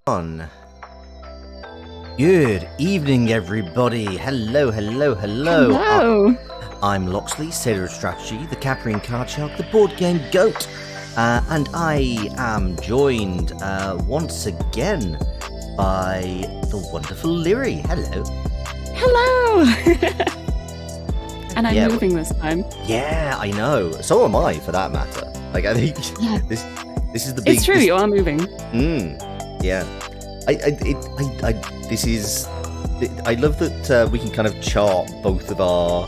on. Good evening, everybody. Hello. Hello. I'm Loxley, Sailor of Strategy, the Caprian Card Shark, the board game goat, and I am joined once again by the wonderful Lirie. Hello. Hello. And I'm moving this time. Yeah, I know. So am I, for that matter. Like, I think this is the big. It's true. You are moving. Yeah. I love that we can kind of chart both of our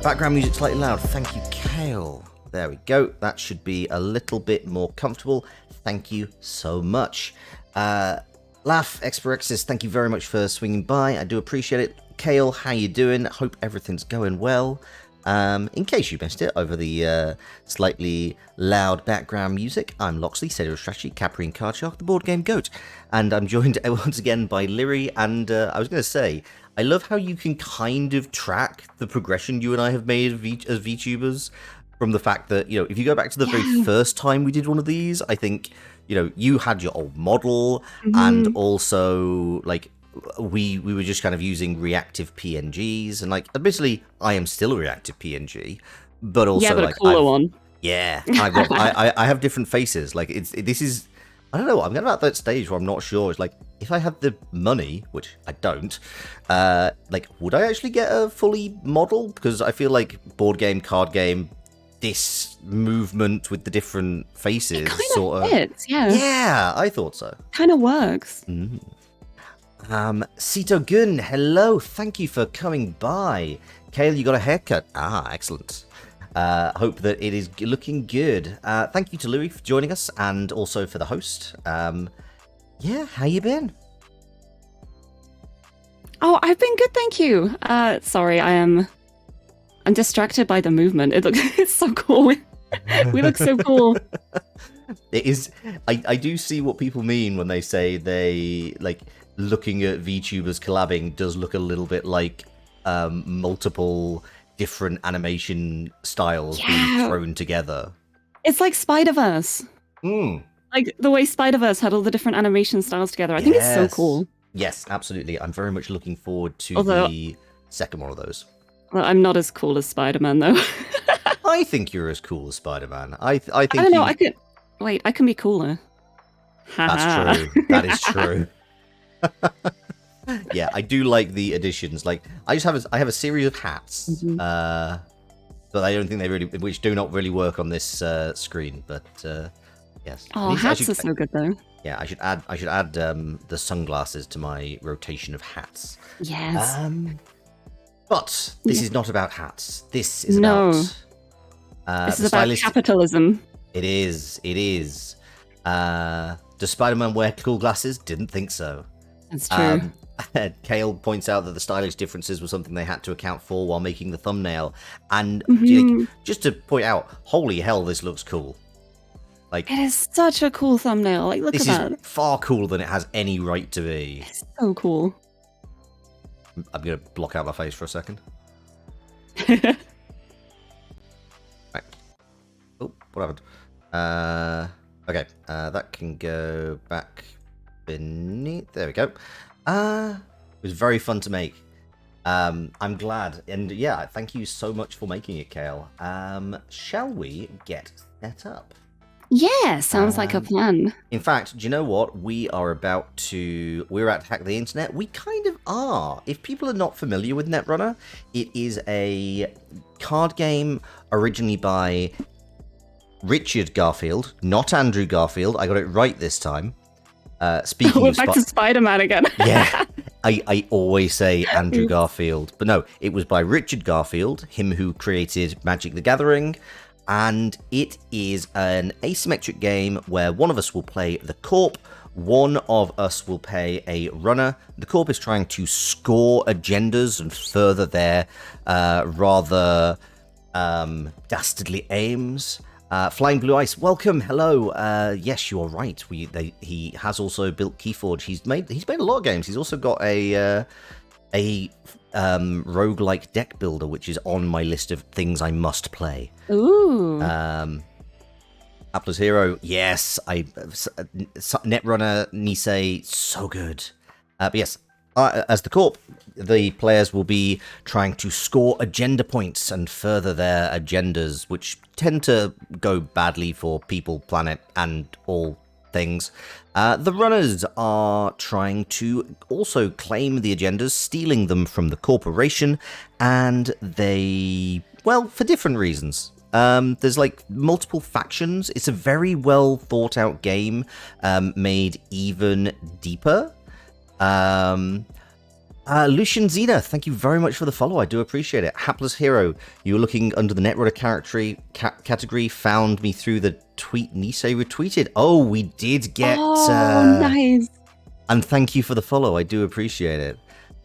background music slightly loud. Thank you, Kale. There we go. That should be a little bit more comfortable. Thank you so much. Laugh Experexis, thank you very much for swinging by. I do appreciate it. Kale, how you doing? Hope everything's going well. In case you missed it over the slightly loud background music, I'm Loxley, Sailor of Strategy, Caprian Card Shark, the board game goat, and I'm joined once again by Lirie. And I was going to say, I love how you can kind of track the progression you and I have made as VTubers from the fact that, you know, if you go back to the very first time we did one of these, I think, you know, you had your old model, and also like we were just kind of using reactive PNGs, and like admittedly I am still a reactive PNG, but also but like a cooler one. Yeah, I've got I have different faces. Like this is, I don't know, I'm at that stage where I'm not sure. It's like, if I had the money, which I don't, like, would I actually get a fully model? Because I feel like board game, card game, this movement with the different faces It kind sort of fits, yeah, I thought so. Kind of works. Sito Gun, hello, thank you for coming by. Kale, you got a haircut? Excellent. Hope that it is looking good. Thank you to Louis for joining us, and also for the host. Yeah, how you been? Oh, I've been good, thank you. Sorry, I'm distracted by the movement. It's so cool. We look so cool. It is. I do see what people mean when they say they like looking at VTubers collabing does look a little bit like multiple different animation styles being thrown together. It's like Spider-Verse. Like the way Spider-Verse had all the different animation styles together. I think it's so cool. Yes, absolutely. I'm very much looking forward to the second one of those. Well, I'm not as cool as Spider-Man, though. I think you're as cool as Spider-Man. I think I don't know. I can be cooler. That's true. That is true. Yeah, I do like the additions. Like, I have a series of hats, but I don't think which do not really work on this screen. But yes. Oh, hats are so good though. Yeah, I should add the sunglasses to my rotation of hats. Yes. But this is not about hats. This is about. This is about capitalism. It is. Does Spider-Man wear cool glasses? Didn't think so. That's true. Kale points out that the stylish differences were something they had to account for while making the thumbnail. And just to point out, holy hell, this looks cool. Like, it is such a cool thumbnail. Like, look at that. This is far cooler than it has any right to be. It's so cool. I'm going to block out my face for a second. Right. Oh, what happened? Okay, that can go back beneath. There we go. It was very fun to make. I'm glad. And yeah, thank you so much for making it, Kale. Shall we get set up? Yeah, sounds like a plan. In fact, do you know what? We're at Hack the Internet. We kind of are. If people are not familiar with Netrunner, it is a card game originally by Richard Garfield, not Andrew Garfield. I got it right this time. Speaking We're of back to Spider-Man again. Yeah, I always say Andrew Garfield. But no, it was by Richard Garfield, him who created Magic the Gathering. And it is an asymmetric game where one of us will play the Corp, one of us will play a runner. The Corp is trying to score agendas and further their rather dastardly aims. Flying Blue Ice, welcome, hello. Yes, you are right. He has also built Keyforge. He's made a lot of games. He's also got a roguelike deck builder, which is on my list of things I must play. Ooh. Atlas Hero, yes, Netrunner, Nisei, so good. But yes, as the Corp, the players will be trying to score agenda points and further their agendas, which tend to go badly for people, planet, and all things. The runners are trying to also claim the agendas, stealing them from the corporation, and they, well, for different reasons. There's like multiple factions. It's a very well thought out game, made even deeper. Lucian Zena, thank you very much for the follow. I do appreciate it. Hapless Hero, you were looking under the Netrunner category, found me through the tweet Nisei retweeted. Oh, we did get... nice. And thank you for the follow. I do appreciate it.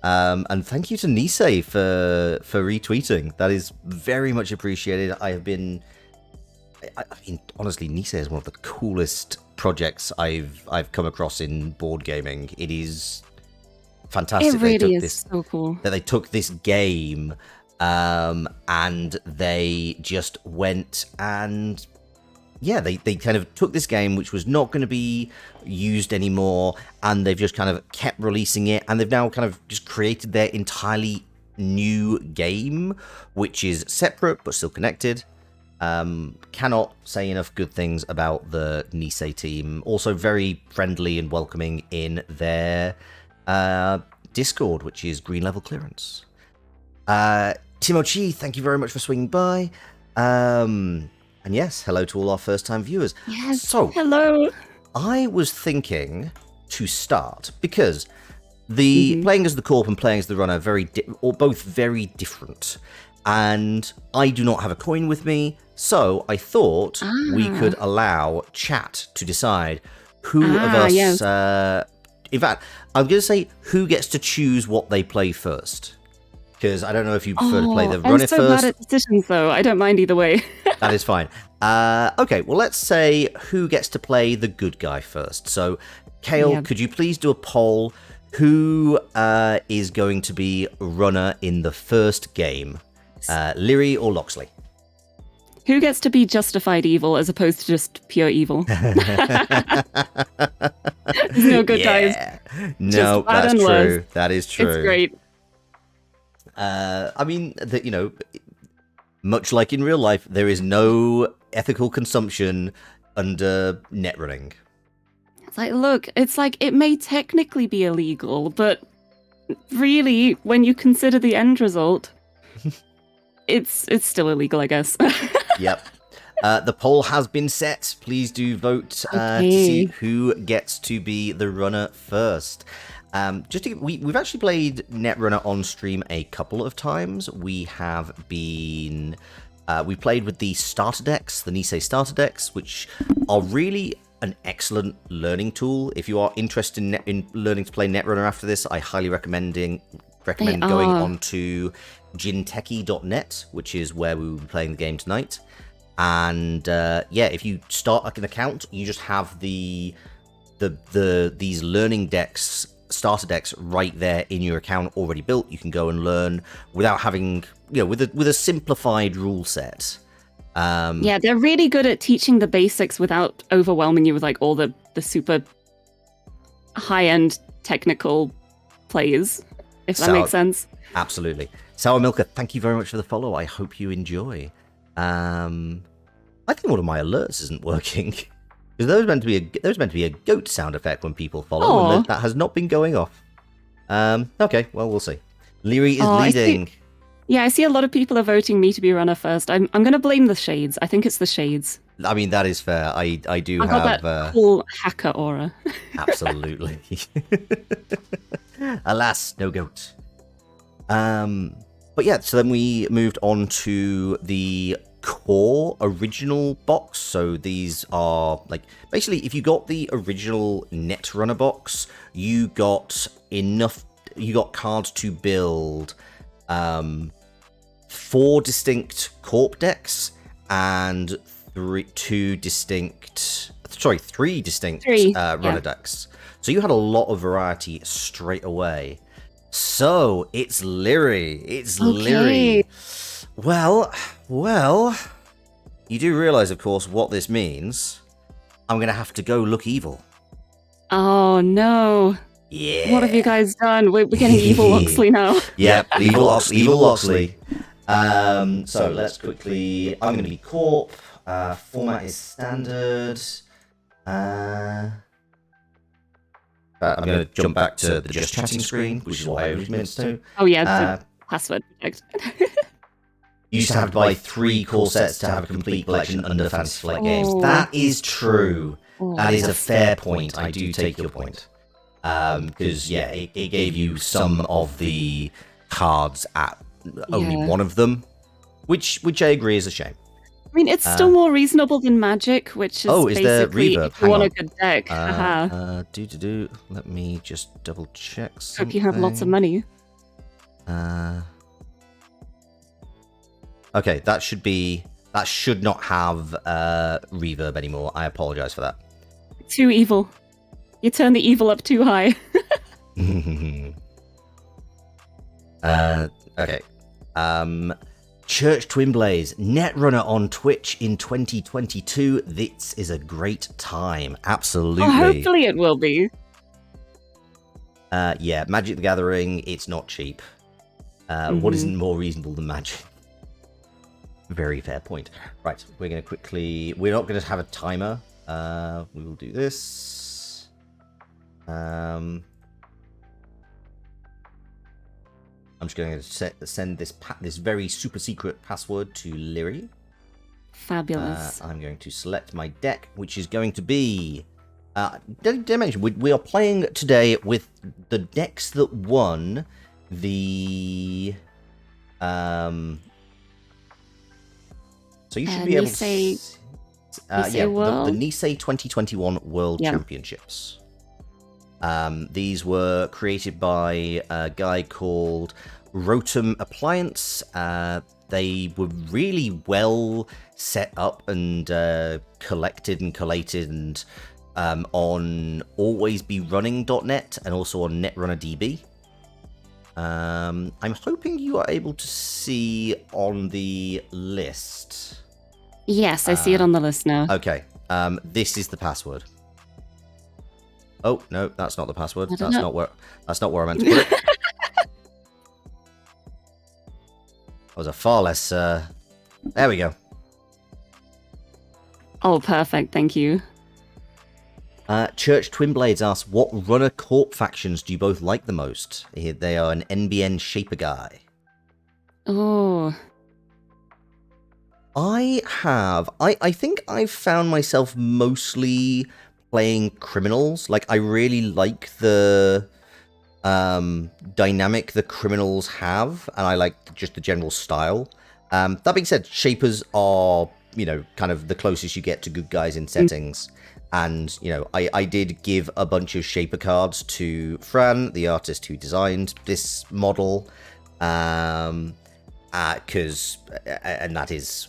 And thank you to Nisei for retweeting. That is very much appreciated. I mean, honestly, Nisei is one of the coolest projects I've come across in board gaming. It is fantastic. It really is so cool that they took this game and they just went and they kind of took this game which was not going to be used anymore, and they've just kind of kept releasing it, and they've now kind of just created their entirely new game, which is separate but still connected. Cannot say enough good things about the Nisei team. Also very friendly and welcoming in their Discord, which is Green Level Clearance. Timochi, thank you very much for swinging by. And yes, hello to all our first-time viewers. Yes, so, hello. I was thinking to start, because the playing as the Corp and playing as the Runner are both very different. And I do not have a coin with me, so I thought we could allow chat to decide who of us... Yes. In fact, I'm going to say who gets to choose what they play first. Because I don't know if you prefer to play the Runner first. I'm so bad at decisions, though. I don't mind either way. That is fine. Okay, well, let's say who gets to play the good guy first. So, Kale, could you please do a poll? Who is going to be Runner in the first game? Lirie or Loxley? Who gets to be justified evil as opposed to just pure evil? There's no good guys. No, that's true. That is true. It's great. I mean, much like in real life, there is no ethical consumption under net running. It's like, look, it's like it may technically be illegal, but really, when you consider the end result, it's still illegal, I guess. Yep. The poll has been set. Please do vote to see who gets to be the runner first. We've actually played Netrunner on stream a couple of times. We played with the starter decks, the Nisei starter decks, which are really an excellent learning tool. If you are interested in learning to play Netrunner after this, I highly recommend going on to jinteki.net, which is where we will be playing the game tonight. And if you start an account, you just have these learning decks, starter decks, right there in your account already built. You can go and learn without having, with a simplified rule set. They're really good at teaching the basics without overwhelming you with like all the super high-end technical plays, if that makes sense. Absolutely. Sour Milker, thank you very much for the follow. I hope you enjoy. I think one of my alerts isn't working. Because there was meant to be a goat sound effect when people follow, and that has not been going off. Okay, well, we'll see. Lirie is leading. I see a lot of people are voting me to be runner first. I'm going to blame the shades. I think it's the shades. I mean, that is fair. I do I've have that cool hacker aura. Absolutely. Alas, no goat. But yeah, so then we moved on to the core original box. So these are basically, if you got the original Netrunner box, you got cards to build 4 distinct Corp decks and 3 distinct runner decks. So you had a lot of variety straight away. So it's Lirie. Lirie. Well, You do realize, of course, what this means. I'm going to have to go look evil. Oh, no. Yeah. What have you guys done? We're getting evil Loxley now. Yep, evil Loxley. So let's quickly... I'm going to be Corp. Format is standard. I'm going to jump back to the just chatting screen, which is what I was meant to. Oh, yeah, the password protect. You used to have to buy 3 core sets to have a complete collection under Fantasy Flight games. That is true. That is a fair point. I do take your point. Because, yeah, it gave you some of the cards at only one of them, which I agree is a shame. I mean, it's still more reasonable than Magic, which is basically there reverb? if you want a good deck. Let me just double check something. Hope you have lots of money. Okay, that should not have reverb anymore. I apologize for that. Too evil. You turn the evil up too high. Okay. Church Twinblaze, Netrunner on Twitch in 2022. This is a great time. Absolutely. Oh, hopefully it will be. Yeah, Magic the Gathering, it's not cheap. What isn't more reasonable than Magic? Very fair point. Right, we're going to quickly... We're not going to have a timer. We will do this. I'm just going to send this very super secret password to Lirie. Fabulous. I'm going to select my deck, which is going to be... did I mention, we are playing today with the decks that won the... So you should be able to... Nisei World? The Nisei 2021 World Championships. These were created by a guy called Rotom Appliance. They were really well set up and collected and collated and on alwaysberunning.net and also on Netrunner DB. I'm hoping you are able to see on the list. Yes, I see it on the list now. Okay, this is the password. Oh no, that's not the password. That's not where I meant to put it. That was a far less. There we go. Oh, perfect. Thank you. Church Twinblades asks, what runner corp factions do you both like the most? They are an NBN Shaper guy. Oh. I think I've found myself mostly playing criminals. Like, I really like the dynamic the criminals have, and I like just the general style. That being said, Shapers are, kind of the closest you get to good guys in settings. And, I did give a bunch of Shaper cards to Fran, the artist who designed this model. And that is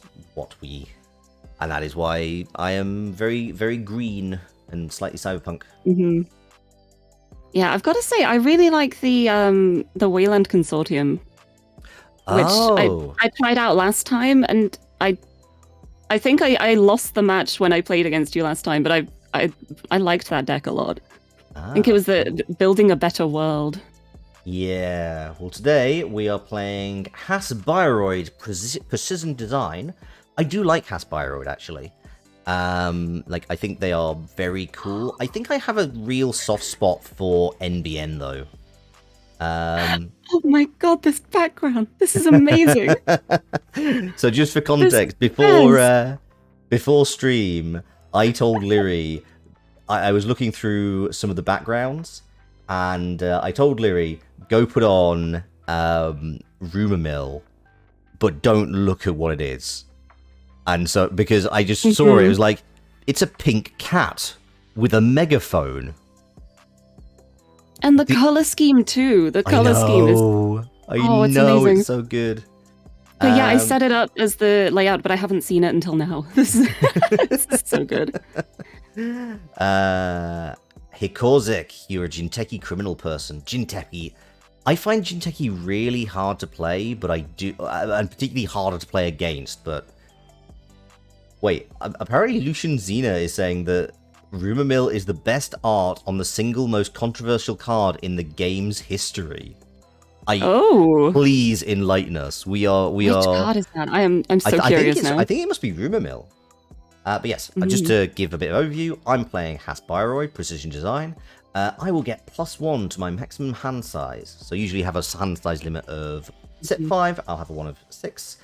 and that is why I am very, very green and slightly cyberpunk. Mm-hmm. Yeah, I've got to say, I really like the Wayland Consortium, which I tried out last time, and I think I lost the match when I played against you last time, but I liked that deck a lot. I think it was the Building a Better World. Yeah, well, today we are playing Hasbiroid Precision Design. I do like Hasbiroid, actually. I think they are very cool. I think I have a real soft spot for NBN, though. Oh my god, this background. This is amazing. So just for context, before stream, I told Lirie, I was looking through some of the backgrounds, and I told Lirie, go put on Rumor Mill, but don't look at what it is. And so, because I just saw it was like, it's a pink cat with a megaphone. And the color scheme, too. The color scheme is... I know, it's amazing. It's so good. But yeah, I set it up as the layout, but I haven't seen it until now. This is so good. Hikozik, you're a Jinteki criminal person. Jinteki. I find Jinteki really hard to play, but I do... and particularly harder to play against, but... Wait, apparently Lucian Xena is saying that Rumor Mill is the best art on the single most controversial card in the game's history. Please enlighten us. Which card is that? I'm so curious now. I think it must be Rumor Mill. But yes, just to give a bit of overview, I'm playing Hasbiroid Precision Design. I will get +1 to my maximum hand size. So usually have a hand size limit of set 5. I'll have a 1 of 6.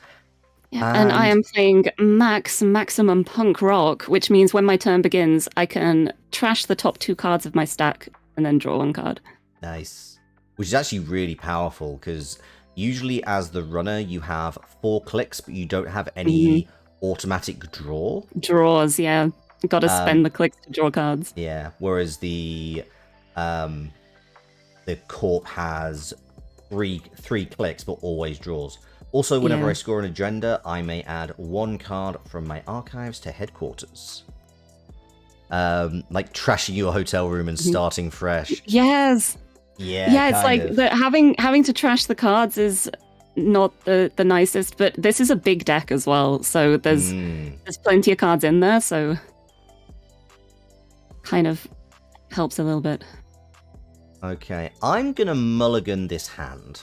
Yeah, and I am playing maximum punk rock, which means when my turn begins, I can trash the top 2 cards of my stack and then draw 1 card. Nice. Which is actually really powerful, because usually as the runner, you have 4 clicks, but you don't have any automatic draw. Draws, yeah. Got to spend the clicks to draw cards. Yeah, whereas the Corp has three clicks, but always draws. Also, whenever I score an agenda, I may add 1 card from my archives to headquarters. Like trashing your hotel room and starting fresh. Yes. Yeah, it's like having to trash the cards is not the nicest, but this is a big deck as well, so there's plenty of cards in there, so kind of helps a little bit. Okay, I'm gonna mulligan this hand.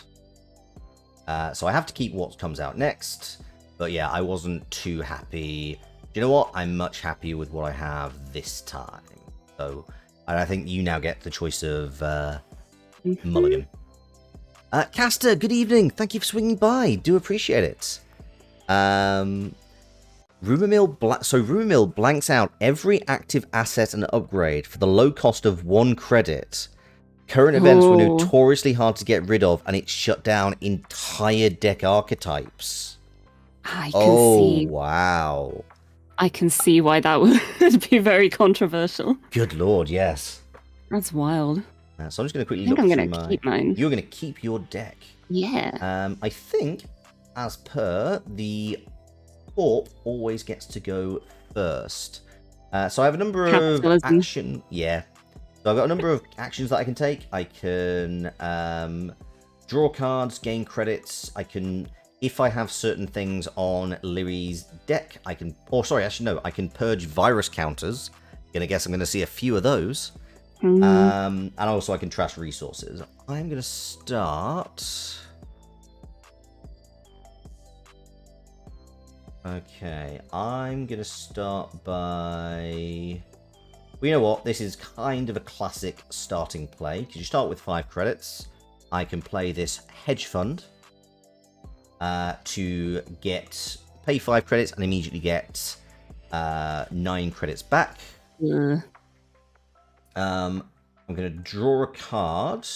So I have to keep what comes out next. But yeah, I wasn't too happy. Do you know what? I'm much happier with what I have this time. So I think you now get the choice of mulligan. Caster, good evening. Thank you for swinging by. Do appreciate it. Rumor Mill blanks out every active asset and upgrade for the low cost of 1 credit. Current events were notoriously hard to get rid of, and it shut down entire deck archetypes. I can see. Wow. I can see why that would be very controversial. Good lord, yes. That's wild. So I'm just going to quickly look through I'm going to keep mine. You're going to keep your deck. Yeah. I think, as per, the Corp always gets to go first. So I have a number of action. Yeah. So I've got a number of actions that I can take. I can draw cards, gain credits. I can, if I have certain things on Lirie's deck, I can, I can purge virus counters. I guess I'm going to see a few of those. And also I can trash resources. I'm going to start. Okay, I'm going to start by... Well, you know what? This is kind of a classic starting play, because you start with 5 credits. I can play this hedge fund to pay 5 credits and immediately get 9 credits back. Yeah. I'm going to draw a card.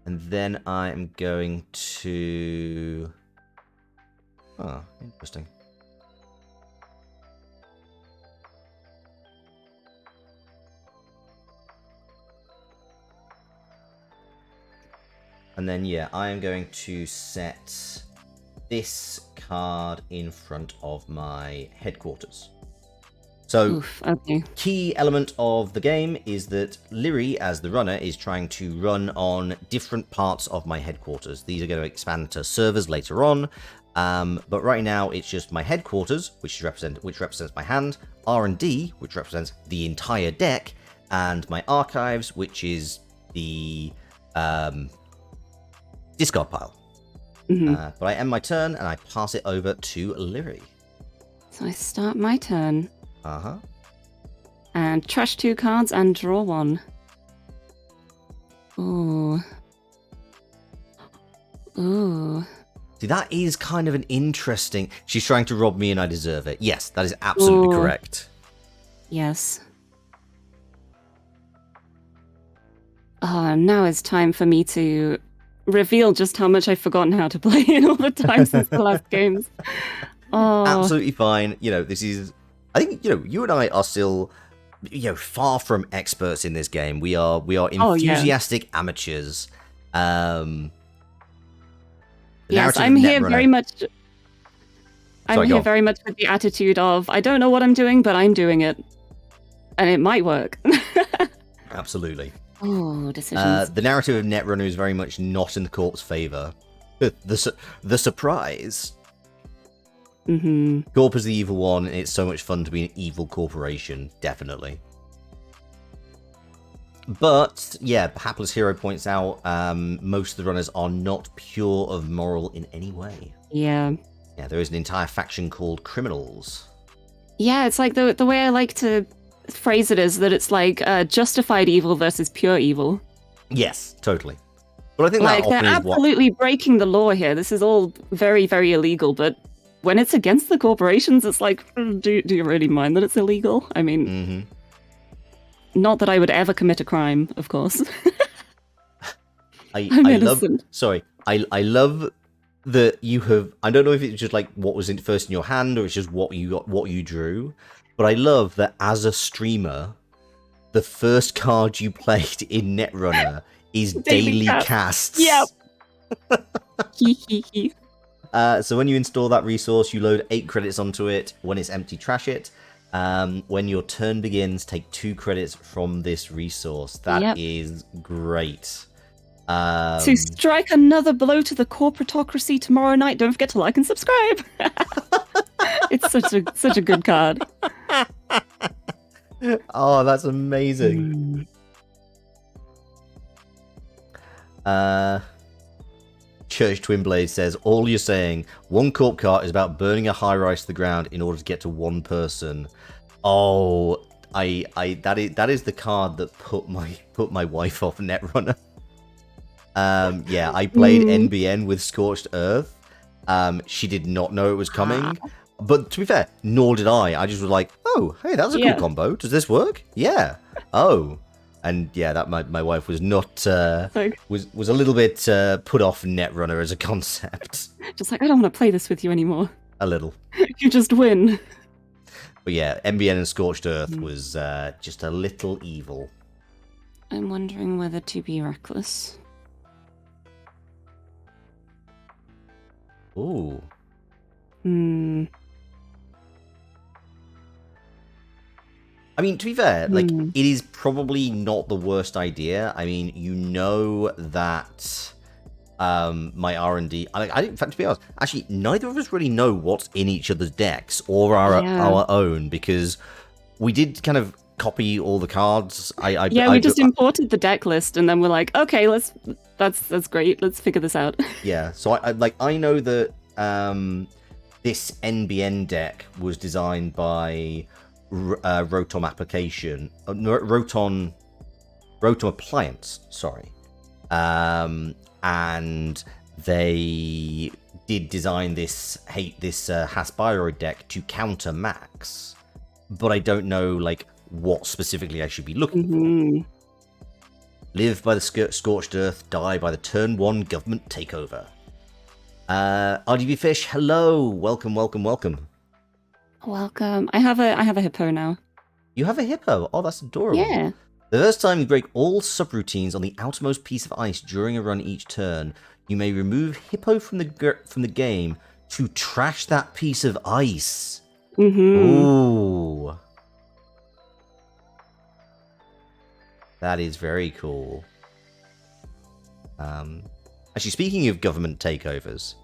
And then I'm going to... Oh, interesting. And then, yeah, I am going to set this card in front of my headquarters. So, key element of the game is that Lirie, as the runner, is trying to run on different parts of my headquarters. These are going to expand to servers later on, but right now it's just my headquarters, which represents my hand, R&D, which represents the entire deck, and my archives, which is the discard pile. But I end my turn and I pass it over to Lirie. So I start my turn. Uh-huh. And trash 2 cards and draw 1. Ooh. Ooh. See, that is kind of an interesting... She's trying to rob me and I deserve it. Yes, that is absolutely correct. Yes. Now it's time for me to reveal just how much I've forgotten how to play in all the time since the last games. Absolutely fine. You know, this is... I think, you and I are still, far from experts in this game. We are enthusiastic amateurs. Yes, I'm here very much... I'm here very much with the attitude of, I don't know what I'm doing, but I'm doing it. And it might work. Absolutely. Oh, decisions. The narrative of Netrunner is very much not in the Corp's favour. The surprise. Mm-hmm. Corp is the evil one, and it's so much fun to be an evil corporation, definitely. But, yeah, Hapless Hero points out most of the runners are not pure of moral in any way. Yeah. Yeah, there is an entire faction called Criminals. Yeah, it's like the way I like to phrase it is that it's like justified evil versus pure evil. Yes, totally. But I think like that often they're is absolutely breaking the law here. This is all very, very illegal, but when it's against the corporations, it's like, do you really mind that it's illegal? I mean, not that I would ever commit a crime, of course. I love that you have. I don't know if it's just like what was first in your hand, or it's just what you drew. But I love that as a streamer, the first card you played in Netrunner is Daily Casts. Yep. So when you install that resource, you load 8 credits onto it. When it's empty, trash it. When your turn begins, take 2 credits from this resource. That is great. To strike another blow to the corporatocracy tomorrow night, don't forget to like and subscribe. It's such a good card. Oh, that's amazing. Church Twinblade says, all you're saying, one corp cart is about burning a high rise to the ground in order to get to one person. Oh, that is the card that put my wife off Netrunner. Yeah, I played NBN with Scorched Earth. She did not know it was coming. But to be fair, nor did I. I just was like, oh, hey, that's a cool combo. Does this work? Yeah. Oh. And yeah, that my wife was not was a little bit put off Netrunner as a concept. Just like, I don't want to play this with you anymore. A little. You just win. But yeah, NBN and Scorched Earth was just a little evil. I'm wondering whether to be reckless. Ooh. I mean, to be fair, like, it is probably not the worst idea. I mean, you know that my R&D... in fact, to be honest, actually, neither of us really know what's in each other's decks or our own, because we did kind of copy all the cards. We just imported the deck list, and then we're like, okay, that's great. Let's figure this out. Yeah, so I know that this NBN deck was designed by... Rotom Appliance, sorry. And they did design this Hasbiroid deck to counter Max, but I don't know like what specifically I should be looking for. Live by the Scorched Earth, die by the turn 1 government takeover. RDB Fish, hello, welcome. Welcome. I have a hippo now. You have a hippo? Oh, that's adorable. Yeah. The first time you break all subroutines on the outermost piece of ice during a run each turn, you may remove hippo from the game to trash that piece of ice. Ooh. That is very cool. Actually, speaking of government takeovers,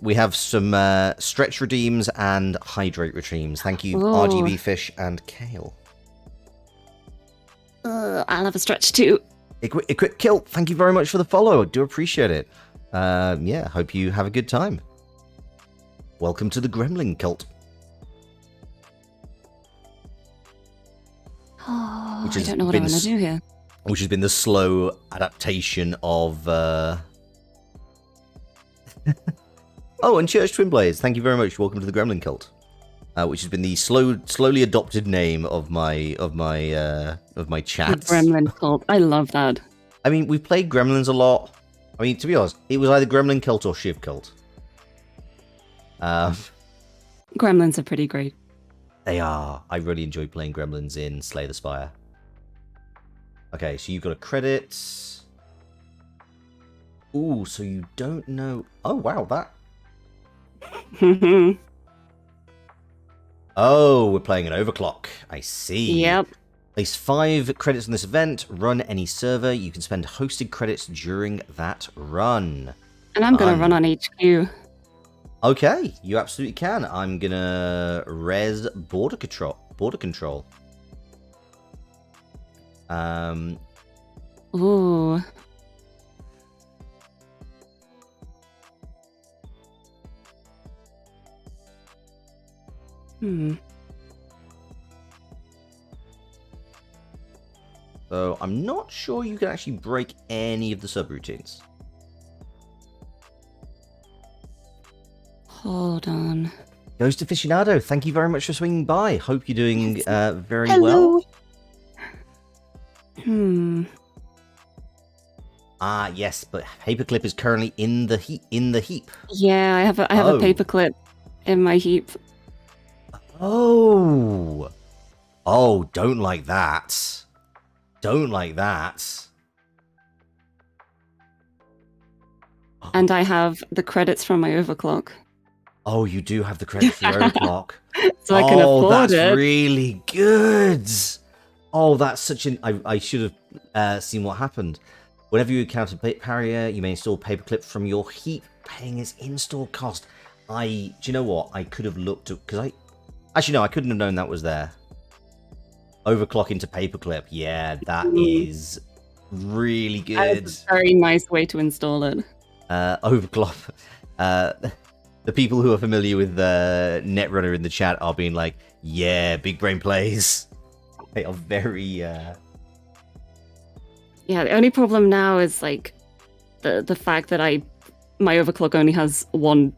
we have some stretch redeems and hydrate redeems. Thank you, RGB Fish and Kale. I'll have a stretch too. Equip Kill, thank you very much for the follow. I do appreciate it. Yeah, hope you have a good time. Welcome to the Gremlin cult. I don't know what I'm going to do here. Which has been the slow adaptation of... Oh, and Church Twinblades, thank you very much. Welcome to the Gremlin cult, which has been the slowly adopted name of my chat. The Gremlin cult. I love that. I mean, we've played Gremlins a lot. I mean, to be honest, it was either Gremlin cult or Shiv cult. Gremlins are pretty great. They are. I really enjoy playing Gremlins in Slay the Spire. Okay, so you've got a credit. Ooh, so you don't know... Oh, wow, that... Oh, we're playing an overclock. I see. Yep. Place 5 credits on this event. Run any server. You can spend hosted credits during that run. And I'm going to run on HQ. Okay, you absolutely can. I'm gonna res border control. Border control. Ooh. So I'm not sure you can actually break any of the subroutines. Hold on. Ghost Aficionado, thank you very much for swinging by. Hope you're doing very Hello. well. Ah, yes, but paperclip is currently in the heap. Yeah, I have a paperclip in my heap. Oh, don't like that. Don't like that. And I have the credits from my overclock. Oh, you do have the credits for your overclock. So I can afford it. That's really good. Oh, that's such an... I should have seen what happened. Whenever you encounter Barrier, you may install paperclip from your heap, paying its install cost. Do you know what? I could have looked at... Because actually, no, I couldn't have known that was there. Overclock into paperclip. Yeah, that is really good. That's a very nice way to install it. Overclock. The people who are familiar with Netrunner in the chat are being like, yeah, big brain plays. They are very... Yeah, the only problem now is like the fact that my overclock only has one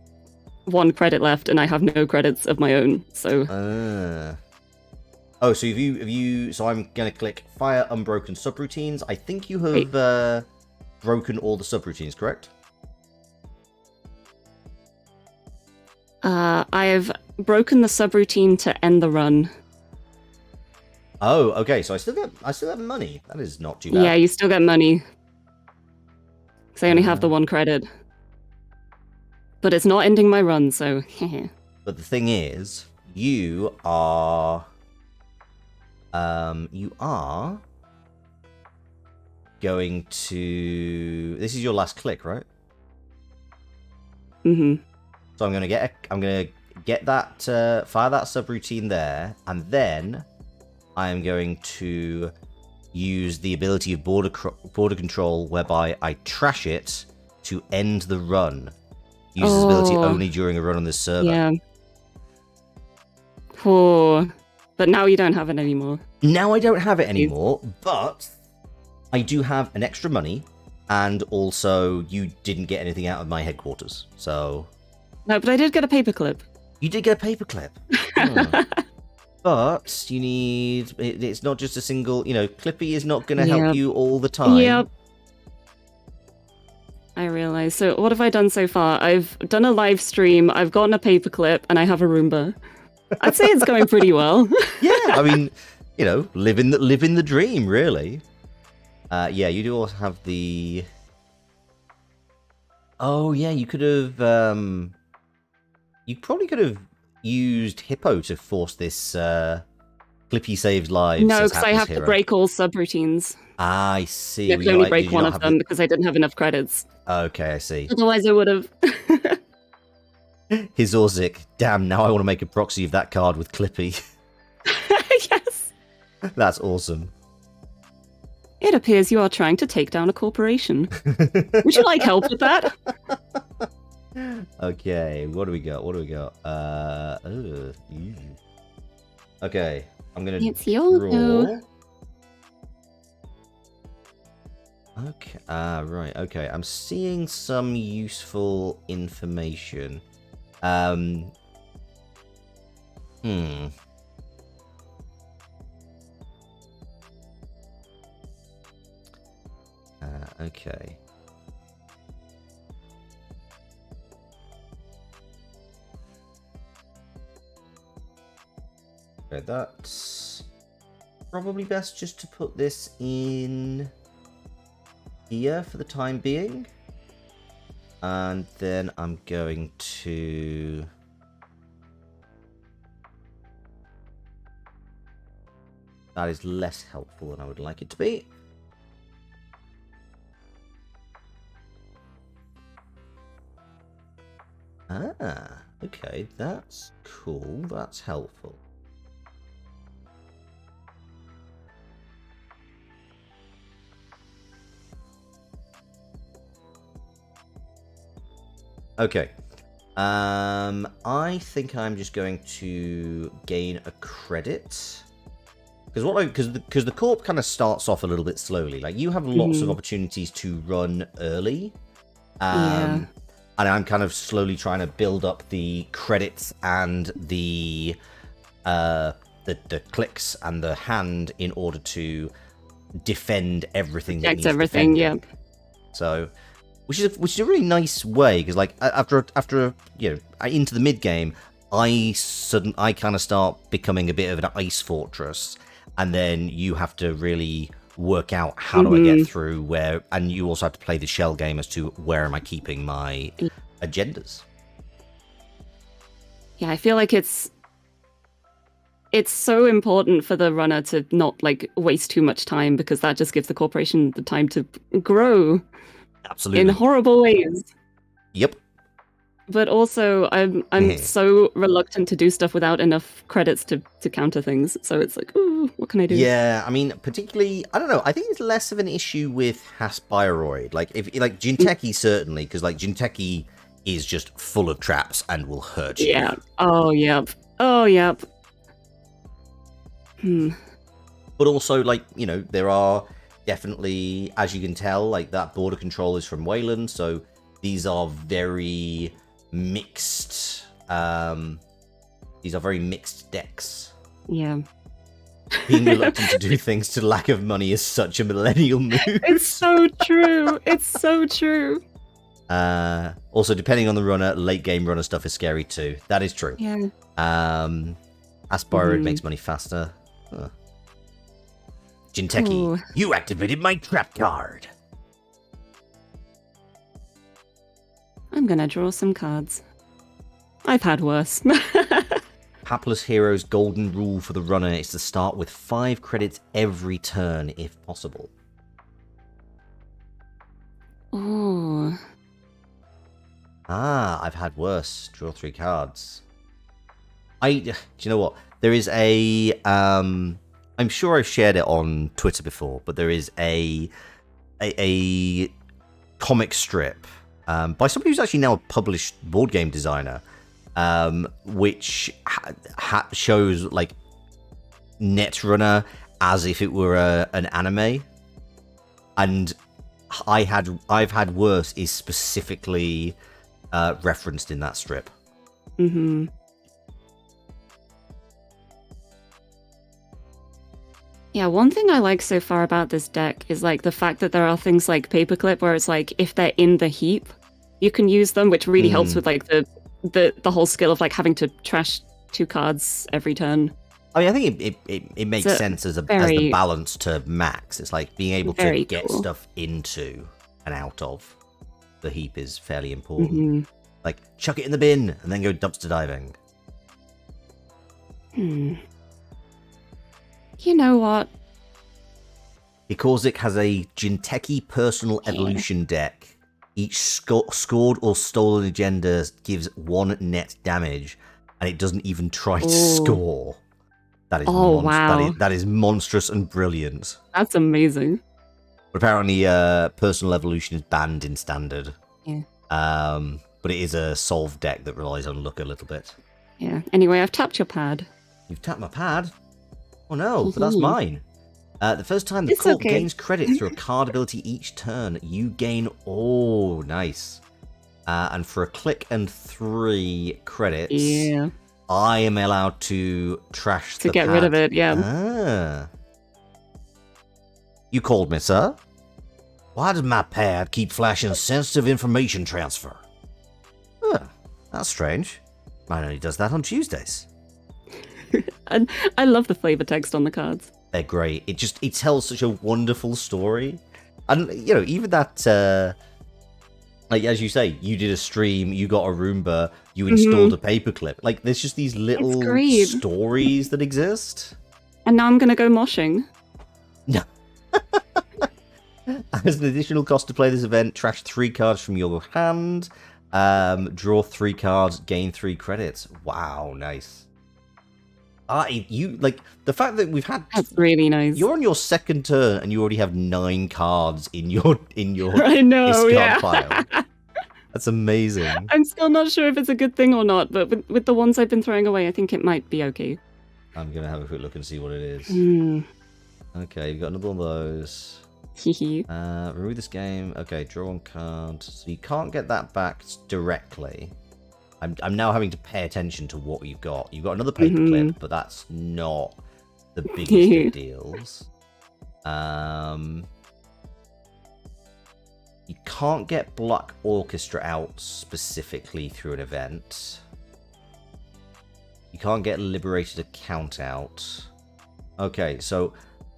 credit left and I have no credits of my own, so... Oh, so if you... So I'm going to click Fire Unbroken Subroutines. I think you have broken all the subroutines, correct? I've broken the subroutine to end the run. Oh, okay. So I still have money. That is not too bad. Yeah, you still get money. Because I only have the one credit. But it's not ending my run, so... But the thing is, you are going to... This is your last click, right? Mm-hmm. So I'm gonna get that fire that subroutine there, and then I am going to use the ability of border control, whereby I trash it to end the run. Use this ability only during a run on this server. Yeah. Oh, but now you don't have it anymore. Now I don't have it anymore, but I do have an extra money, and also you didn't get anything out of my headquarters, so... No, but I did get a paperclip. You did get a paperclip. But you need... It's not just a single... Clippy is not going to help you all the time. Yep. I realize. So what have I done so far? I've done a live stream, I've gotten a paperclip, and I have a Roomba. I'd say it's going pretty well. Yeah, I mean, living the dream, really. Yeah, you do also have the... Oh, yeah, you could have... You probably could have used Hippo to force this Clippy saves lives. No, because I have to break all subroutines. I see. I could only break one of them because I didn't have enough credits. Okay, I see. Otherwise I would have. Hizorzik. Damn, now I want to make a proxy of that card with Clippy. Yes. That's awesome. It appears you are trying to take down a corporation. Would you like help with that? Okay, what do we got? Okay, I'm gonna it's your draw. Okay, right, okay. I'm seeing some useful information. Okay. Okay, that's probably best just to put this in here for the time being. And then I'm going to... That is less helpful than I would like it to be. Ah, okay, that's cool. That's helpful. Okay. I think I'm just going to gain a credit. Because the corp kind of starts off a little bit slowly. Like, you have lots of opportunities to run early. Yeah. And I'm kind of slowly trying to build up the credits and the clicks and the hand in order to defend everything that needs everything, defending. yeah. So, which is a really nice way, because like after into the mid game, I kind of start becoming a bit of an ice fortress, and then you have to really work out how do I get through where, and you also have to play the shell game as to where am I keeping my agendas. Yeah, I feel like it's so important for the runner to not like waste too much time, because that just gives the corporation the time to grow. Absolutely. In horrible ways. Yep. But also, I'm so reluctant to do stuff without enough credits to counter things. So it's like, ooh, what can I do? Yeah, I mean, particularly, I don't know. I think it's less of an issue with Haspiroid. Like, if like Jinteki, certainly, because like Jinteki is just full of traps and will hurt you. Yeah. Oh, yep. Oh, yep. But also, like, you know, there are definitely, as you can tell, like that border control is from Wayland, so these are very mixed. These are very mixed decks. Yeah. Being reluctant to do things to lack of money is such a millennial move. It's so true. It's so true. Also, depending on the runner, late game runner stuff is scary too. That is true. Yeah. Aspiroid makes money faster. Huh. Jinteki, you activated my trap card. I'm gonna draw some cards. I've had worse. Hapless Hero's golden rule for the runner is to start with 5 credits every turn, if possible. Oh. Ah, I've had worse. Draw 3 cards. Do you know what? There is a I'm sure I've shared it on Twitter before, but there is a comic strip by somebody who's actually now a published board game designer, which shows like Netrunner as if it were an anime, and I've had worse is specifically referenced in that strip. Mm-hmm. Yeah, one thing I like so far about this deck is like the fact that there are things like Paperclip where it's like if they're in the heap, you can use them, which really helps with like the whole skill of like having to trash 2 cards every turn. I mean, I think it makes sense as the balance to max. It's like being able to get stuff into and out of the heap is fairly important. Mm-hmm. Like, chuck it in the bin and then go dumpster diving. You know what? Because it has a Jinteki personal evolution deck. Each scored or stolen agenda gives 1 net damage, and it doesn't even try to score. That is wow. That is monstrous and brilliant. That's amazing. But apparently, personal evolution is banned in standard. Yeah. But it is a solved deck that relies on luck a little bit. Yeah. Anyway, I've tapped your pad. You've tapped my pad? Oh no, but that's mine. The first time the corp gains credit through a card ability each turn, you gain... Oh, nice. And for a click and 3 credits, I am allowed to trash the pad. To get rid of it, yeah. Ah. You called me, sir? Why does my pad keep flashing sensitive information transfer? Huh, that's strange. Mine only does that on Tuesdays. And I love the flavor text on the cards. They're great. It tells such a wonderful story. And, you know, even that, like, as you say, you did a stream, you got a Roomba, you installed a paperclip. Like, there's just these little stories that exist. And now I'm going to go moshing. No. As an additional cost to play this event, trash 3 cards from your hand. Draw 3 cards, gain 3 credits. Wow, nice. You like the fact that we've had. That's really nice. You're on your second turn and you already have 9 cards in your I know, discard yeah. pile. That's amazing. I'm still not sure if it's a good thing or not, but with the ones I've been throwing away, I think it might be okay. I'm gonna have a quick look and see what it is. Mm. Okay, you've got another one of those. Remove this game. Okay, draw 1 card. So you can't get that back directly. I'm now having to pay attention to what you've got. You've got another paperclip, but that's not the biggest of deals. You can't get Black Orchestra out specifically through an event. You can't get Liberated Account out. Okay, so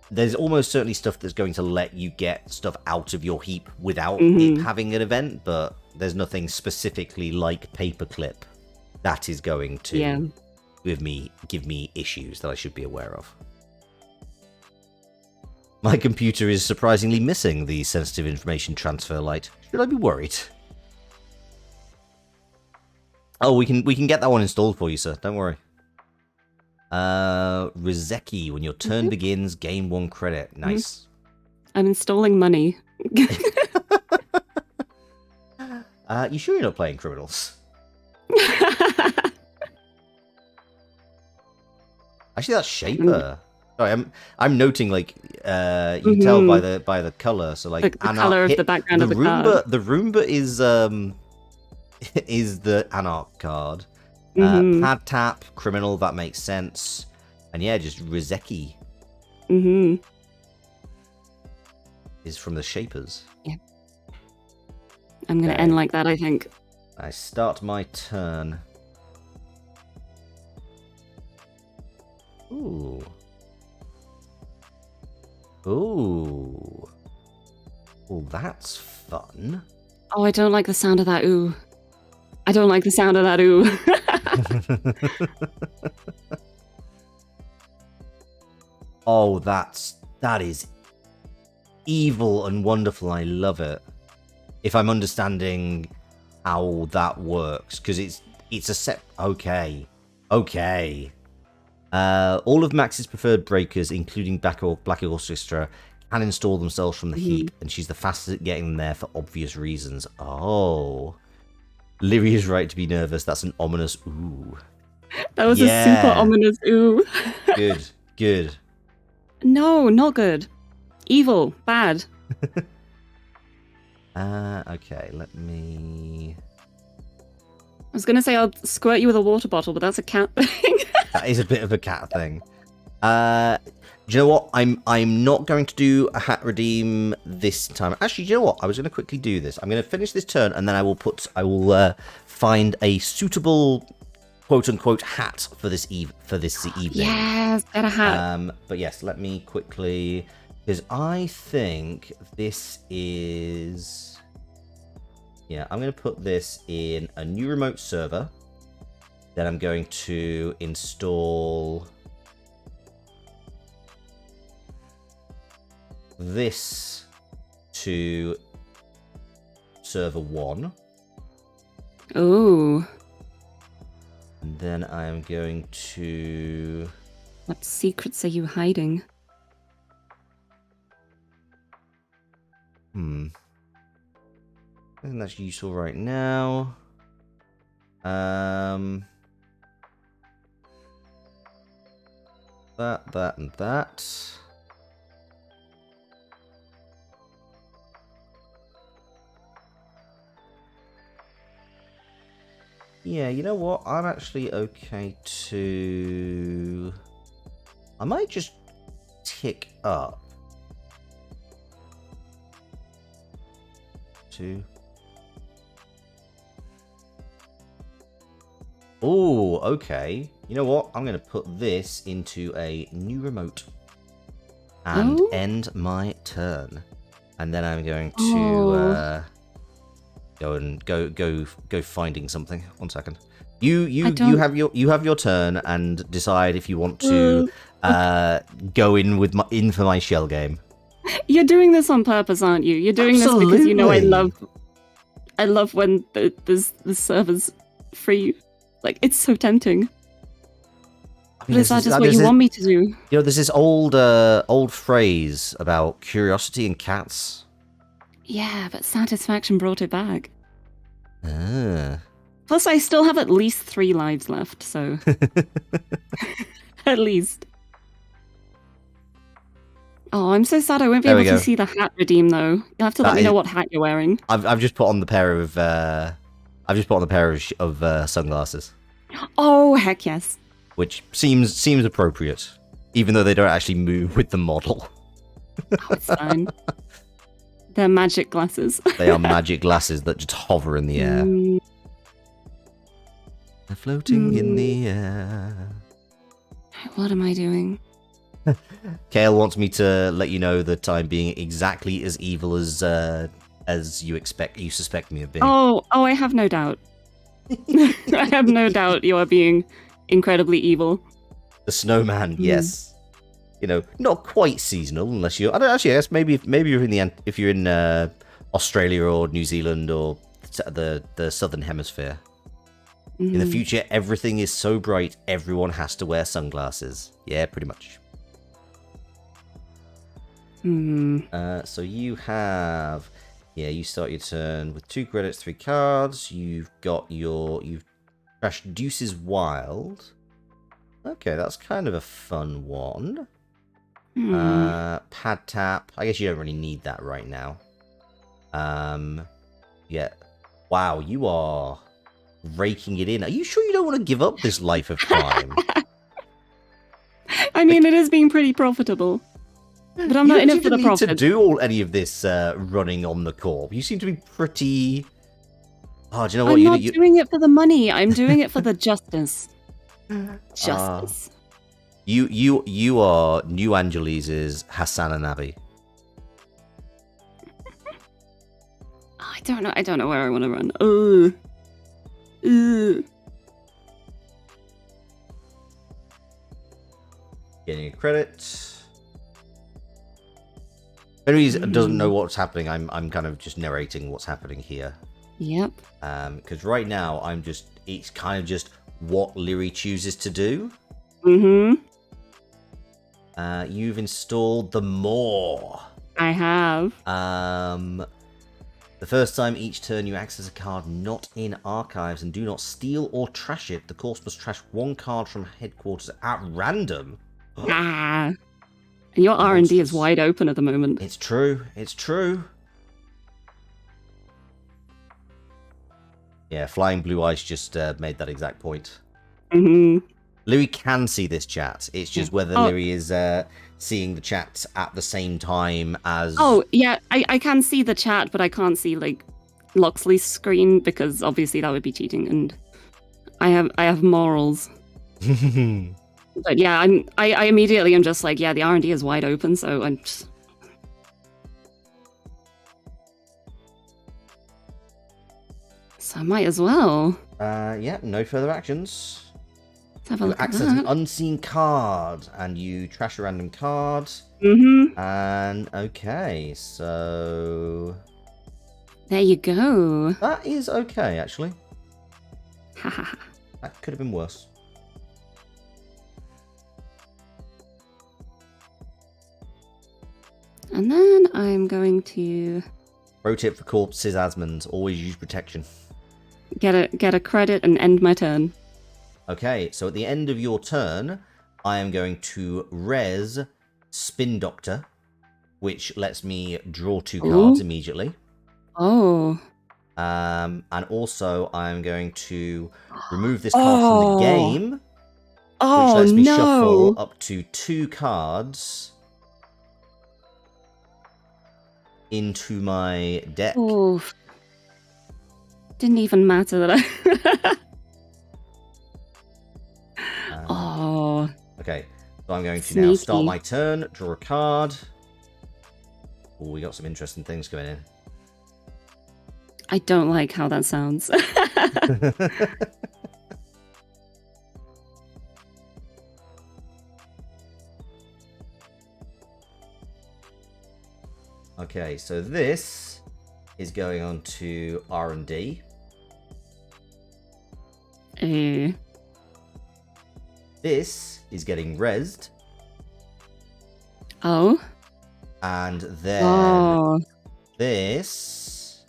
there's almost certainly stuff that's going to let you get stuff out of your heap without it having an event, but there's nothing specifically like Paperclip that is going to give me issues that I should be aware of. My computer is surprisingly missing the sensitive information transfer light. Should I be worried? Oh, we can get that one installed for you, sir. Don't worry. Rizeki, when your turn begins, gain 1 credit. Nice. I'm installing money. You sure you're not playing criminals? Actually, that's Shaper. Sorry, I'm noting like you can tell by the color. So like the color of the background of the card. The Roomba is the Anarch card. Pad tap, criminal, that makes sense. And yeah, just Rizeki is from the Shapers. Yeah. I'm going to end like that, I think. I start my turn. Ooh. Ooh. Well, that's fun. Oh, I don't like the sound of that ooh. I don't like the sound of that ooh. Oh, that is evil and wonderful. I love it. If I'm understanding how that works, because it's a set. Okay. All of Max's preferred breakers, including Black Orchestra, can install themselves from the heap, and she's the fastest at getting them there for obvious reasons. Oh. Lirie is right to be nervous. That's an ominous ooh. That was a super ominous ooh. Good. No, not good. Evil. Bad. Okay, let me... I was going to say I'll squirt you with a water bottle, but that's a cat thing. That is a bit of a cat thing. Do you know what? I'm not going to do a hat redeem this time. Actually, do you know what? I was going to quickly do this. I'm going to finish this turn, and then I will find a suitable quote unquote hat for this evening. Yes, get a hat. But yes, let me quickly, because I think this is. Yeah, I'm going to put this in a new remote server. Then I'm going to install this to server 1. Ooh. And then I am going to... What secrets are you hiding? I think that's useful right now. That, and that. Yeah, you know what? I'm actually okay to... I might just tick up. 2. Oh, okay. You know what? I'm going to put this into a new remote and end my turn. And then I'm going to go finding something. 1 second. You have your turn and decide if you want to go in for my shell game. You're doing this on purpose, aren't you? You're doing this because you know I love I love when the server's free. Like, it's so tempting. But is that just what you want me to do? You know, there's this old phrase about curiosity and cats. Yeah, but satisfaction brought it back. Ah. Plus, I still have at least 3 lives left, so... At least. Oh, I'm so sad I won't be able to see the hat redeem, though. You'll have to let me know what hat you're wearing. I've just put on the pair of sunglasses. Oh, heck yes. Which seems appropriate, even though they don't actually move with the model. Oh, it's fine. They're magic glasses. They are magic glasses that just hover in the air. They're floating in the air. What am I doing? Kale wants me to let you know that I'm being exactly as evil as you suspect me of being. Oh, I have no doubt. I have no doubt you are being incredibly evil. The snowman, yes. You know, not quite seasonal unless you're. I don't actually. I guess maybe if you're in Australia or New Zealand or the southern hemisphere. In the future, everything is so bright, everyone has to wear sunglasses. Yeah, pretty much. So you have. Yeah, you start your turn with 2 credits, 3 cards. You've trashed Deuce's Wild. Okay, that's kind of a fun one. Pad tap. I guess you don't really need that right now. Yeah. Wow, you are raking it in. Are you sure you don't want to give up this life of crime? I mean, it is being pretty profitable. But I'm not in it for the profit. You don't need to do any of this running on the corp. You seem to be pretty... Oh, do you know what? I'm not doing it for the money. I'm doing it for the justice. Justice. You are New Angeles' Hassan and Abby. I don't know where I want to run. Getting a credit. If anyone doesn't know what's happening, I'm kind of just narrating what's happening here. Yep. Because right now it's kind of just what Lirie chooses to do. You've installed the Maw. I have. The first time each turn you access a card not in archives and do not steal or trash it, the course must trash 1 card from headquarters at random. And your R&D is wide open at the moment. It's true. It's true. Yeah, Flying Blue Ice just made that exact point. Lirie can see this chat. It's just whether Lirie is seeing the chat at the same time as... Oh, yeah, I can see the chat, but I can't see, like, Loxley's screen, because obviously that would be cheating, and I have morals. But yeah, I immediately am just like, yeah, the R&D is wide open, so I'm just... So I might as well. Yeah, no further actions. Let's have a You look at access that. an unseen card, and you trash a random card. And, okay, so... There you go. That is okay, actually. That could have been worse. And then I'm going to... Pro tip for corpses, Asmund, always use protection. Get a credit and end my turn. Okay, so at the end of your turn, I am going to res Spin Doctor, which lets me draw 2 cards immediately. Oh. And also, I'm going to remove this card from the game, which lets me shuffle up to 2 cards into my deck. Oof. Didn't even matter that I... Okay, so I'm going to now start my turn, draw a card. Oh, we got some interesting things going in. I don't like how that sounds. Okay, so this is going on to R&D. This is getting rezzed. Oh. And then this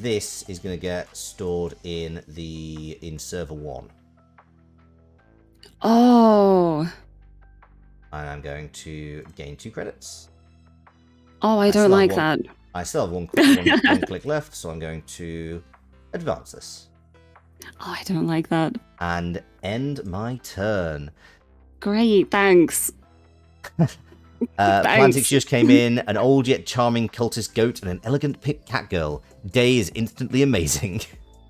is going to get stored in server 1. Oh. And I'm going to gain 2 credits. Oh, I don't like that. I still have one click left, so I'm going to advance this. Oh, I don't like that. And end my turn. Great, thanks. Plantix just came in, an old yet charming cultist goat, and an elegant pit cat girl. Day is instantly amazing.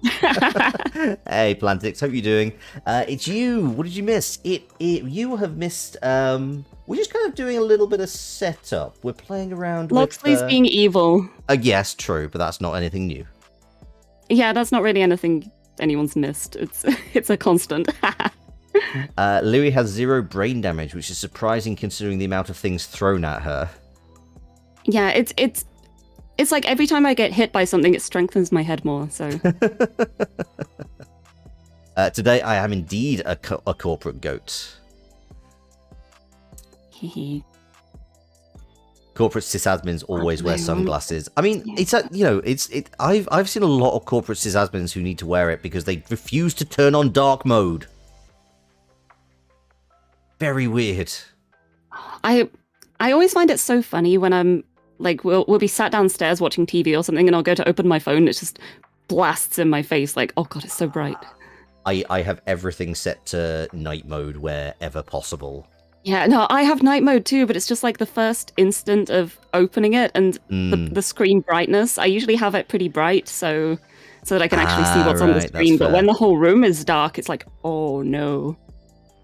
Hey, Plantix, hope you're doing. It's you. What did you miss? You have missed. We're just kind of doing a little bit of setup. We're playing around Loxley's with... being evil. Yes, true, but that's not anything new. Yeah, that's not really anything anyone's missed. It's a constant. Lirie has 0 brain damage, which is surprising considering the amount of things thrown at her. Yeah, it's like every time I get hit by something, it strengthens my head more, so... Today I am indeed a corporate goat. Corporate sysadmins always wear sunglasses. I mean, I've seen a lot of corporate sysadmins who need to wear it because they refuse to turn on dark mode. Very weird. I always find it so funny when I'm like, we'll be sat downstairs watching TV or something, and I'll go to open my phone, and it just blasts in my face. Like, oh god, it's so bright. I have everything set to night mode wherever possible. Yeah, no, I have night mode too, but it's just like the first instant of opening it and the screen brightness. I usually have it pretty bright so that I can actually see what's on the screen. But when the whole room is dark, it's like, oh no.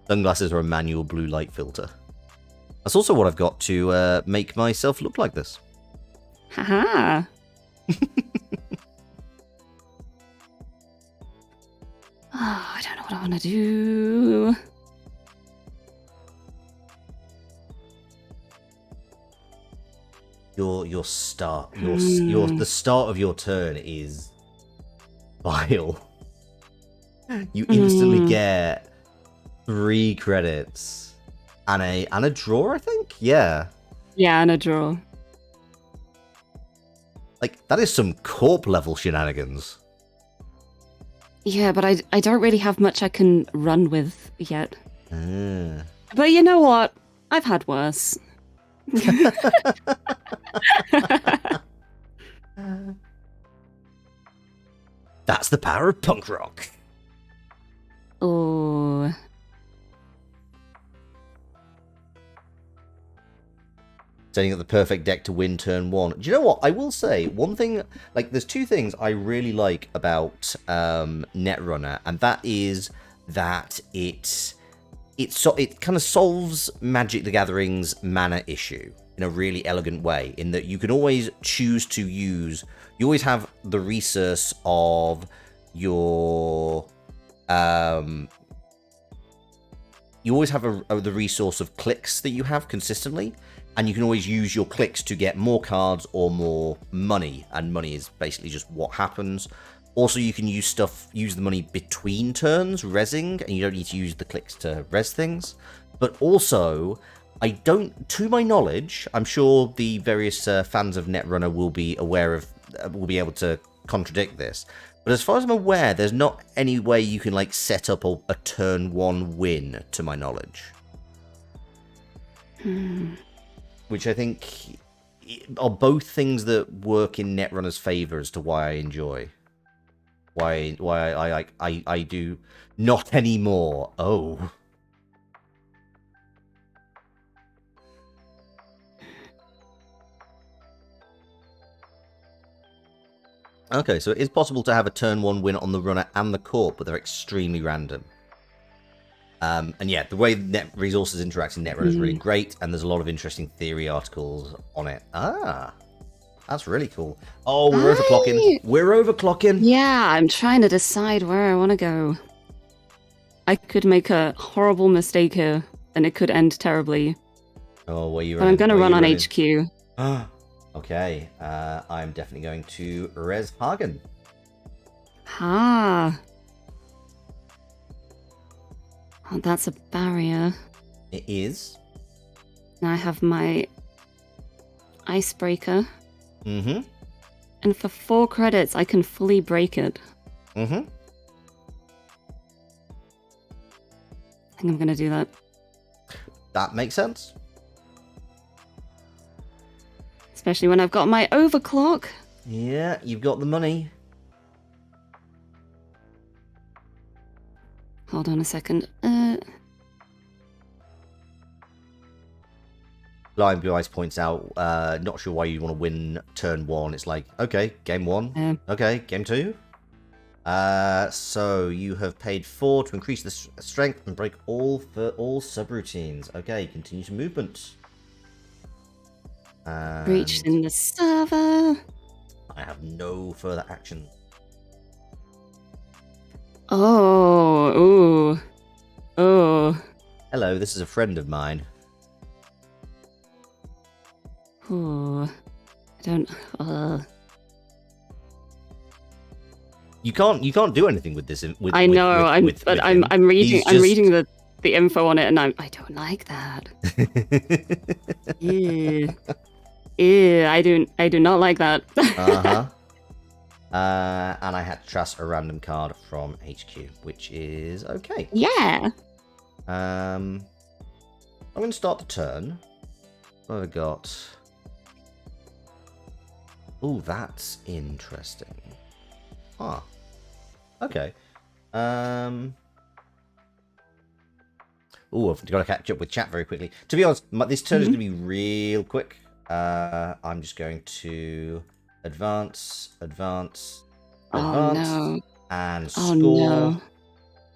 Sunglasses are a manual blue light filter. That's also what I've got to make myself look like this. Haha. I don't know what I want to do. The start of your turn is vile. You instantly get 3 credits and a draw, I think. Yeah, and a draw. Like, that is some corp level shenanigans. Yeah, but I don't really have much I can run with yet. But you know what? I've had worse. That's the power of punk rock. Oh. Setting up the perfect deck to win turn 1. Do you know what? I will say one thing. Like, there's 2 things I really like about Netrunner, and that is that it kind of solves Magic the Gathering's mana issue in a really elegant way, in that you can always choose to use... You always have the resource of your... you always have the resource of clicks that you have consistently, and you can always use your clicks to get more cards or more money, and money is basically just what happens. Also, you can use the money between turns, rezzing, and you don't need to use the clicks to res things. But also, to my knowledge, I'm sure the various fans of Netrunner will be able to contradict this. But as far as I'm aware, there's not any way you can like set up a turn 1 win, to my knowledge. Which I think are both things that work in Netrunner's favor as to why I enjoy. Why I do not anymore. Oh. Okay, so it is possible to have a turn 1 win on the runner and the corp, but they're extremely random. And yeah, the way net resources interact in Netrunner is really great, and there's a lot of interesting theory articles on it. That's really cool. Oh, we're overclocking. We're overclocking. Yeah, I'm trying to decide where I want to go. I could make a horrible mistake here, and it could end terribly. Oh, what are you But I'm going to run on HQ. Okay, I'm definitely going to Res Hagen. Ah. Oh, that's a barrier. It is. Now I have my icebreaker. Mm-hmm. And for 4 credits, I can fully break it. Mm-hmm. I think I'm going to do that. That makes sense. Especially when I've got my overclock. Yeah, you've got the money. Hold on a second. Blind Blue Eyes points out, not sure why you want to win turn 1. It's like, okay, game 1. Okay, game 2. So you have paid 4 to increase the strength and break all subroutines. Okay, continue to movement. Breached in the server. I have no further action. Oh, ooh. Oh. Hello, this is a friend of mine. Oh. I don't. You can't do anything with this. I know. I'm reading the info on it, and I don't like that. Ew. Ew, I do not like that. Uh-huh. And I had to trust a random card from HQ, which is okay. Yeah. I'm going to start the turn. What have I got? Oh, that's interesting. Huh. Okay. Oh, I've got to catch up with chat very quickly. To be honest, this turn is going to be real quick. I'm just going to advance, no. and score. No.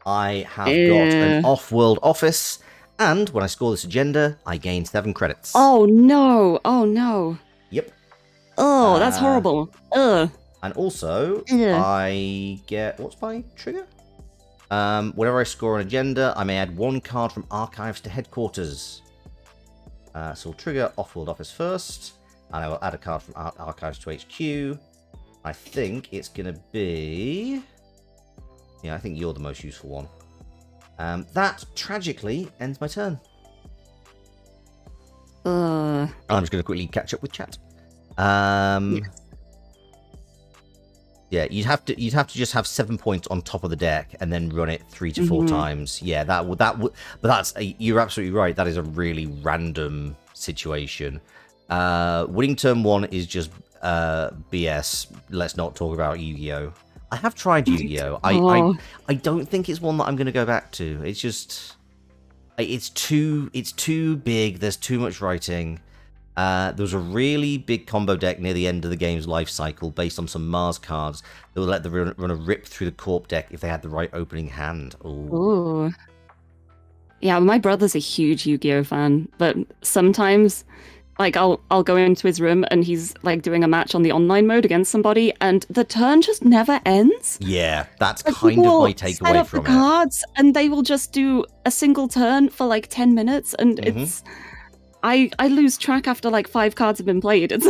I have got an off-world office, and when I score this agenda, I gain 7 credits. Oh no! Oh no! Yep. Oh, that's horrible. Ugh. And also, I get... What's my trigger? Whenever I score an agenda, I may add 1 card from Archives to Headquarters. So we'll trigger Off-World Office first, and I will add a card from Archives to HQ. I think it's going to be... Yeah, I think you're the most useful one. That, tragically, ends my turn. I'm just going to quickly catch up with chat. Yeah, you'd have to just have 7 points on top of the deck and then run it 3 to 4 times. Yeah, that would. But you're absolutely right. That is a really random situation. Winning turn 1 is just BS. Let's not talk about Yu-Gi-Oh. I have tried Yu-Gi-Oh. I don't think it's one that I'm going to go back to. It's just it's too big. There's too much writing. There was a really big combo deck near the end of the game's life cycle based on some Mars cards that would let the runner rip through the Corp deck if they had the right opening hand. Ooh. Yeah, my brother's a huge Yu-Gi-Oh fan, but sometimes, like, I'll go into his room and he's like doing a match on the online mode against somebody, and the turn just never ends. Yeah, that's kind of my takeaway from it. Cards, and they will just do a single turn for like 10 minutes, and it's. I lose track after like 5 cards have been played. It's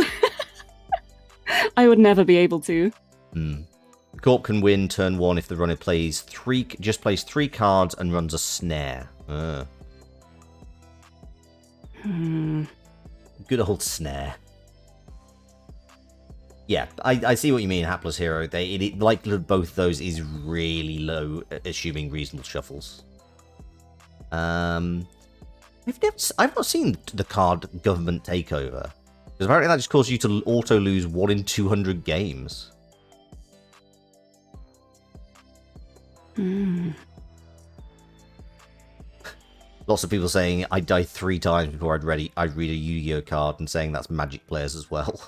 I would never be able to. The Corp can win turn 1 if the runner plays 3 cards and runs a snare. Good old snare. Yeah, I see what you mean, Hapless Hero. Likelihood both those is really low, assuming reasonable shuffles. I've not seen the card Government Takeover. Because apparently that just causes you to auto lose 1 in 200 games. Lots of people saying I die 3 times before I'd read a Yu-Gi-Oh card, and saying that's Magic players as well.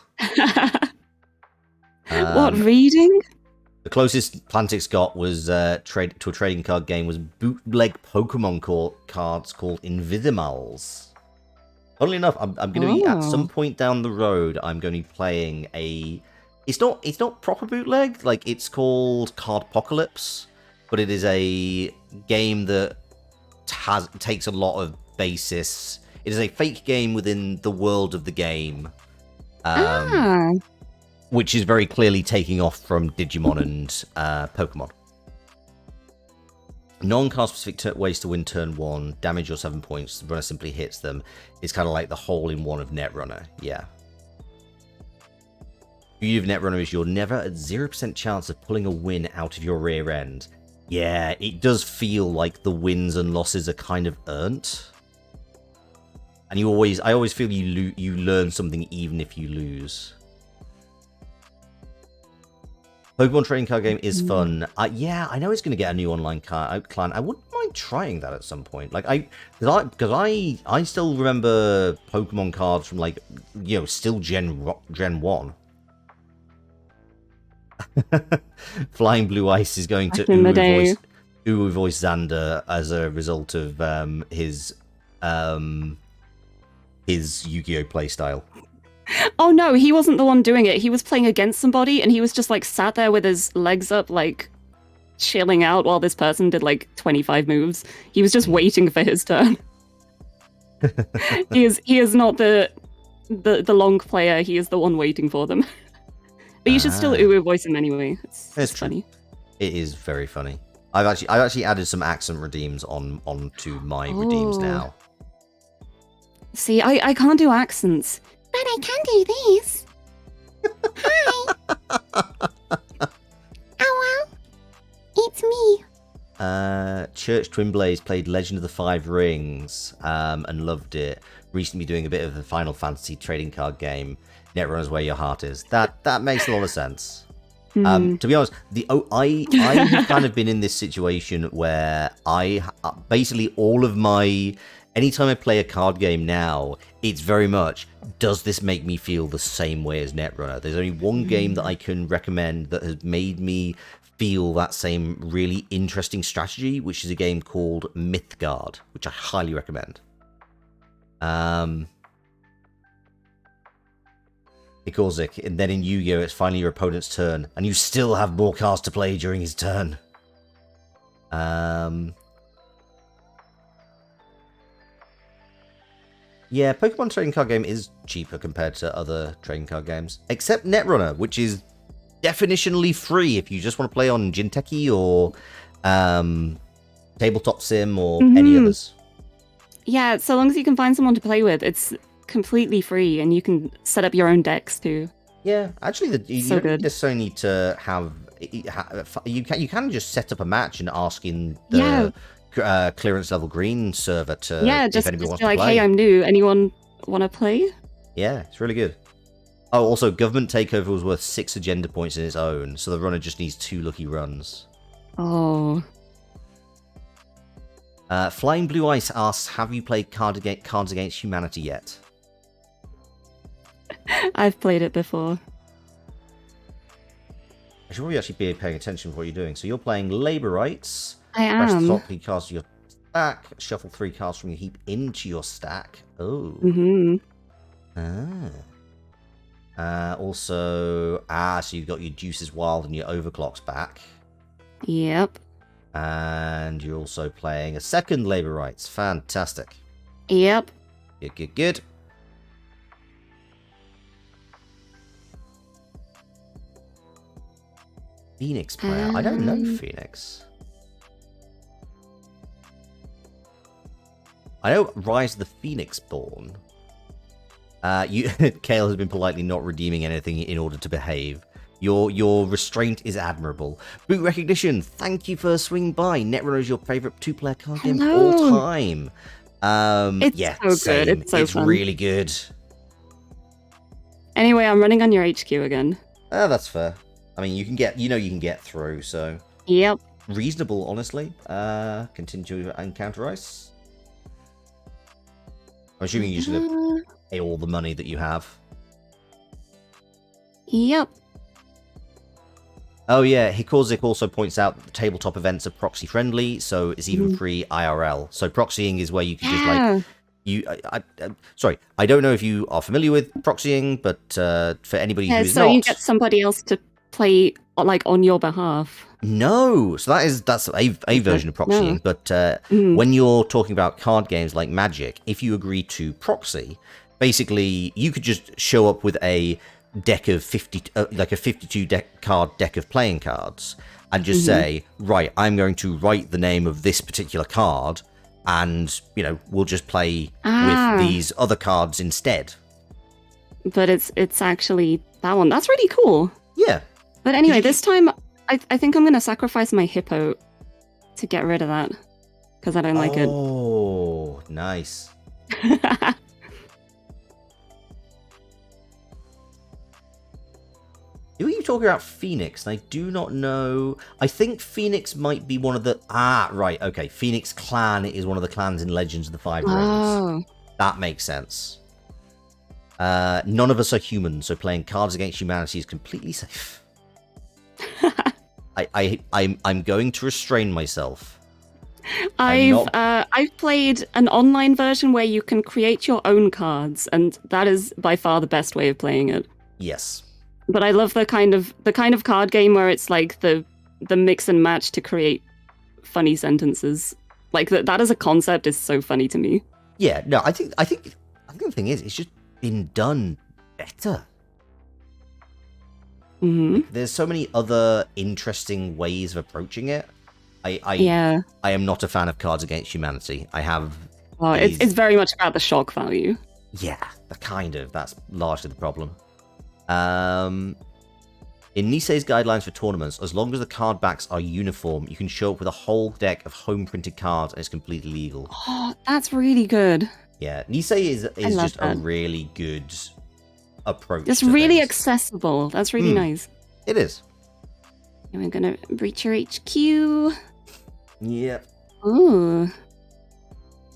What, reading? The closest Plantic's got was to a trading card game was bootleg Pokemon cards called Invisimals. Funnily enough, I'm going to be at some point down the road. I'm going to be playing a. It's not proper bootleg. Like, it's called Cardpocalypse, but it is a game that takes a lot of basis It is a fake game within the world of the game, which is very clearly taking off from Digimon and Pokemon. Non-card specific ways to win turn 1, damage your 7 points, the runner simply hits them. It's kind of like the hole-in-one of Netrunner, yeah. The beauty of Netrunner is you're never at 0% chance of pulling a win out of your rear end. Yeah, it does feel like the wins and losses are kind of earned. And I always feel you learn something even if you lose. Pokemon trading card game is fun. Yeah, I know it's going to get a new online client. I wouldn't mind trying that at some point. Like because I still remember Pokemon cards from like still Gen 1. Flying Blue Ice is going to Uwu voice Xander as a result of his Yu-Gi-Oh playstyle. Oh no, he wasn't the one doing it. He was playing against somebody and he was just like sat there with his legs up, like chilling out while this person did like 25 moves. He was just waiting for his turn. He is not the long player, he is the one waiting for them. But you should still Uwu voice him anyway. It's funny. It is very funny. I've actually added some accent redeems onto my redeems now. See, I can't do accents. But I can do this. Hi. Oh well, it's me. Church Twin Blaze played Legend of the Five Rings and loved it. Recently doing a bit of the Final Fantasy trading card game. Netrunner's Where Your Heart Is. That makes a lot of sense. To be honest, I have kind of been in this situation where I basically all of my... Anytime I play a card game now, it's very much, does this make me feel the same way as Netrunner? There's only one game that I can recommend that has made me feel that same really interesting strategy, which is a game called Mythgard, which I highly recommend. Ikozik, and then in Yu-Gi-Oh! It's finally your opponent's turn, and you still have more cards to play during his turn. Yeah, Pokemon trading card game is cheaper compared to other trading card games. Except Netrunner, which is definitionally free if you just want to play on Jinteki or Tabletop Sim or any others. Yeah, so long as you can find someone to play with, it's completely free and you can set up your own decks too. Yeah, actually, you don't necessarily need to have... You can just set up a match and ask in the... clearance level green server to if anybody wants to play. Hey, I'm new. Anyone want to play? Yeah, it's really good. Oh, also, Government Takeover was worth 6 agenda points in its own, so the runner just needs 2 lucky runs. Oh. Flying Blue Ice asks, have you played Cards Against Humanity yet? I've played it before. I should probably actually be paying attention to what you're doing. So you're playing Labour Rights. I am. Press the top 3 cards of your stack. Shuffle 3 cards from your heap into your stack. Oh. Also, so you've got your Juices Wild and your Overclocks back. Yep. And you're also playing a second Labour Rights. Fantastic. Yep. Good. Phoenix player. I don't know Phoenix. I know Rise of the Phoenix Born. Kale has been politely not redeeming anything in order to behave. Your restraint is admirable. Boot Recognition, thank you for swinging by. Netrunner is your favourite 2-player card game of all time. It's so good. It's fun. Really good. Anyway, I'm running on your HQ again. Oh, that's fair. I mean, you can get through, so... Yep. Reasonable, honestly. Continue to encounter ice. I'm assuming you're just going to pay all the money that you have. Yep. Oh yeah, Hikozik also points out that the tabletop events are proxy friendly, so it's even free IRL. So proxying is where you can just like... sorry, I don't know if you are familiar with proxying, but for anybody who's so not... you get somebody else to play like on your behalf. No, so that's a version of proxying. No. But when you're talking about card games like Magic, if you agree to proxy, basically you could just show up with a deck of 50, like a 52 card deck of playing cards, and just say, right, I'm going to write the name of this particular card, and we'll just play with these other cards instead. But it's actually that one. That's really cool. Yeah. But anyway, this time I think I'm going to sacrifice my hippo to get rid of that because I don't like it. Oh, nice. Who are you talking about, Phoenix? I do not know. I think Phoenix might be one of the... right, okay. Phoenix Clan is one of the clans in Legends of the Five Rings. Oh. That makes sense. None of us are human, so playing Cards Against Humanity is completely safe. I'm going to restrain myself. I've played an online version where you can create your own cards, and that is by far the best way of playing it. Yes. But I love the kind of card game where it's like the mix and match to create funny sentences. Like that as a concept is so funny to me. Yeah, no, I think the thing is, it's just been done better. Like, there's so many other interesting ways of approaching it. I am not a fan of Cards Against Humanity. I have. Oh, it's very much about the shock value. Yeah, that's largely the problem. In Nisei's guidelines for tournaments, as long as the card backs are uniform, you can show up with a whole deck of home printed cards and it's completely legal. Oh, that's really good. Yeah, Nisei is just that. a really good approach. It's really accessible. That's really nice. It is. And we're gonna breach your HQ. Yep. Ooh.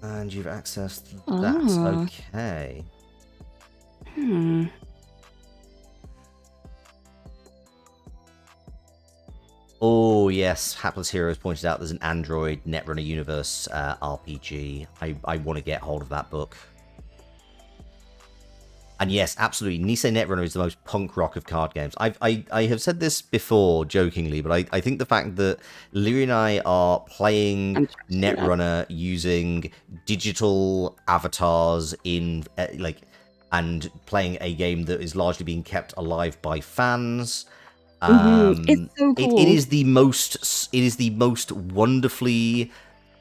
And you've accessed that. Okay. Oh, yes. Hapless Heroes pointed out there's an Android Netrunner Universe RPG. I want to get hold of that book. And yes, absolutely, Nisei Netrunner is the most punk rock of card games. I have said this before, jokingly, but I think the fact that Lirie and I are playing Netrunner using digital avatars in and playing a game that is largely being kept alive by fans. It's so cool. It is the most wonderfully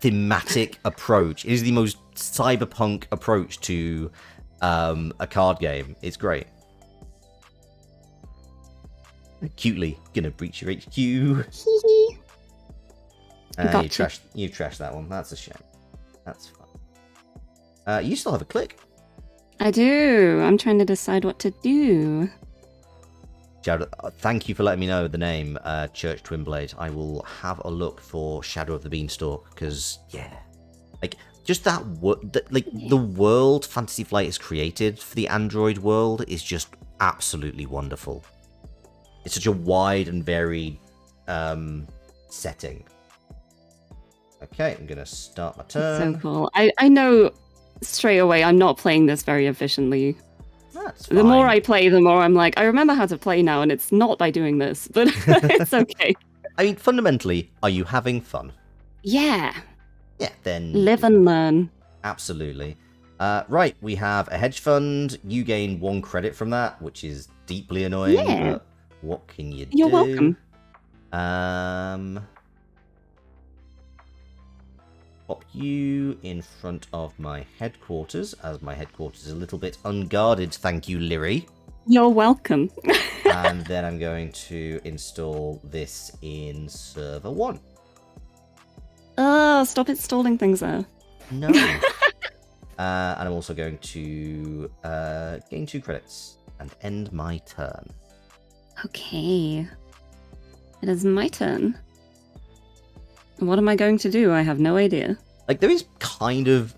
thematic approach. It is the most cyberpunk approach to a card game. It's great. Cutely gonna breach your HQ. You trashed that one. That's a shame. That's fun. You still have a click. I do. I'm trying to decide what to do. Shadow, thank you for letting me know the name, Church Twinblade. I will have a look for Shadow of the Beanstalk, because, just the world Fantasy Flight has created for the Android world is just absolutely wonderful. It's such a wide and varied setting. Okay, I'm going to start my turn. So cool. I know straight away I'm not playing this very efficiently. That's fine. The more I play, the more I'm like, I remember how to play now, and it's not by doing this, but it's okay. I mean, fundamentally, are you having fun? Yeah. Yeah, then... Live and learn. Absolutely. Right, we have a hedge fund. You gain 1 credit from that, which is deeply annoying, but what can you do? You're welcome. Pop you in front of my headquarters, as my headquarters is a little bit unguarded, thank you, Lirie. You're welcome. And then I'm going to install this in server 1. Oh, stop it stalling things there. No. And I'm also going to gain 2 credits and end my turn. Okay. It is my turn. What am I going to do? I have no idea. There is kind of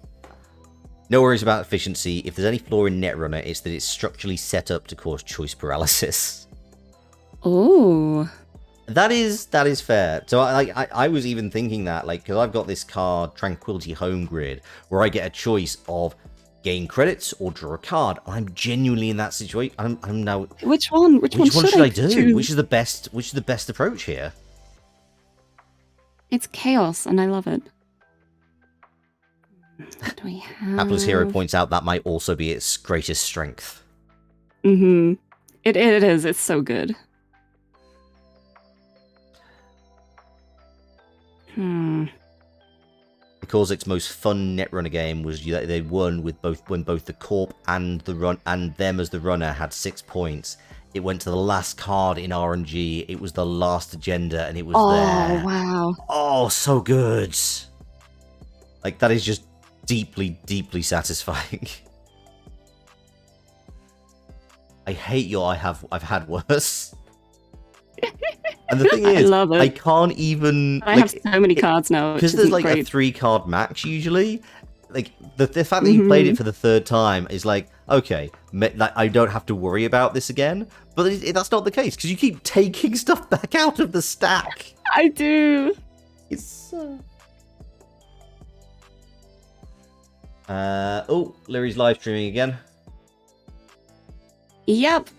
no worries about efficiency. If there's any flaw in Netrunner, it's that it's structurally set up to cause choice paralysis. Oh. That is fair. So I was even thinking that, because I've got this card, Tranquility Home Grid, where I get a choice of gain credits or draw a card. I'm genuinely in that situation. I'm now. Which one? Which one should I do? choose? Which is the best approach here? It's chaos, and I love it. What do we have? Hapless Hero points out that might also be its greatest strength. Mm-hmm. It is. It's so good. Because its most fun Netrunner game was that they won with when both the Corp and the run and them as the runner had 6 points. It went to the last card in RNG. It was the last agenda, and it was there. Oh wow! Oh, so good! Like that is just deeply, deeply satisfying. I hate your I've had worse. And the thing is, I can't even. I have so many cards now because there's like a 3-card max usually. Like the fact that you played it for the 3rd time is like, okay, like I don't have to worry about this again. But that's not the case because you keep taking stuff back out of the stack. I do. It's. Oh, Lirie's live streaming again. Yep.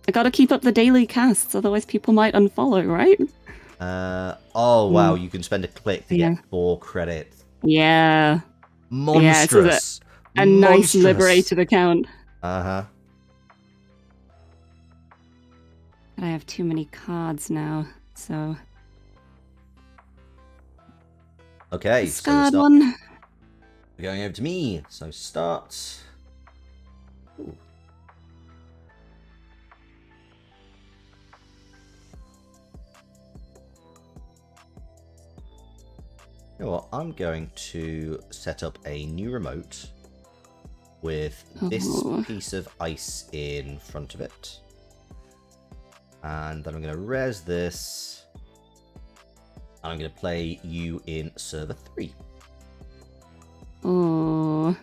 I gotta keep up the daily casts, otherwise people might unfollow, right? Oh wow, you can spend a click to get 4 credits. Yeah. Monstrous. Yeah, a nice liberated account. Uh-huh. But I have too many cards now, so... Okay, discard one. We're going over to me, so start. Ooh. You know what? I'm going to set up a new remote with this piece of ice in front of it. And then I'm going to res this. And I'm going to play you in server 3. Oh.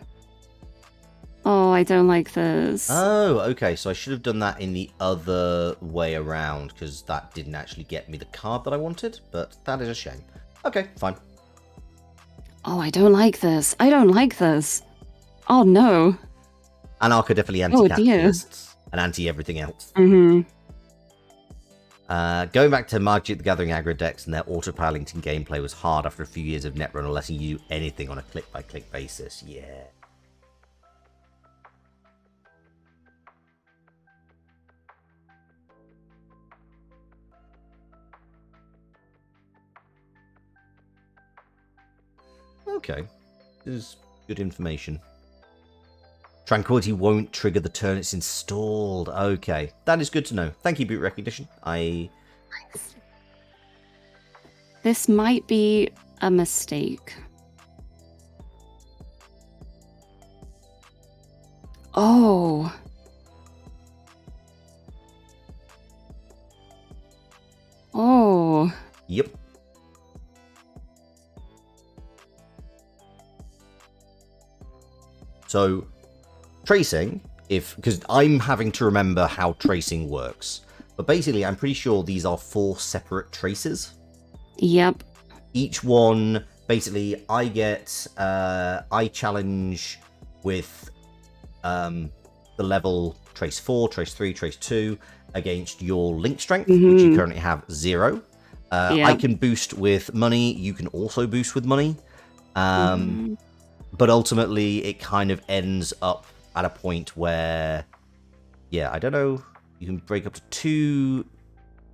Oh, I don't like this. Oh, okay. So I should have done that in the other way around, because that didn't actually get me the card that I wanted. But that is a shame. Okay, fine. Oh, I don't like this. I don't like this. Oh, no. Anarch are definitely anti-capitalists and anti-everything else. Mm-hmm. Going back to Magic the Gathering aggro decks and their auto-piloting gameplay was hard after a few years of Netrunner letting you do anything on a click-by-click basis. Yeah. Okay. This is good information. Tranquility won't trigger the turn it's installed. Okay. That is good to know. Thank you, boot recognition. Nice. This might be a mistake. Oh. Oh. Yep. So, tracing, because I'm having to remember how tracing works. But basically, I'm pretty sure these are 4 separate traces. Yep. Each one, basically, I challenge with the level trace 4, trace 3, trace 2 against your link strength, which you currently have 0. I can boost with money. You can also boost with money. But ultimately, it kind of ends up at a point where, yeah, I don't know, you can break up to 2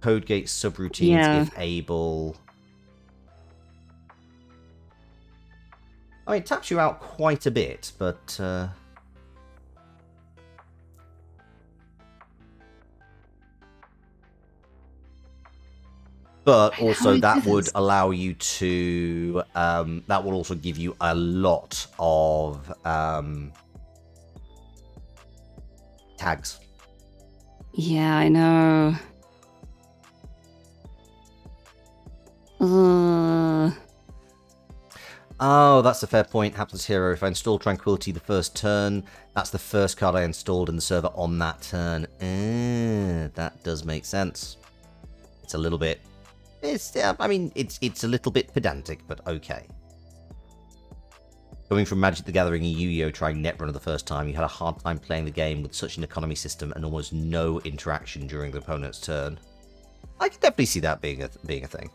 code gate subroutines if able. I mean, it taps you out quite a bit, but... But also that would allow you to, that will also give you a lot of tags. Yeah, I know. Oh, that's a fair point, Hapless Hero. If I install Tranquility the first turn, that's the first card I installed in the server on that turn. That does make sense. It's a little bit... I mean, it's a little bit pedantic, but okay. Coming from Magic the Gathering and Yu-Gi-Oh! Trying Netrunner the first time, you had a hard time playing the game with such an economy system and almost no interaction during the opponent's turn. I can definitely see that being a thing.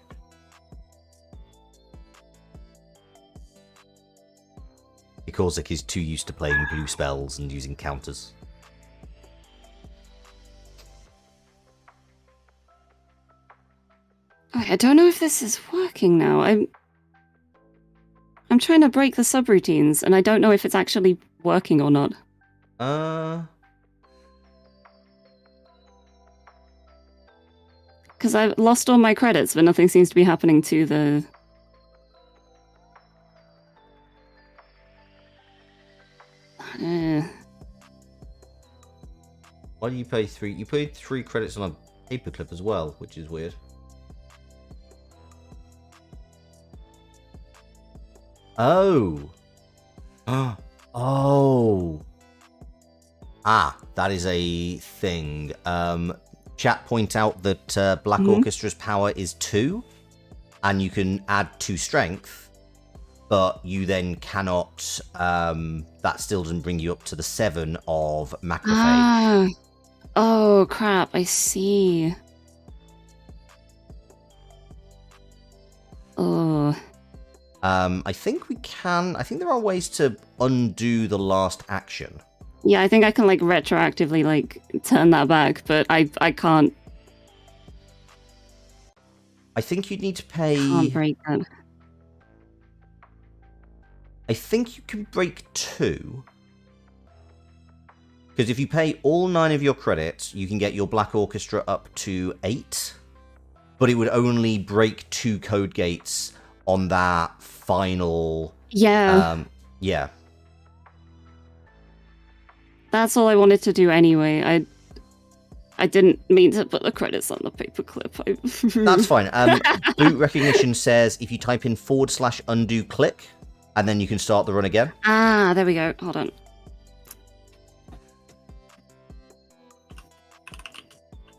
Korzik is too used to playing blue spells and using counters. I don't know if this is working now. I'm trying to break the subroutines, and I don't know if it's actually working or not. Because I've lost all my credits, but nothing seems to be happening to the... Why do you pay 3? You paid 3 credits on a paperclip as well, which is weird. Oh. Oh. Ah, that is a thing. Chat point out that Black Orchestra's power is 2, and you can add 2 strength, but you then cannot. That still doesn't bring you up to the 7 of Macrophage. Ah. Oh crap! I see. Oh. I think we can. I think there are ways to undo the last action. Yeah, I think I can like retroactively like turn that back, but I can't. I think you'd need to pay. Can't break that. I think you can break 2. Because if you pay all 9 of your credits, you can get your Black Orchestra up to 8. But it would only break 2 code gates on that final... Yeah. Yeah. That's all I wanted to do anyway. I didn't mean to put the credits on the paperclip. That's fine. Boot recognition says if you type in /undo click, and then you can start the run again. Ah, there we go. Hold on.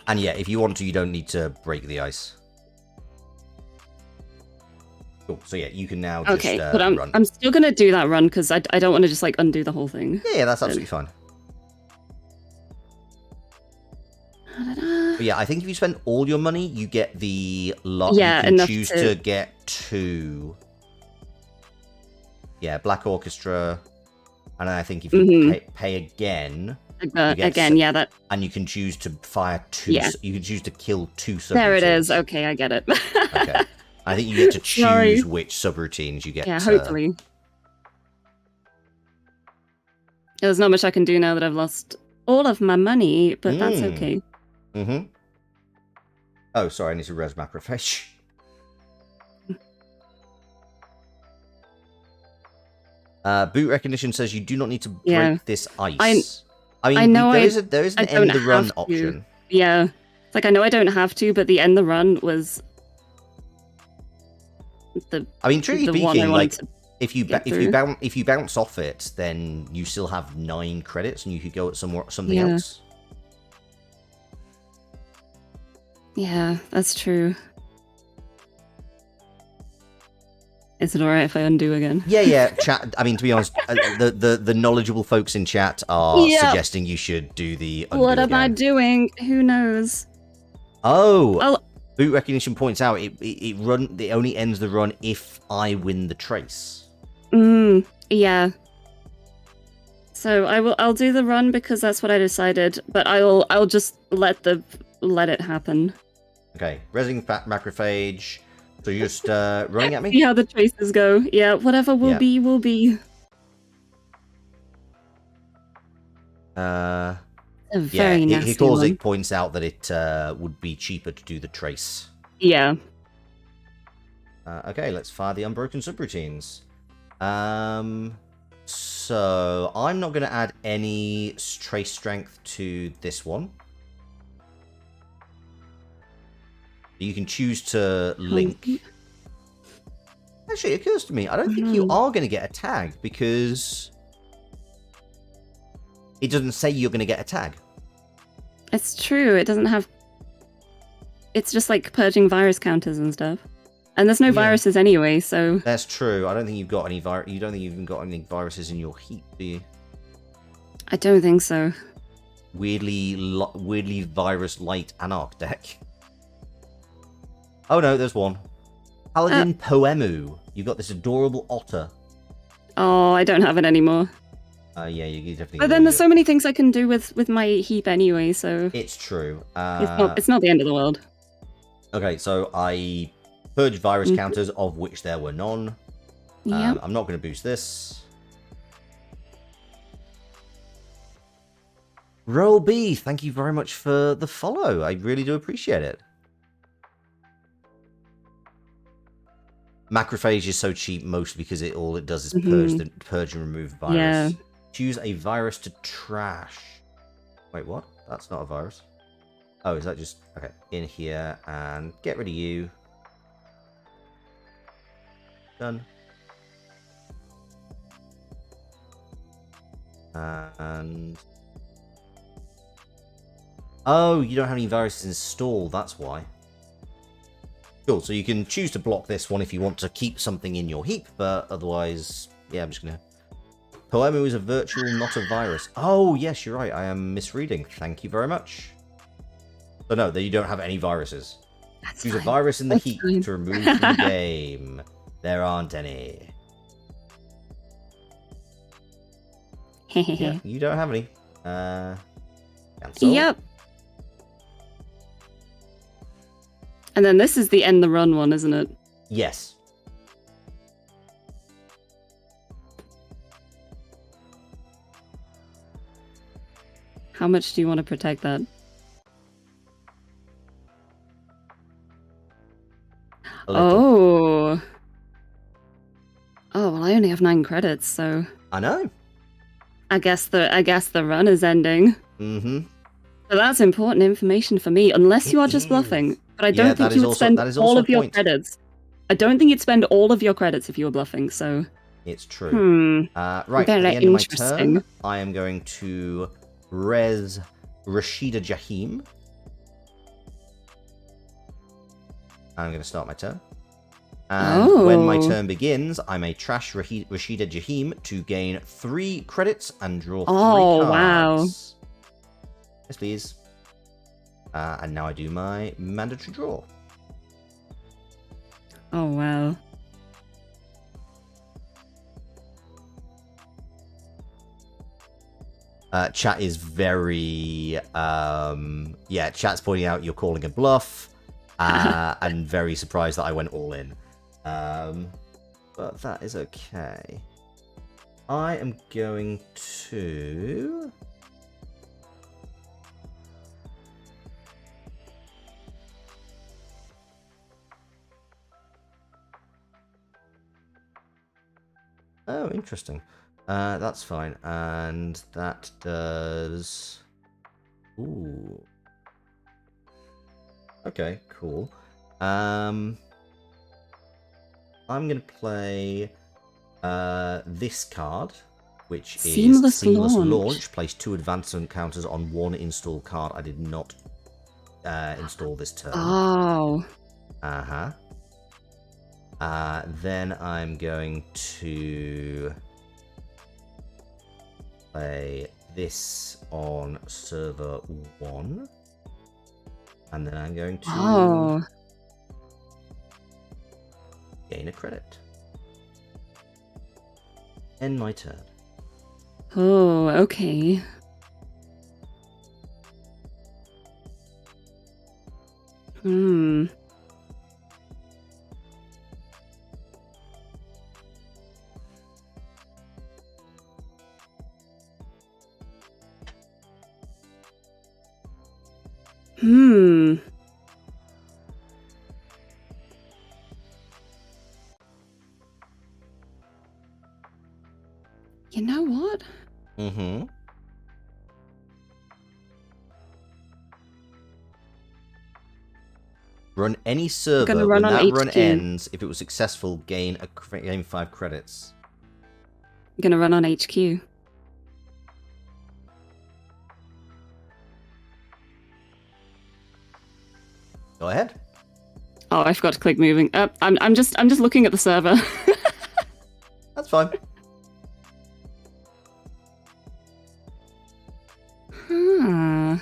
And yeah, if you want to, you don't need to break the ice. Cool. So yeah, you can now just but run. I'm still gonna do that run because I don't want to just like undo the whole thing. Yeah, that's absolutely fine. But yeah, I think if you spend all your money, you get the lot. Yeah, you can enough choose to get 2. Yeah, Black Orchestra, and then I think if you pay again. Yeah, that. And you can choose to fire 2. Yeah. You can choose to kill 2 subroutines. There it is. Okay, I get it. Okay. I think you get to choose which subroutines you get. Yeah, hopefully. There's not much I can do now that I've lost all of my money, but that's okay. Oh, sorry, I need to res Macrophage. Boot recognition says you do not need to break this ice. I mean, there is an end the run option. Yeah. It's like, I know I don't have to, but the end the run was truly speaking, like if you bounce off it, then you still have 9 credits, and you could go at something else. Yeah, that's true. Is it alright if I undo again? Yeah. Chat. I mean, to be honest, the knowledgeable folks in chat are suggesting you should do the undo What am again. I doing? Who knows? Oh. Boot recognition points out it only ends the run if I win the trace. Yeah. So I'll do the run because that's what I decided, but I'll just let it happen. Okay, resing Macrophage. So you're just running at me? See how the traces go. Yeah, whatever will be, will be. A very nasty one. It points out that it would be cheaper to do the trace. Yeah. Okay, let's fire the unbroken subroutines. So I'm not going to add any trace strength to this one. You can choose to link. Actually, it occurs to me, I don't think you are going to get a tag because it doesn't say you're going to get a tag. It's true. It doesn't have... It's just like purging virus counters and stuff. And there's no viruses anyway, so... That's true. I don't think you've got any You don't think you've even got any viruses in your heap, do you? I don't think so. Weirdly virus light Anarch deck. Oh no, there's one. Paladin Poemu. You got this adorable otter. Oh, I don't have it anymore. Yeah, you definitely. But then there's so many things I can do with my heap anyway, so... It's true. It's not the end of the world. Okay, so I purged virus counters, of which there were none. Yep. I'm not going to boost this. Roll B, thank you very much for the follow. I really do appreciate it. Macrophage is so cheap, mostly because all it does is purge and remove virus. Yeah. Choose a virus to trash. Wait, what? That's not a virus. Oh, is that just... Okay, in here, and get rid of you. Done. And... Oh, you don't have any viruses installed, that's why. Cool, so you can choose to block this one if you want to keep something in your heap, but otherwise, yeah, I'm just gonna... Poemu is a virtual, not a virus. Oh, yes, you're right, I am misreading. Thank you very much. So no, you don't have any viruses. That's Choose fine. a virus in the heap Fine. to remove from the game. There aren't any. Yeah, you don't have any. Cancel. Yep. And then this is the end the run one, isn't it? Yes. How much do you want to protect that? Oh. Oh, well, I only have 9 credits, so... I know. I guess the run is ending. Mm-hmm. So that's important information for me, unless you are just bluffing. But I don't think you would spend all of your credits. I don't think you'd spend all of your credits if you were bluffing, so... It's true. Right, at the end of my turn, I am going to res Rashida Jahim. I'm going to start my turn. And when my turn begins, I may trash Rashida Jahim to gain 3 credits and draw 3 cards. Wow. Yes, please. And now I do my mandatory draw. Oh, wow. Chat is very... yeah, chat's pointing out you're calling a bluff. And very surprised that I went all in. But that is okay. I am going to... Oh, interesting. That's fine. And that does... Ooh. Okay, cool. I'm going to play this card, which is Seamless Launch. Place 2 advancement counters on 1 install card. I did not install this turn. Oh. Uh-huh. Then I'm going to play this on server 1. And then I'm going to gain a credit. End my turn. Oh, okay. You know what? Mm-hmm. Run any server. When that run ends, if it was successful, gain 5 credits. I'm gonna run on HQ. Go ahead. Oh, I forgot to click moving. I'm just looking at the server. That's fine. Huh.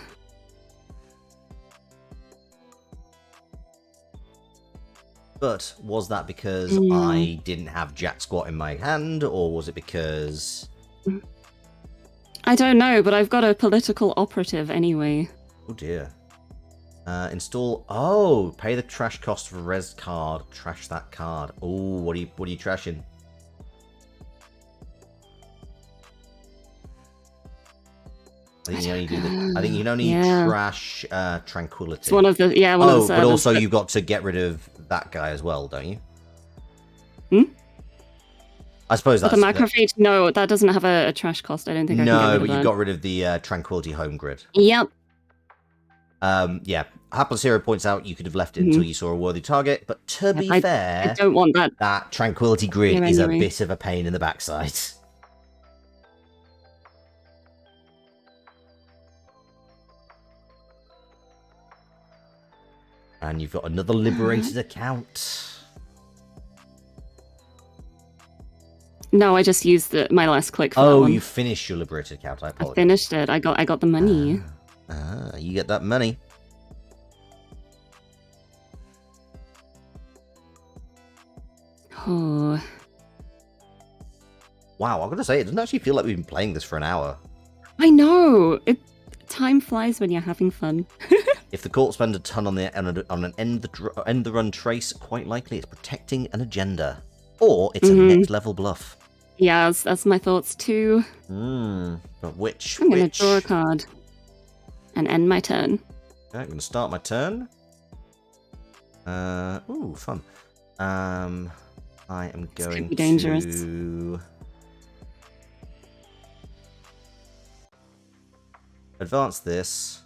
But was that because I didn't have Jack Squat in my hand, or was it because... I don't know, but I've got a political operative anyway. Oh dear. Install... Oh, pay the trash cost of a res card. Trash that card. Oh, what are you trashing? I think you can only trash Tranquility. It's one of the one of the servers, but also you've got to get rid of that guy as well, don't you? I suppose that's... the macrophage? No, that doesn't have a trash cost. I don't think I can get rid of but that. you got rid of the Tranquility home grid. Yep. Yeah. Hapless Hero points out you could have left it until you saw a worthy target, but to be fair... I don't want that. That Tranquility grid is a bit of a pain in the backside. And you've got another liberated account. No, I just used my last click for that one. You finished your liberated account. I apologize. I finished it. I got the money. You get that money. Oh. Wow, I've got to say, it doesn't actually feel like we've been playing this for an hour. I know. Time flies when you're having fun. If the court spend a ton on an end the run trace, quite likely it's protecting an agenda, or it's a next level bluff. Yeah, that's my thoughts too. But which? I'm gonna draw a card and end my turn. Okay, I'm gonna start my turn. Ooh, fun. I am going be dangerous. to advance this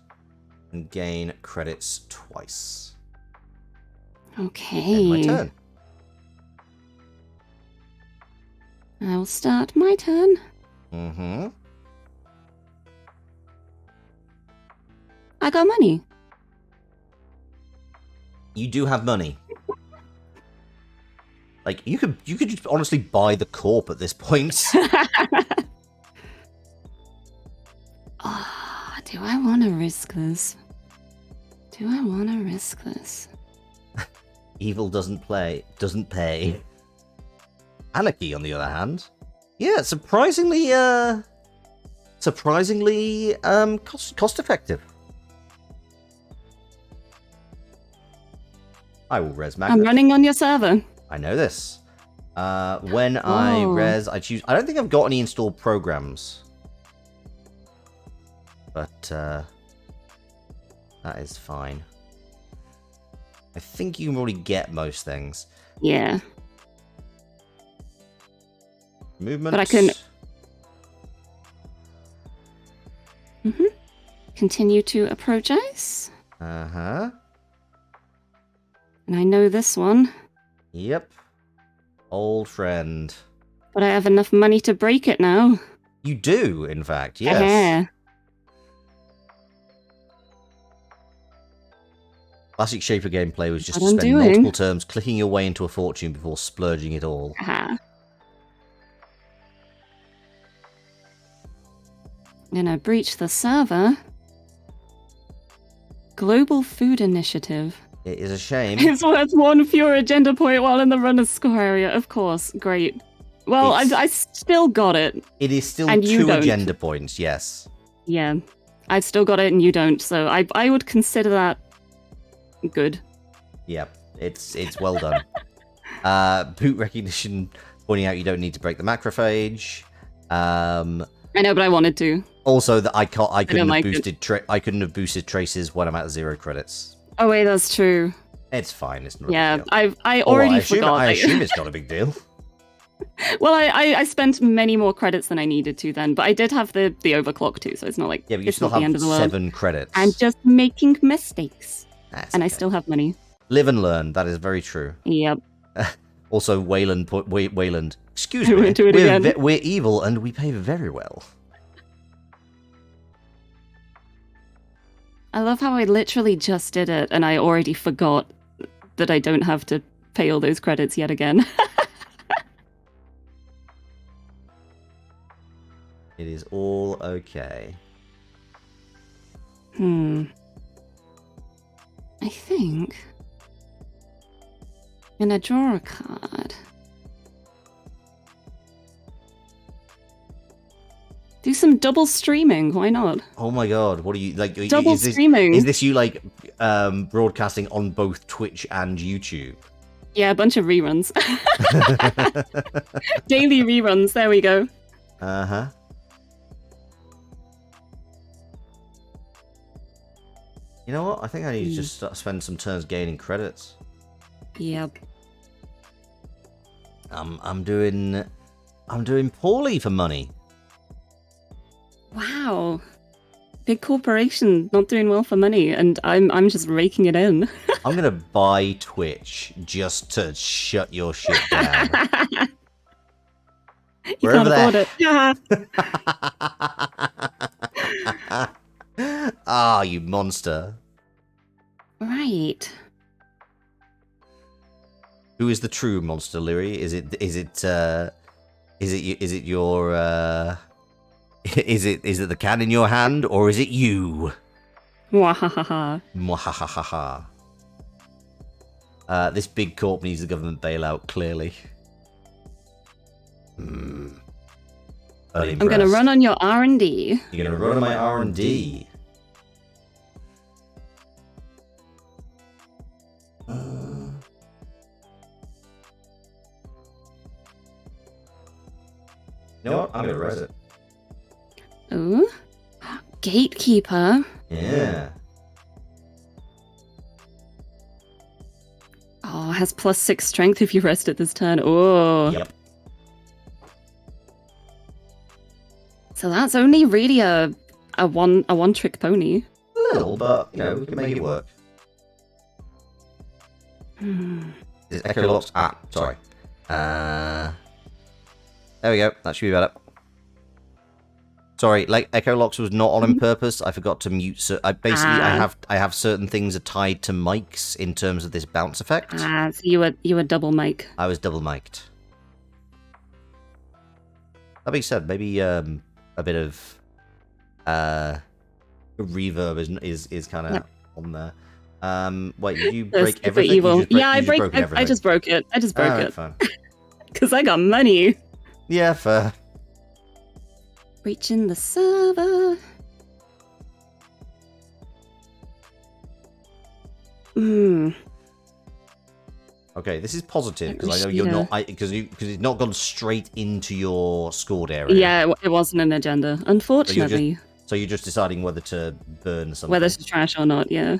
and gain credits twice. Okay. End my turn. I'll start my turn. I got money. You do have money. Like, you could just honestly buy the corp at this point. Do I want to risk this? Evil doesn't pay. Anarchy, on the other hand, yeah, surprisingly cost effective. I will res magnet. I'm running on your server. I know this. When I res, I choose... I don't think I've got any installed programs. But, that is fine. I think you can already get most things. Yeah. Movement. But I can... Continue to approach ice. Uh-huh. And I know this one. Yep. Old friend. But I have enough money to break it now. You do, in fact, yes. Classic Shaper gameplay was just to spend multiple turns clicking your way into a fortune before splurging it all. Then I breach the server. Global Food Initiative. It is a shame. It's worth one fewer agenda point while in the runner's score area. Of course, great. Well, I still got it. It is still 2 agenda points, yes. Yeah, I've still got it and you don't, so I would consider that good. Yep, it's well done. Boot recognition pointing out you don't need to break the macrophage. I know, but I wanted to. Also, that I couldn't have boosted traces when I'm at 0 credits. Oh wait, that's true. It's fine. It's not. Yeah, I already forgot. I assume it's not a big deal. Well, I spent many more credits than I needed to then, but I did have the overclock too, so it's not like but you it's still not the end have of the world. 7 credits. I'm just making mistakes, That's and okay. I still have money. Live and learn. That is very true. Yep. Also, Wayland. Excuse I me. won't do it again. We're evil and we pay very well. I love how I literally just did it, and I already forgot that I don't have to pay all those credits yet again. It is all okay. I think I'm gonna draw a card. Do some double streaming, why not? Oh my god, what are you like? Double streaming. Is this you like broadcasting on both Twitch and YouTube? Yeah, a bunch of reruns. Daily reruns, there we go. Uh-huh. You know what? I think I need to just spend some turns gaining credits. Yep. I'm doing poorly for money. Wow. Big corporation not doing well for money, and I'm just raking it in. I'm gonna buy Twitch just to shut your shit down. You can't afford it. Yeah. Ah, you monster. Right. Who is the true monster, Lirie? Is it the can in your hand, or is it you? Mwahaha. Mwahahaha. This big corp needs a government bailout, clearly. I'm gonna run on your R&D. You're gonna run on my R&D. You know what? I'm gonna res it. Ooh. Gatekeeper. Yeah. Oh, has +6 strength if you rest it this turn. Oh. Yep. So that's only really a one trick pony. A little, but you know, we can make it work. Is it Echo Locks? Ah, sorry. There we go. That should be better. Sorry, like Echo Locks was not on purpose. I forgot to mute. So I have certain things are tied to mics in terms of this bounce effect. So you were double mic. I was double mic'd. That being said, maybe a bit of reverb is kind of on there. Wait, did you break everything? Evil. I just broke it. I just broke it. Fine. Because I got money. Yeah, fair. Reaching the server. Okay, this is positive because I know you're not because it's not gone straight into your scored area. Yeah, it wasn't an agenda, unfortunately. So you're just deciding whether to burn something. Whether to trash or not, yeah.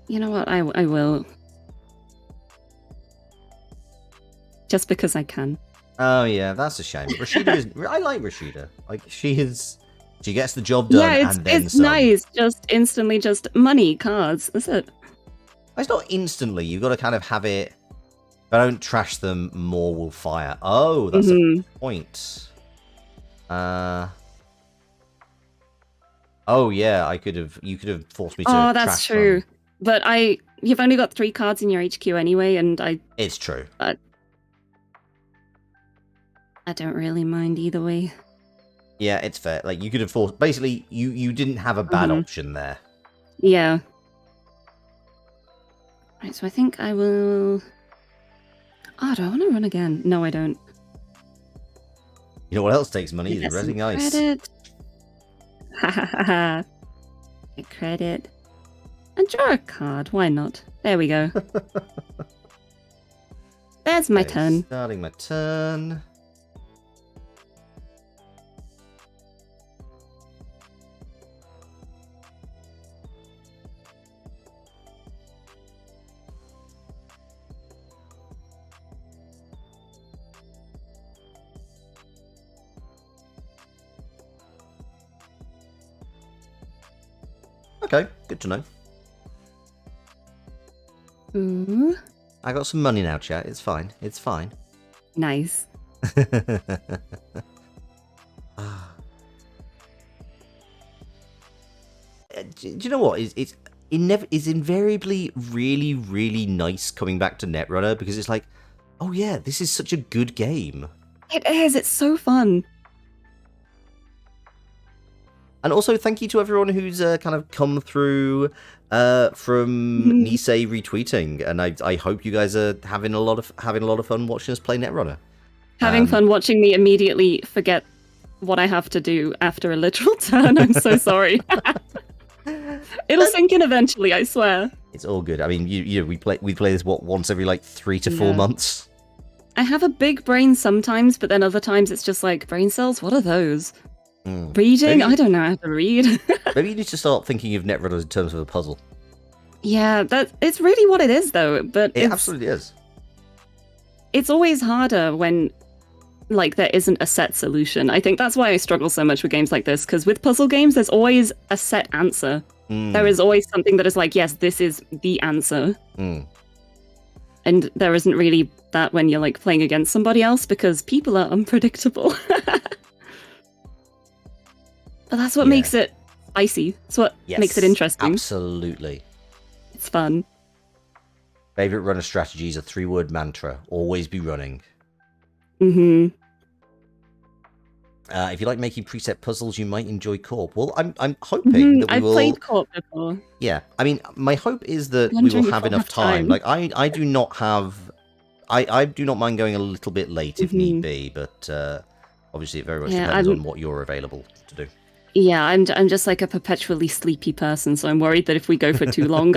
You know what? I will. Just because I can. Oh yeah, that's a shame. Rashida is. I like Rashida. Like she gets the job done. Yeah, and then it's some. nice. Just instantly, just money, cards. That's it. It's not instantly. You've got to kind of have it. If I don't trash them, more will fire. Oh, that's a point. Oh yeah, you could have forced me to. Oh, that's trash true. them. But you've only got 3 cards in your HQ anyway, and It's true. I don't really mind either way. Yeah, it's fair. Like you could have forced. Basically, you didn't have a bad option there. Yeah. Right, so I think I will. Oh, do I want to run again? No, I don't. You know what else takes money? Is rezzing ice. Credit. Ha ha ha ha. Get credit. And draw a card. Why not? There we go. There's my turn. Starting my turn. Okay, good to know. Ooh. I got some money now, chat. It's fine. It's fine. Nice. Do you know what? It's is invariably really, really nice coming back to Netrunner, because it's like, oh yeah, this is such a good game. It is. It's so fun. And also, thank you to everyone who's kind of come through from Nisei retweeting, and I hope you guys are having a lot of fun watching us play Netrunner. Having fun watching me immediately forget what I have to do after a literal turn. I'm so sorry. It'll sink in eventually, I swear. It's all good. I mean, we play this once every like 3 to 4 months. I have a big brain sometimes, but then other times it's just like, brain cells. What are those? Reading? I don't know how to read. Maybe you need to start thinking of Netrunner in terms of a puzzle. Yeah, it's really what it is, though. But it absolutely is. It's always harder when, like, there isn't a set solution. I think that's why I struggle so much with games like this, because with puzzle games, there's always a set answer. There is always something that is like, yes, this is the answer. And there isn't really that when you're, like, playing against somebody else, because people are unpredictable. But that's what makes it spicy. That's what makes it interesting. Absolutely. It's fun. Favorite runner strategy is a 3-word mantra. Always be running. Mm-hmm. If you like making preset puzzles, you might enjoy Corp. Well, I'm hoping that we will... I've played Corp before. Yeah. I mean, my hope is that we will have enough time. Like, I do not have... I do not mind going a little bit late if need be, but obviously it very much depends on what you're available to do. Yeah, I'm just like a perpetually sleepy person, so I'm worried that if we go for too long,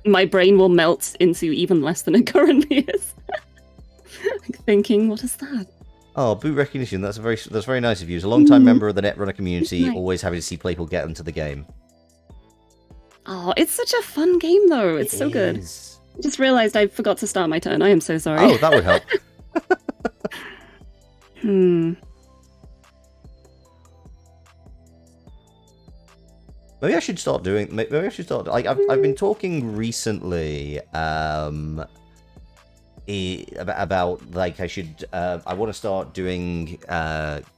my brain will melt into even less than it currently is. Like thinking, what is that? Oh, boot recognition. That's very nice of you. As a long-time member of the Netrunner community, always happy to see people get into the game. Oh, it's such a fun game, though. It's so good. I just realized I forgot to start my turn. I am so sorry. Oh, that would help. Maybe I should start doing. Maybe I should start. Like I've been talking recently about like I should. I want to start doing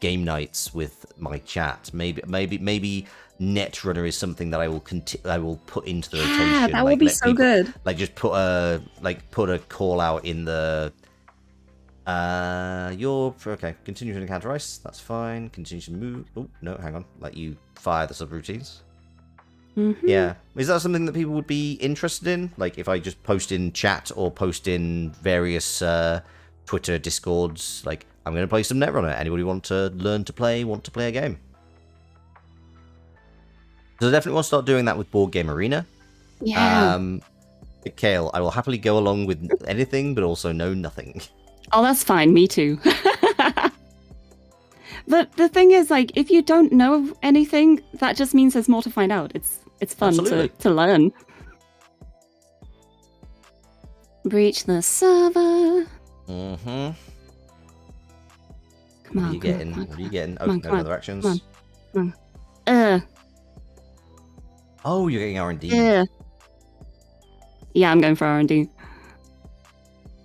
game nights with my chat. Maybe Netrunner is something that I will put into the rotation. Yeah, that would be so good. Like just put a call out in the. You're okay. Continue to encounter ice. That's fine. Continue to move. Oh no, hang on. Let you fire the subroutines. Yeah, is that something that people would be interested in? Like, if I just post in chat or post in various Twitter, Discords, like, I'm going to play some Netrunner. Anybody want to learn to play? Want to play a game? So I definitely want to start doing that with Board Game Arena. Yeah. Kale, I will happily go along with anything, but also know nothing. Oh, that's fine. Me too. But the thing is, like, if you don't know anything, that just means there's more to find out. It's fun to learn. Breach the server. Mm-hmm. Come on. What are you getting? What are you getting? Oh, no other actions. Come on. Oh, you're getting R&D. Yeah, I'm going for R&D.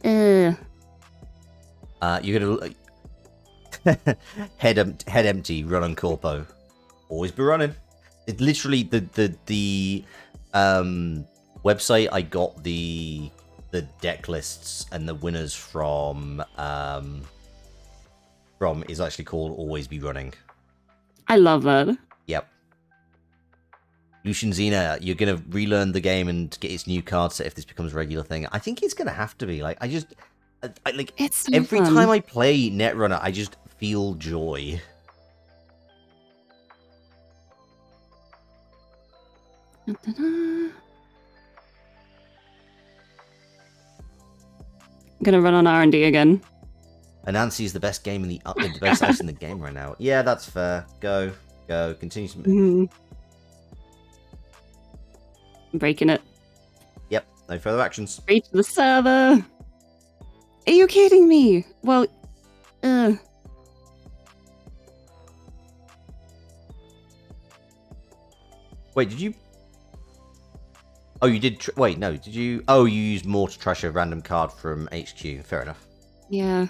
You're gonna head empty, run on Corpo. Always be running. It literally the website I got the deck lists and the winners from is actually called Always Be Running. I love that. Yep. Lucian Xena, you're gonna relearn the game and get its new card set if this becomes a regular thing. I think it's gonna have to be. Like I like it's so every fun. time I play Netrunner, I just feel joy. I'm gonna run on R&D again. Anansi is the best game in the best ice in the game right now. Yeah, that's fair. Go. Continue to. I'm breaking it. Yep. No further actions. Breach the server. Are you kidding me? Well, Wait, did you? Oh, you did. Wait, no. Did you? Oh, you used more to trash a random card from HQ. Fair enough. Yeah.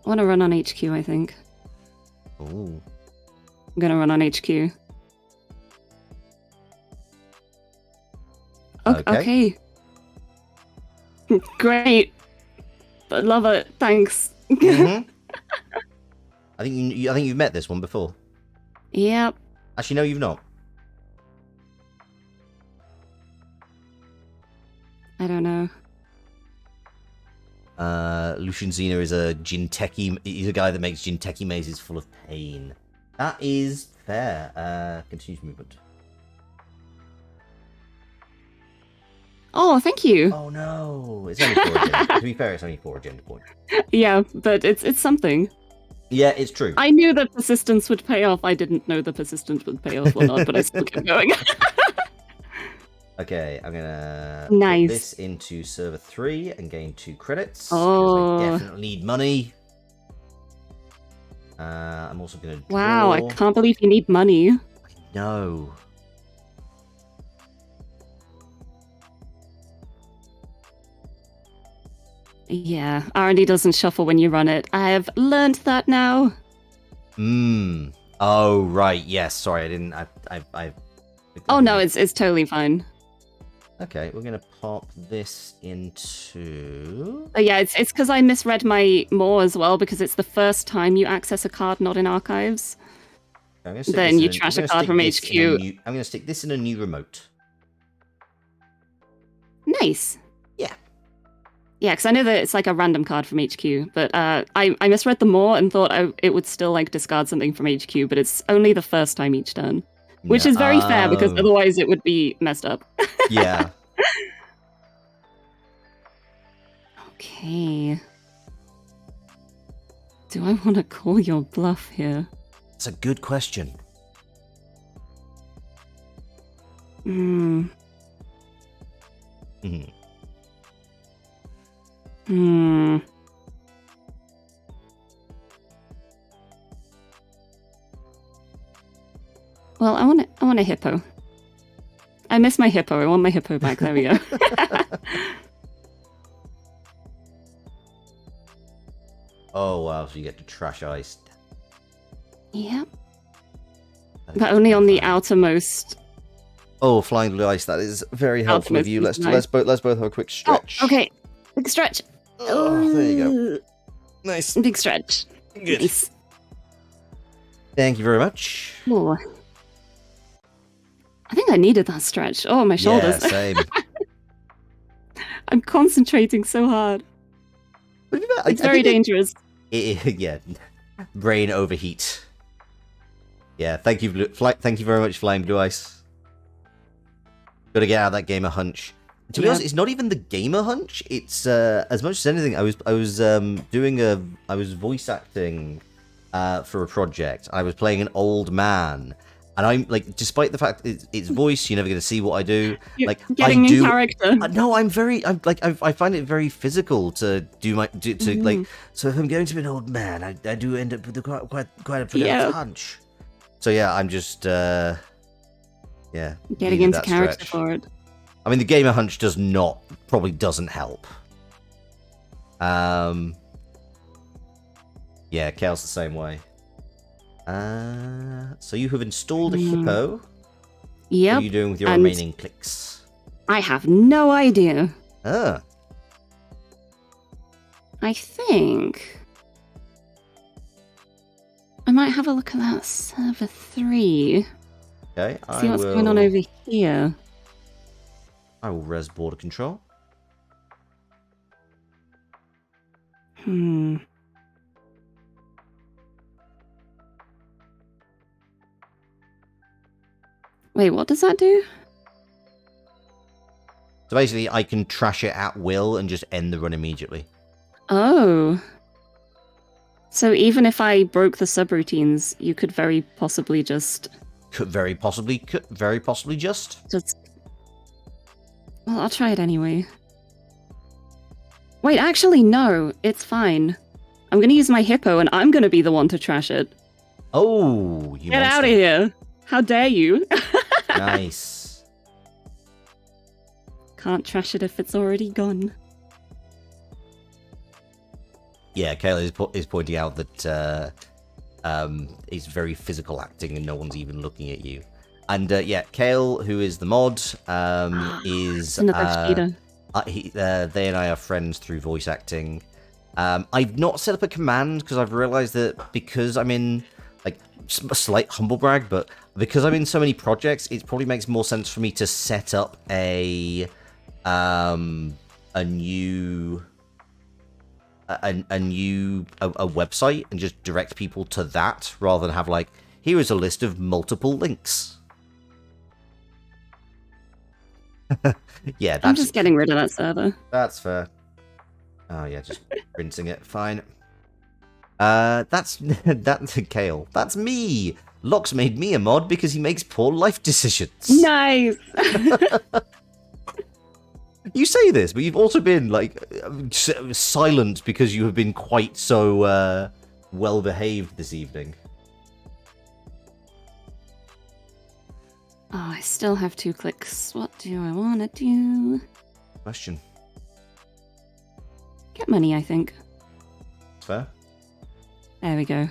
I want to run on HQ, I think. Ooh. I'm gonna run on HQ. Okay. Great. I love it. Thanks. Mm-hmm. I think you've met this one before. Yep. Actually, no, you've not. I don't know. Lucian Zena is a Jinteki. He's a guy that makes Jinteki mazes full of pain. That is fair. Continues movement. Oh, thank you. Oh no, it's only 4 agenda. To be fair, it's only 4 agenda points. Yeah, but it's something. Yeah, it's true. I knew that persistence would pay off. I didn't know the persistence would pay off or not, but I still kept going. Okay, I'm gonna Nice. put this into server 3 and gain 2 credits. Oh. I definitely need money. I'm also gonna draw. Wow, I can't believe you need money. No. Yeah, R&D doesn't shuffle when you run it. I have learned that now. Oh, right. Yes. Sorry, I didn't. I Oh no, it's totally fine. Okay, we're gonna pop this into. Yeah, it's because I misread my more as well because it's the first time you access a card not in archives. Then you trash a card from HQ. I'm gonna stick this in a new remote. Nice. Yeah. Yeah, because I know that it's like a random card from HQ, but I misread the more and thought it would still like discard something from HQ, but it's only the first time each turn, which is very fair because otherwise it would be messed up. Yeah. Okay. Do I want to call your bluff here? It's a good question. Hmm. Well, I want a hippo. I miss my hippo. I want my hippo back. There we go. Oh wow! So you get to trash ice. Yep. But only on the outermost. Oh, flying blue ice. That is very helpful of you. Let's both have a quick stretch. Oh, okay. Big stretch. Oh, there you go. Nice. Big stretch. Good. Nice. Thank you very much. Ooh. I think I needed that stretch. Oh, my shoulders. Yeah, same. I'm concentrating so hard. It's very dangerous. Yeah, brain overheat. Yeah, thank you, thank you very much, Flying Blue Ice. Got to get out of that gamer hunch. To be honest, it's not even the gamer hunch. It's as much as anything. I was voice acting for a project. I was playing an old man. And I'm like, despite the fact it's voice, you're never going to see what I do. You're like, getting in character. No, I find it very physical to do like. So if I'm going to be an old man, I do end up with quite a pronounced hunch. So yeah, I'm just getting into character for it. I mean, the gamer hunch probably doesn't help. Yeah, Kale's the same way. So you have installed a hippo. Yep. What are you doing with your remaining clicks? I have no idea. Ah. I think I might have a look at that server 3. Okay. See what's going on over here. I will res border control. Wait, what does that do? So basically, I can trash it at will and just end the run immediately. Oh. So even if I broke the subroutines, you could very possibly just... Very possibly just... Well, I'll try it anyway. Wait, actually, no. It's fine. I'm going to use my hippo and I'm going to be the one to trash it. Oh, you Get out of here. How dare you? Nice. Can't trash it if it's already gone. Yeah, Kayla is pointing out that It's very physical acting, and no one's even looking at you. And yeah, Kale, who is the mod, is another cheater. they and I are friends through voice acting. I've not set up a command because I've realized that because I'm in like a slight humble brag, but because I'm in so many projects, it probably makes more sense for me to set up a new website and just direct people to that rather than have like, here is a list of multiple links. Yeah, I'm just getting rid of that server. That's fair. Oh yeah, just rinsing it. Fine. That's Kale. That's me. Locke's made me a mod because he makes poor life decisions. Nice. You say this, but you've also been like silent because you have been quite so well behaved this evening. Oh, I still have 2 clicks. What do I want to do? Question. Get money, I think. Fair. There we go.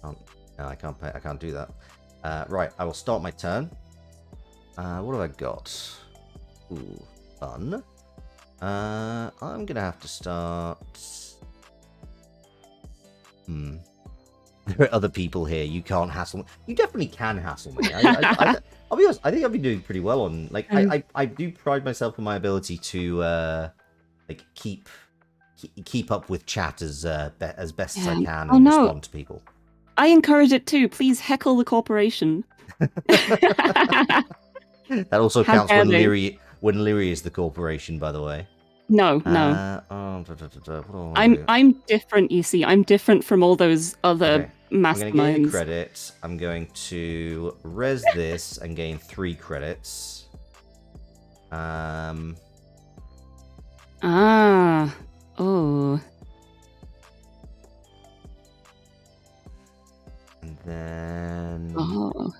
No, I can't pay. I can't do that. Right, I will start my turn. What have I got? Ooh, fun. I'm gonna have to start. There are other people here. You can't hassle me. You definitely can hassle me. I'll be honest. I think I've been doing pretty well on. Like, I do pride myself on my ability to like keep up with chat as best as I can and respond to people. I encourage it too. Please heckle the corporation. That also counts when Lirie is the corporation, by the way. No. I'm different, you see. I'm different from all those other masterminds. I'm going to gain credits. I'm going to res this and gain 3 credits. Oh. And then... Oh.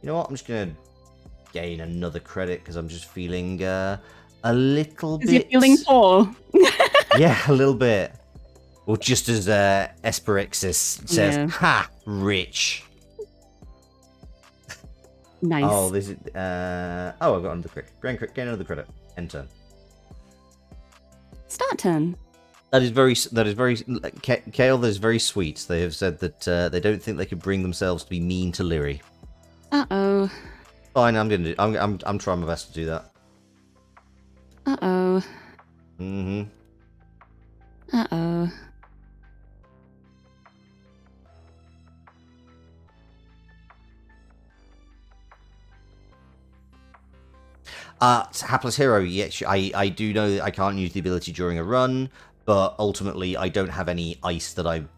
You know what? I'm just going to gain another credit because I'm just feeling a little bit... Is you feeling poor? Yeah, a little bit. Or just as Esperixis says, ha! Rich. Nice. Oh, this is... I got another credit. Gain another credit. End turn. Start turn. That is very... Kale, that is very sweet. They have said that they don't think they could bring themselves to be mean to Lirie. Uh-oh. Fine, I'm trying my best to do that. Uh-oh. Mm-hmm. Uh-oh. Hapless Hero, yes, I do know that I can't use the ability during a run, but ultimately I don't have any ice that I'm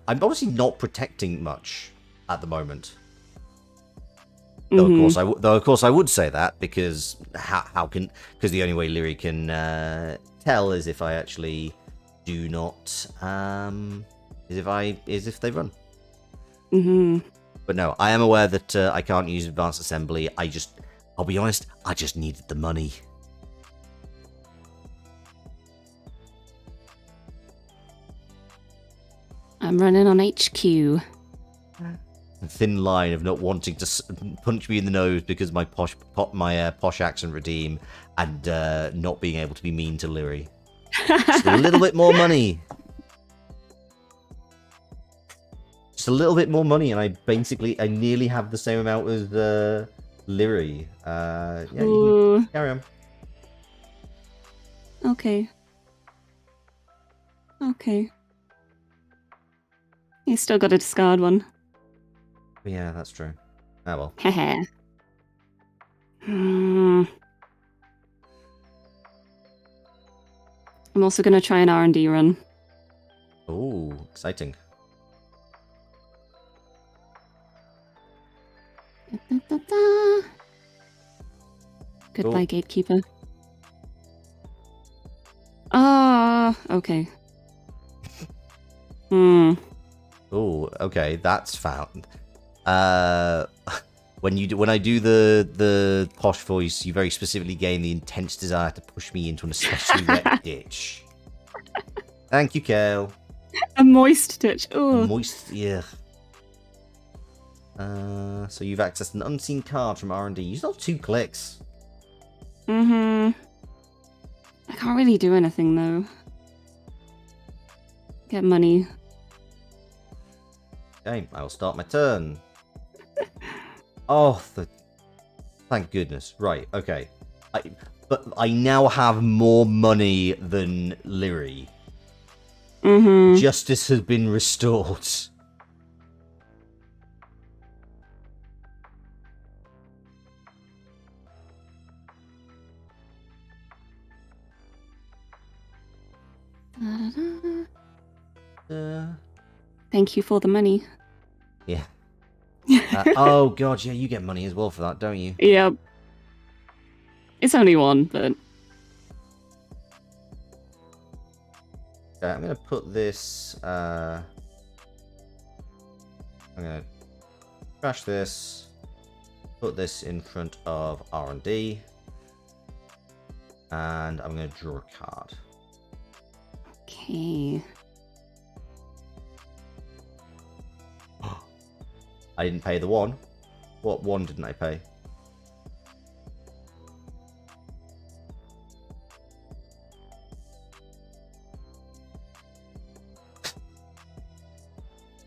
obviously not protecting much at the moment. Though of course I would say that because because the only way Lirie can tell is if I actually do not is if they run. But no, I am aware that I can't use advanced assembly. I'll be honest, I just needed the money. I'm running on HQ. Thin line of not wanting to punch me in the nose because my posh accent redeem and not being able to be mean to Lirie. Just a little bit more money. Just a little bit more money, and I nearly have the same amount as Lirie. Yeah, you can carry on. Okay. You still got to discard one. Yeah, that's true. Oh well. Haha. I'm also going to try an R&D run. Oh, exciting. Goodbye, Gatekeeper. Ah, okay. Oh, okay, that's found. When I do the posh voice, you very specifically gain the intense desire to push me into an especially wet ditch. Thank you, Kale. A moist ditch. Oh, Moist, yeah. So you've accessed an unseen card from R&D. Use all 2 clicks. I can't really do anything though. Get money. Okay, I will start my turn. Oh, thank goodness. Right, okay. But I now have more money than Lirie. Justice has been restored. Thank you for the money. Yeah. Oh god, yeah, you get money as well for that, don't you? Yep. It's only 1, but... Okay, I'm gonna put this, I'm gonna trash this, put this in front of R&D, and I'm gonna draw a card. Okay. I didn't pay the 1. What 1 didn't I pay?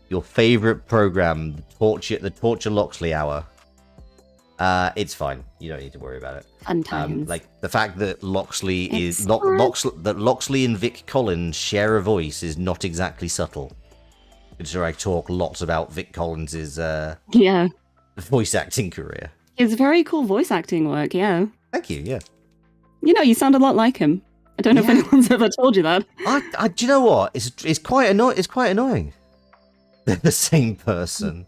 Your favorite program, the Torture Loxley Hour. It's fine. You don't need to worry about it. Fun times. Like the fact that Loxley that Loxley and Vic Collins share a voice is not exactly subtle. Considering I talk lots about Vic Collins's yeah. voice acting career. It's very cool voice acting work, yeah. Thank you, yeah. You know, you sound a lot like him. I don't know if anyone's ever told you that. Do you know what? It's quite annoying. They're the same person.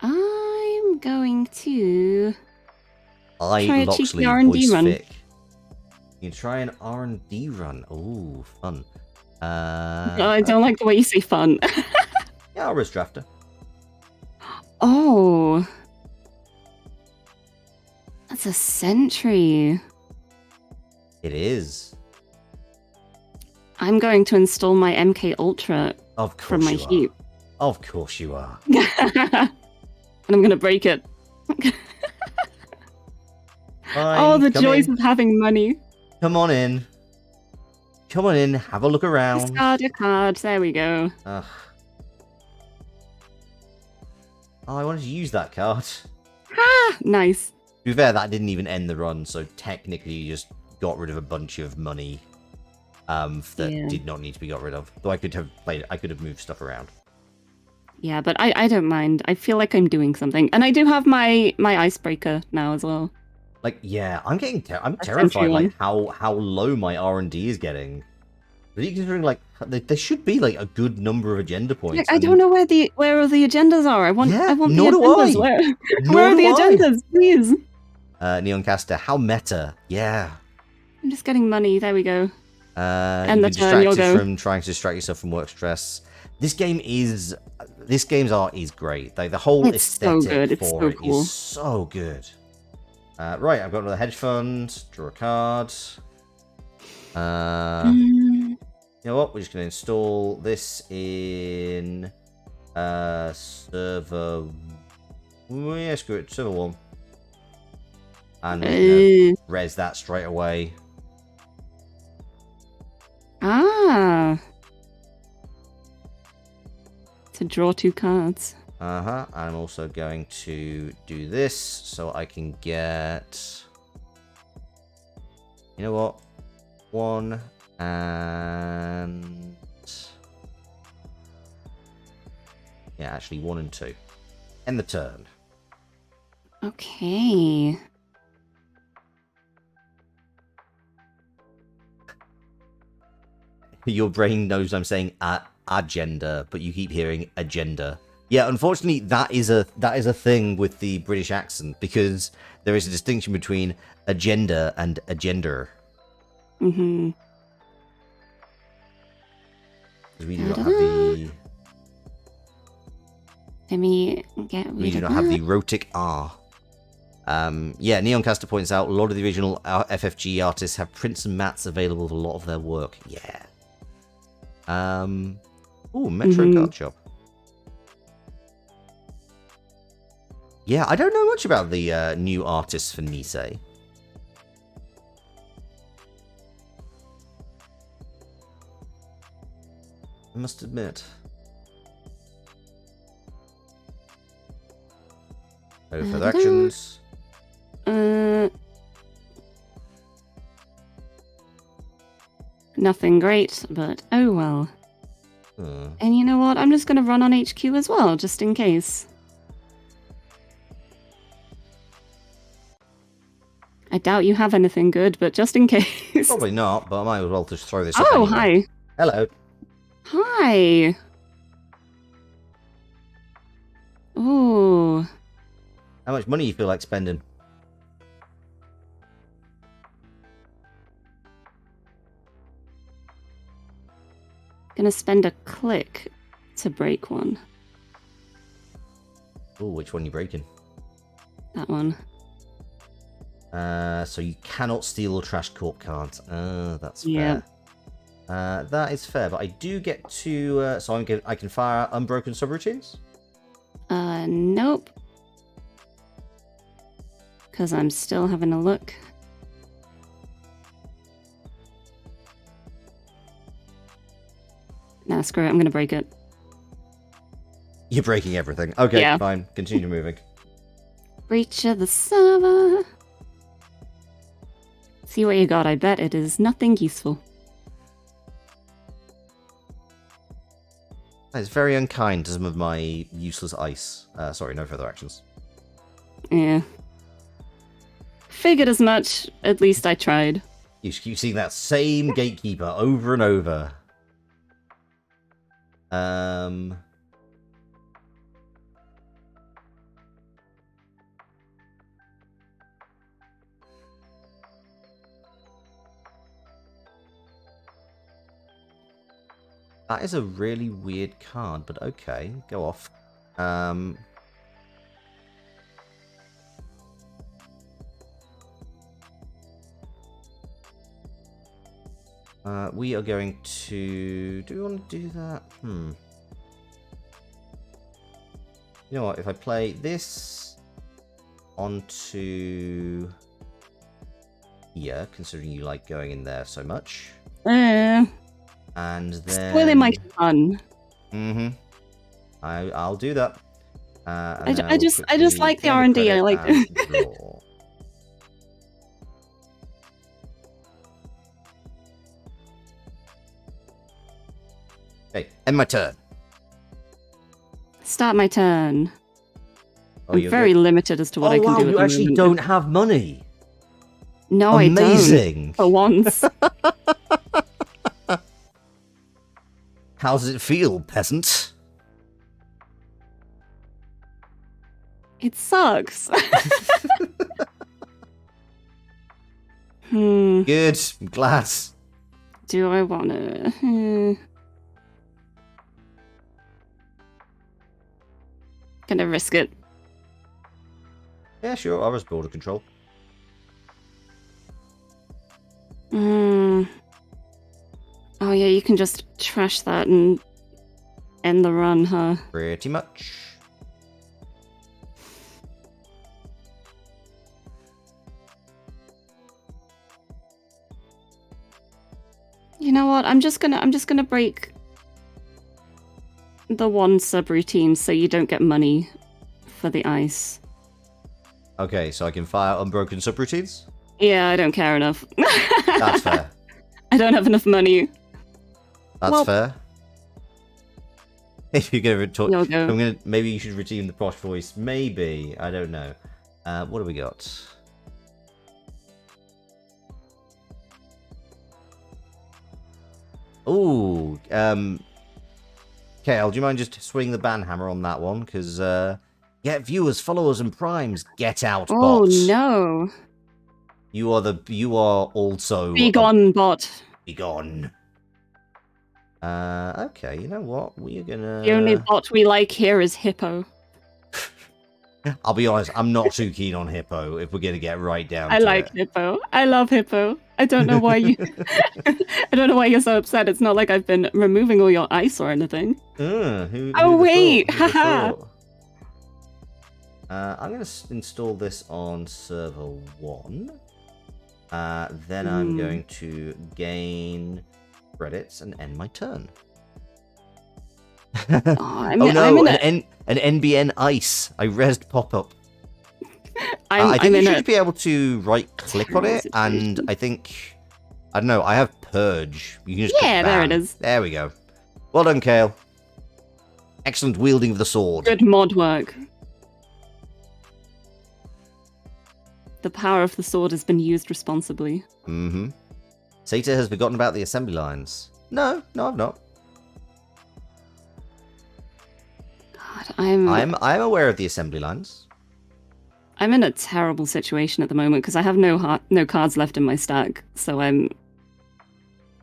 I'm going to try a Loxley cheeky R&D run. Vic. You can try an R&D run. Ooh, fun. I don't like the way you say fun. Yeah, I'll risk drafter. Oh. That's a sentry. It is. I'm going to install my MK Ultra from my heap. Of course you are. And I'm going to break it. Fine, oh, the joys of having money. Come on in. Come on in, have a look around. Discard a card, there we go. Ugh. Oh, I wanted to use that card. Ah, nice. To be fair, that didn't even end the run, so technically you just got rid of a bunch of money that did not need to be got rid of. Though I could have moved stuff around. Yeah, but I don't mind. I feel like I'm doing something. And I do have my icebreaker now as well. Like, yeah, I'm terrified like how low my R&D is getting. Really considering like there should be like a good number of agenda points. Like, I don't know where all the agendas are. I want the agendas. Where are the agendas, please? Neoncaster, how meta? Yeah. I'm just getting money. There we go. And the turn, you'll go. From trying to distract yourself from work stress. This game's art is great. Like the whole aesthetic for it is so good. Right, I've got another hedge fund. Draw a card. You know what? We're just going to install this in server. Yeah, screw it. Server 1. And res that straight away. Ah. To draw 2 cards. I'm also going to do this so I can get. You know what? 1 and. Yeah, actually 1 and 2. End the turn. Okay. Your brain knows I'm saying agenda, but you keep hearing agenda. Yeah, unfortunately, that is a thing with the British accent because there is a distinction between agenda and agender. Mm-hmm. Because we do not have the. Let me get rid We do of not have that. the Rotic R. Yeah, Neoncaster points out a lot of the original FFG artists have prints and mats available for a lot of their work. Yeah. Metro Card Shop. Yeah, I don't know much about the new artists for Nisei. I must admit. No further actions. Nothing great, but oh well. And you know what? I'm just going to run on HQ as well, just in case. I doubt you have anything good, but just in case. Probably not, but I might as well just throw this up up anyway. anyway. Hi. Hello. Hi. Ooh. How much money you feel like spending? Gonna spend a click to break one. Oh, which one are you breaking? That one. So you cannot steal or trash corp cards. That's fair. Yeah. That is fair, but I do get to... so I can fire unbroken subroutines? Nope. Because I'm still having a look. Nah, screw it. I'm gonna break it. You're breaking everything. Okay, Yeah. fine. Continue moving. Breach of the server. See what you got. I bet it is nothing useful. It's very unkind to some of my useless ice. Sorry, no further actions. Yeah. Figured as much. At least I tried. You just keep seeing that same gatekeeper over and over. That is a really weird card, but okay, go off. We are going to... Do we want to do that? You know what, if I play this onto here, considering you like going in there so much. And then... Spoiling my fun. I'll do that. I just like the R&D. I like it. Okay, end my turn. Start my turn. Oh, I'm very limited as to what I can do. You actually don't have money. No, Amazing. I don't. For once. How does it feel, peasant? It sucks. Good. I'm glad. Do I want to? Gonna risk it. Yeah, sure. I'll risk border control. Oh yeah, you can just trash that and end the run, huh? Pretty much. You know what? I'm just gonna break the one subroutine so you don't get money for the ice. Okay, so I can fire unbroken subroutines? Yeah, I don't care enough. That's fair. I don't have enough money. That's fair. If you're gonna talk, You'll go. maybe you should redeem the posh voice. Maybe, I don't know. What do we got? Ooh, Kale, do you mind just swinging the ban hammer on that one? Because get viewers, followers, and primes. Get out, bot. Oh no! You are also Be gone, bot. Be gone. Okay, you know what? We are gonna... The only bot we like here is Hippo. I'll be honest, I'm not too keen on Hippo if we're going to get right down to I like Hippo. I love Hippo. I don't know why you... I don't know why you're so upset. It's not like I've been removing all your ice or anything. Oh, wait! Haha! I'm going to install this on server 1. Then I'm going to gain credits and end my turn. Oh no, an NBN ice. I rezzed pop-up. I think you should be able to right-click on it, and I think... I don't know, I have Purge. You can just click there it is. There we go. Well done, Kale. Excellent wielding of the sword. Good mod work. The power of the sword has been used responsibly. Mm-hmm. Sata has forgotten about the assembly lines. No, I've not. God, I'm aware of the assembly lines. I'm in a terrible situation at the moment because I have no cards left in my stack, so I'm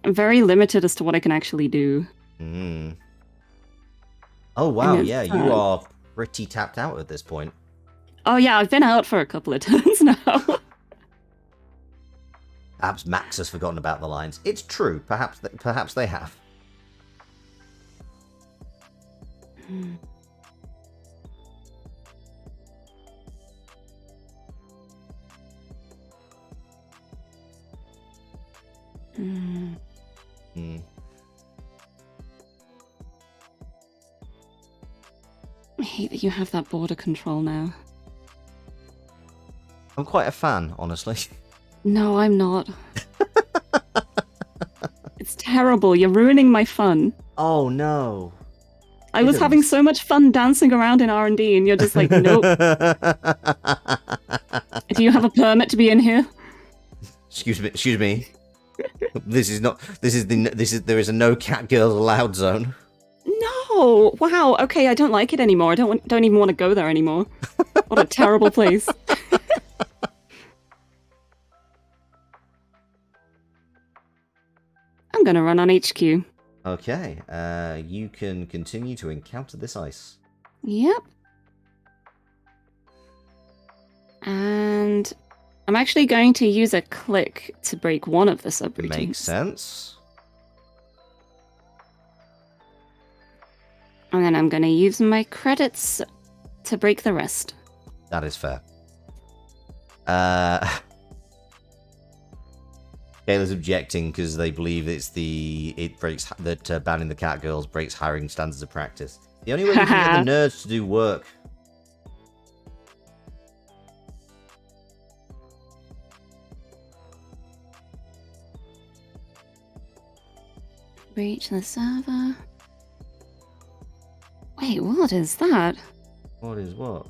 very limited as to what I can actually do. Oh wow, yeah, you are pretty tapped out at this point. Oh yeah, I've been out for a couple of turns now. Perhaps Max has forgotten about the lines. It's true. Perhaps they have. I hate that you have that border control now. I'm quite a fan, honestly. No, I'm not. It's terrible. You're ruining my fun. Oh no. I was having so much fun dancing around in R&D, and you're just like, nope. Do you have a permit to be in here? Excuse me. There is a no cat girls allowed zone. No. Wow. Okay, I don't like it anymore. I don't even want to go there anymore. What a terrible place. I'm gonna run on HQ. Okay, you can continue to encounter this ice. Yep. And I'm actually going to use a click to break one of the subroutines. Makes sense. And then I'm going to use my credits to break the rest. That is fair. Kayla's objecting because they believe that banning the cat girls breaks hiring standards of practice. The only way we can get the nerds to do work. Reach the server. Wait, what is that? What is what?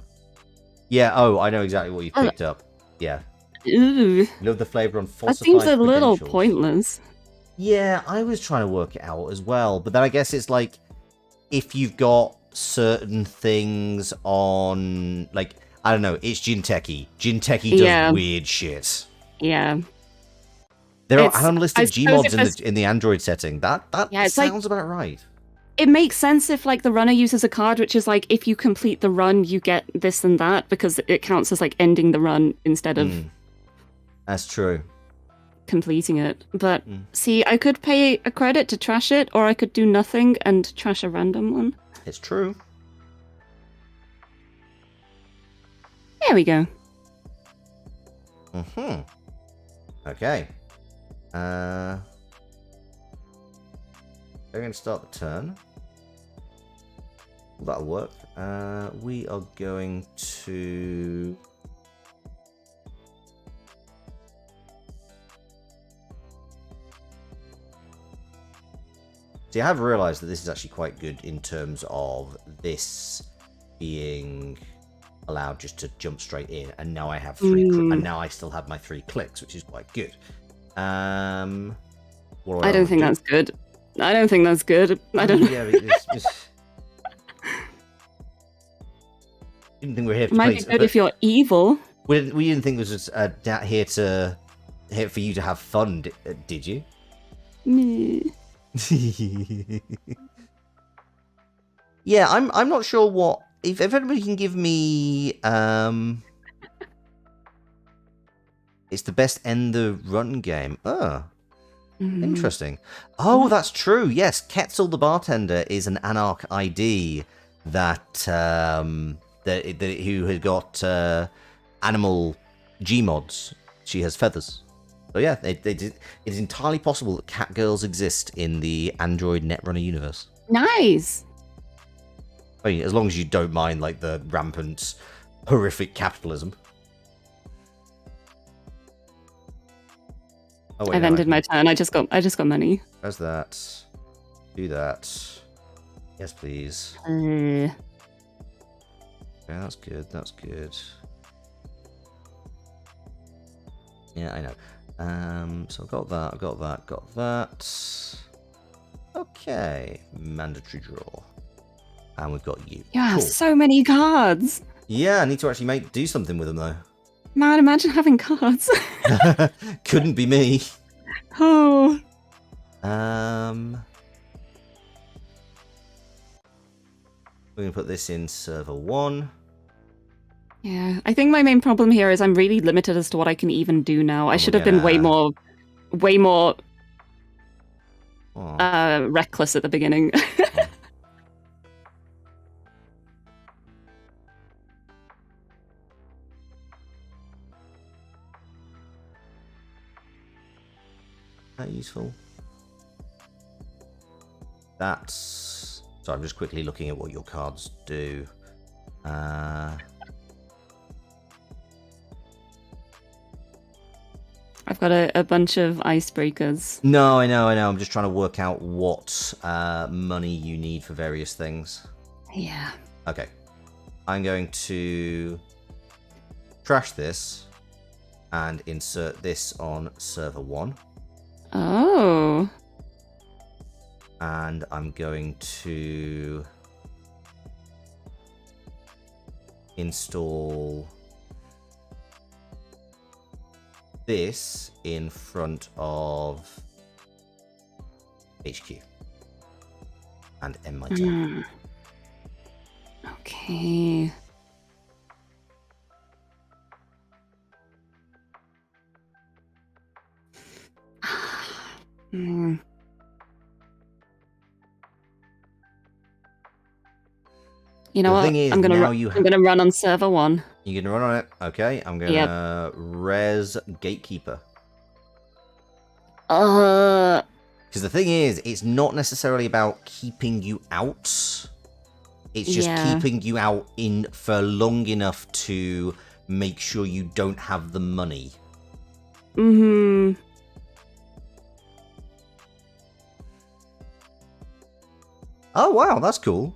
Yeah, oh, I know exactly what you picked up. Yeah. Ooh. Love the flavor on falsified That seems a little credentials. pointless. Yeah, I was trying to work it out as well, but then I guess it's like if you've got certain things on, like, I don't know, it's Jinteki. Jinteki does weird shit. Yeah. There are unlisted Gmods in the Android setting. That sounds like, about right. It makes sense if like the runner uses a card which is like if you complete the run you get this and that because it counts as like ending the run instead of That's true. Completing it. But see, I could pay a credit to trash it or I could do nothing and trash a random one. It's true. There we go. Okay. We're going to start the turn. That'll work. We are going to... See, I have realised that this is actually quite good in terms of this being allowed just to jump straight in, and now I have and now I still have my 3 clicks, which is quite good. I don't think that's good. I don't think that's good. I don't. Yeah, it's... Didn't think we were here to might be good if you're evil. We didn't think this was here for you to have fun, did you? Yeah, I'm not sure what if anybody can give me, it's the best end the run game. Oh, interesting. Oh, that's true. Yes, Quetzal the bartender is an Anarch ID that who had got animal Gmods. She has feathers. So yeah, it is entirely possible that cat girls exist in the Android Netrunner universe. Nice. I mean, as long as you don't mind like the rampant, horrific capitalism. Oh, wait, I've ended my turn. I just got money. Where's that? Do that. Yes, please. Uh, Okay, that's good. That's good. Yeah, I know. So I've got that. I've got that. Got that. Okay, mandatory draw, and we've got you. yeah, Cool. so many cards. Yeah, I need to actually do something with them though. Man, imagine having cards. Couldn't be me. Oh. We're gonna put this in server 1. Yeah, I think my main problem here is I'm really limited as to what I can even do now. I should have been way more reckless at the beginning. That useful. That's... So I'm just quickly looking at what your cards do. I've got a bunch of icebreakers. No, I know. I'm just trying to work out what money you need for various things. Yeah. Okay. I'm going to trash this and insert this on server 1. Oh. And I'm going to install this in front of HQ and end my turn. Okay. You know what? I'm gonna run on server 1. You're gonna run on it? Okay, I'm gonna res Gatekeeper. Because the thing is, it's not necessarily about keeping you out. It's just keeping you out in for long enough to make sure you don't have the money. Mm-hmm. Oh wow, that's cool.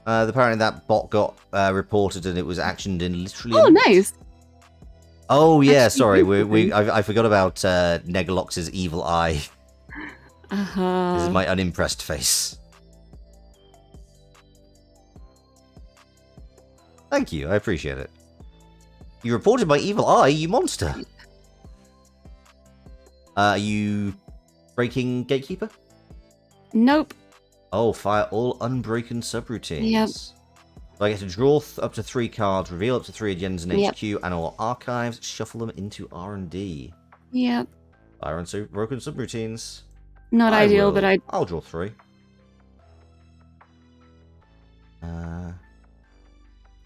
Apparently that bot got reported and it was actioned in literally. Oh, nice. Oh yeah, sorry. I forgot about Negalox's evil eye. This is my unimpressed face. Thank you, I appreciate it. You reported my evil eye, you monster. Are you breaking Gatekeeper? Nope. Oh, fire all unbroken subroutines. Yep. So I get to draw up to 3 cards, reveal up to 3 agendas in HQ, and all archives, shuffle them into R&D. Yep. Fire unbroken subroutines. Not ideal, but I'll draw 3.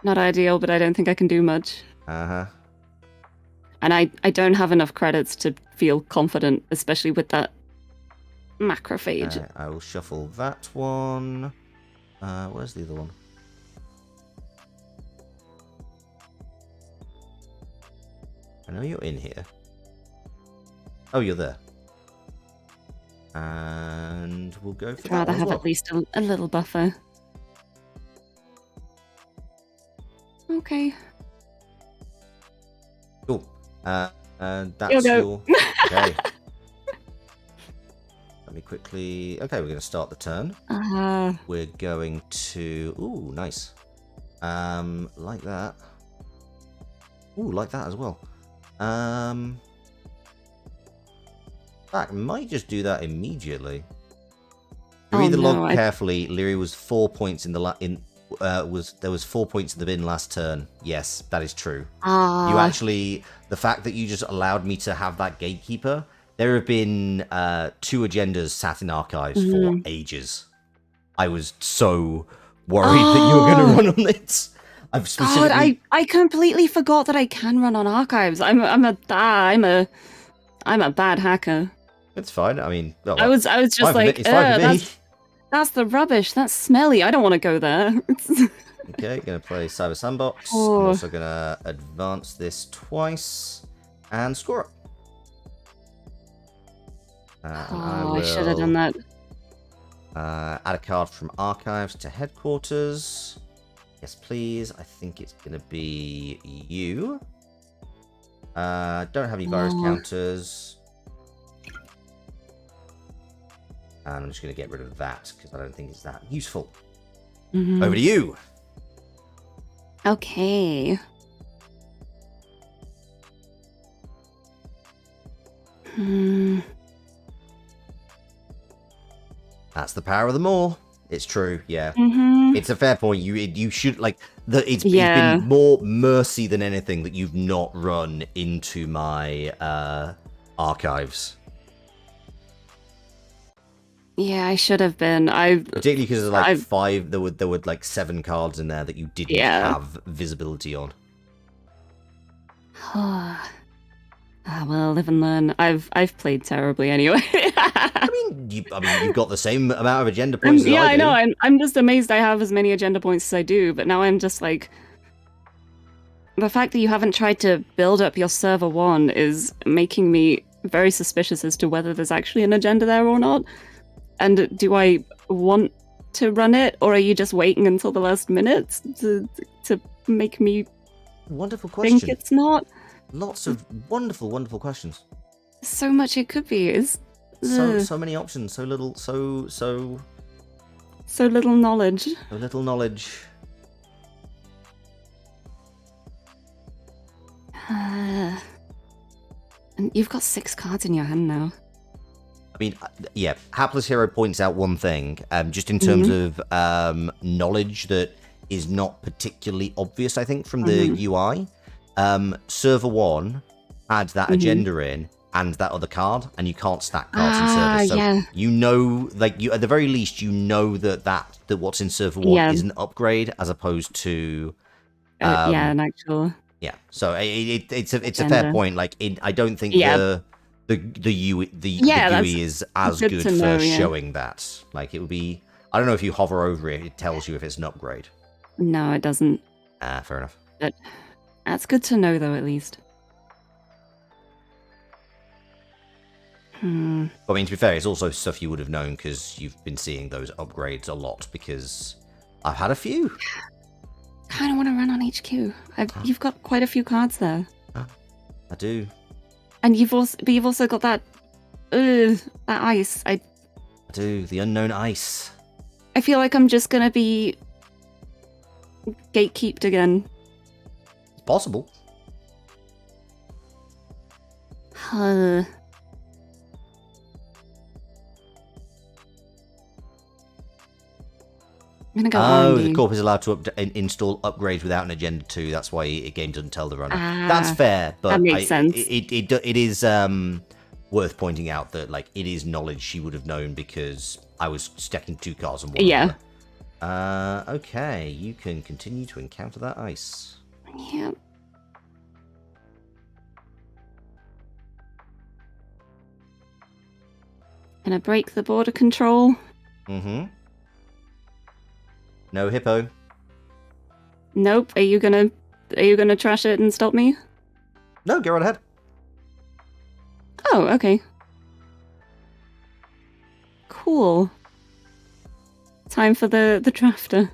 Not ideal, but I don't think I can do much. Uh-huh. And I don't have enough credits to feel confident, especially with that macrophage. I will shuffle that one. Where's the other one? I know you're in here. Oh, you're there. And we'll go for that one. I'd rather have at least a little buffer. Okay. Cool. And that's your... Okay. Let me quickly... Okay, we're going to start the turn. We're going to... Ooh, nice. Like that. Ooh, like that as well. In fact, might just do that immediately. Read the log carefully. Lirie was 4 points in the there was 4 points in the bin last turn. Yes, that is true. Ah. You actually, the fact that you just allowed me to have that gatekeeper. There have been 2 agendas sat in archives for ages. I was so worried that you were going to run on it. I've specifically... God, I completely forgot that I can run on archives. I'm a bad hacker. It's fine. I mean, I was just like, that's the rubbish. That's smelly. I don't want to go there. Okay, gonna play Cyber Sandbox. I'm also gonna advance this twice and score it. I should have done that. Add a card from archives to headquarters. Yes, please. I think it's gonna be you. Don't have any virus counters. And I'm just going to get rid of that because I don't think it's that useful. Over to you. Okay. That's the power of the more. It's true, yeah. It's a fair point. You should like it's been more mercy than anything that you've not run into my archives. Yeah, I should have been. Particularly because there's like 5. There were like 7 cards in there that you didn't have visibility on. Well, live and learn. I've played terribly anyway. I mean, you've got the same amount of agenda points. Yeah, as I do. know. I'm just amazed I have as many agenda points as I do. But now I'm just like, the fact that you haven't tried to build up your server 1 is making me very suspicious as to whether there's actually an agenda there or not. And do I want to run it, or are you just waiting until the last minute to make me wonderful question. think it's not? Lots of wonderful, wonderful questions. So much it could be. So many options. So little knowledge. So little knowledge. And you've got 6 cards in your hand now. I mean, yeah, Hapless Hero points out one thing, just in terms of knowledge that is not particularly obvious, I think, from the UI. Server 1 had that agenda in and that other card, and you can't stack cards in server. So you know, like, you at the very least, you know that what's in server 1 is an upgrade as opposed to... an actual... Yeah, so it's a fair point. Like, I don't think the GUI is as good for showing that. Like, it would be... I don't know if you hover over it, it tells you if it's an upgrade. No, it doesn't. Fair enough. But that's good to know, though, at least. I mean, to be fair, it's also stuff you would have known because you've been seeing those upgrades a lot, because I've had a few. Kind of want to run on HQ. You've got quite a few cards there. I do. And you've also got that ice. I do, the unknown ice. I feel like I'm just gonna be gatekeeped again. It's possible. I'm gonna go R&D. The corp is allowed to install upgrades without an agenda 2. That's why a game doesn't tell the runner. That's fair, but that makes sense. It is worth pointing out that, like, it is knowledge she would have known because I was stacking 2 cards on one. Yeah. Okay, you can continue to encounter that ice. Yeah. Gonna break the border control. No hippo. Nope. Are you gonna trash it and stop me? No, go right ahead. Oh, okay. Cool. Time for the drafter.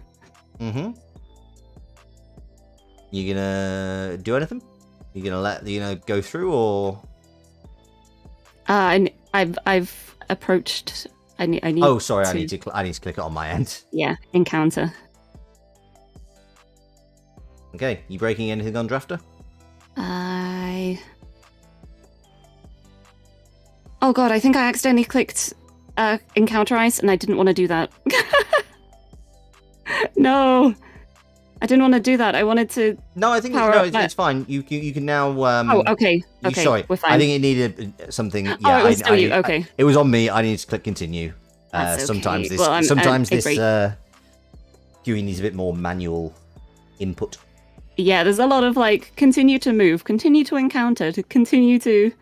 You gonna do anything? You gonna let go through, or? I've approached. I need. Oh, sorry. I need to click it on my end. Yeah, encounter. Okay, you breaking anything on drafter? Oh god, I think I accidentally clicked encounter ice, and I didn't want to do that. No. I didn't want to do that. I wanted to. No, I think it's fine. You can now. Oh, okay. Okay. Sorry, we're fine. I think it needed something. Yeah, oh, it was still you. Okay. It was on me. I needed to click continue. That's okay. Sometimes this. Well, sometimes this. Queuing needs a bit more manual input. Yeah, there's a lot of like continue to move, continue to encounter, to continue to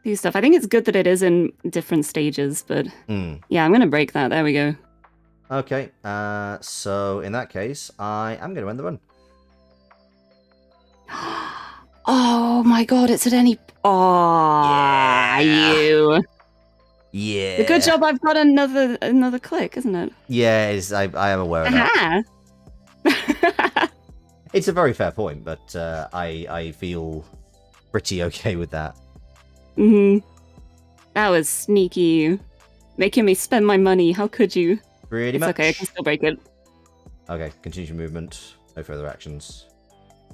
do stuff. I think it's good that it is in different stages, but yeah, I'm gonna break that. There we go. Okay, so in that case, I am going to end the run. Oh my god, it's at any... Oh, yeah. You. Yeah. Good job I've got another click, isn't it? Yeah, I am aware of that. It's a very fair point, but I feel pretty okay with that. That was sneaky. Making me spend my money. How could you? Pretty it's much. Okay, I can still break it. Okay, continue your movement. No further actions.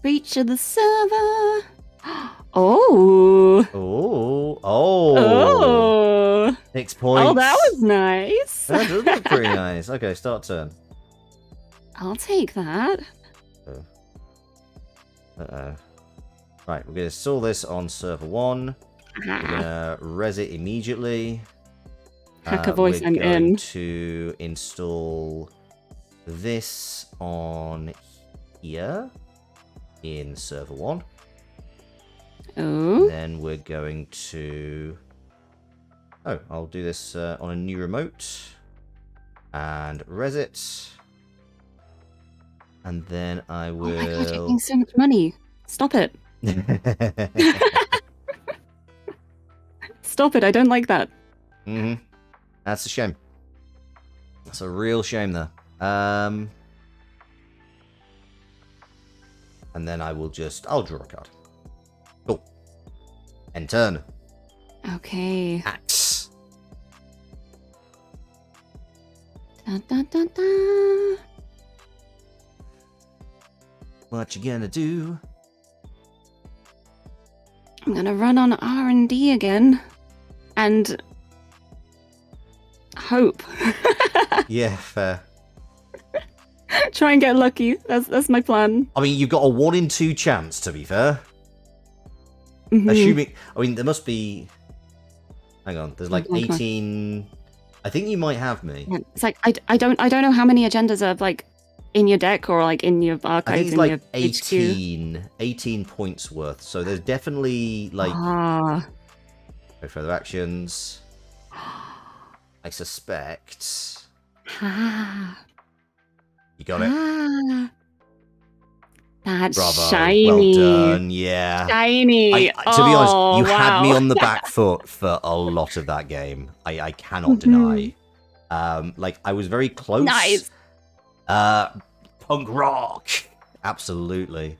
Reach of the server. Oh. Oh. Oh. 6 points. Oh, that was nice. That does look pretty nice. Okay, start turn. I'll take that. Uh-oh. Right, we're going to install this on server 1. We're going to res it immediately. Hacker voice, I'm in. We're going to install this on here in server 1. Oh. Then we're going to... Oh, I'll do this on a new remote. And res it. And then I will... Oh my god, you're getting so much money. Stop it. Stop it, I don't like that. That's a shame. That's a real shame there. And then I will I'll draw a card. Cool. End turn. Okay. Axe. Dun, dun, dun, dun. What you gonna do? I'm gonna run on R&D again. And... hope. Yeah, fair. Try and get lucky. That's my plan. I mean, you've got a 1 in 2 chance, to be fair. Assuming... I mean, there must be... Hang on, there's like 18... I think you might have me. Yeah, it's like, I don't know how many agendas are like in your deck or like in your archives. I think it's like 18 points worth. So there's definitely like... No further actions. I suspect... You got it. That's Bravo. shiny. Well done, yeah. Shiny. To be honest, you had me on the back foot for a lot of that game. I cannot deny. Like, I was very close. Nice. Punk rock. Absolutely.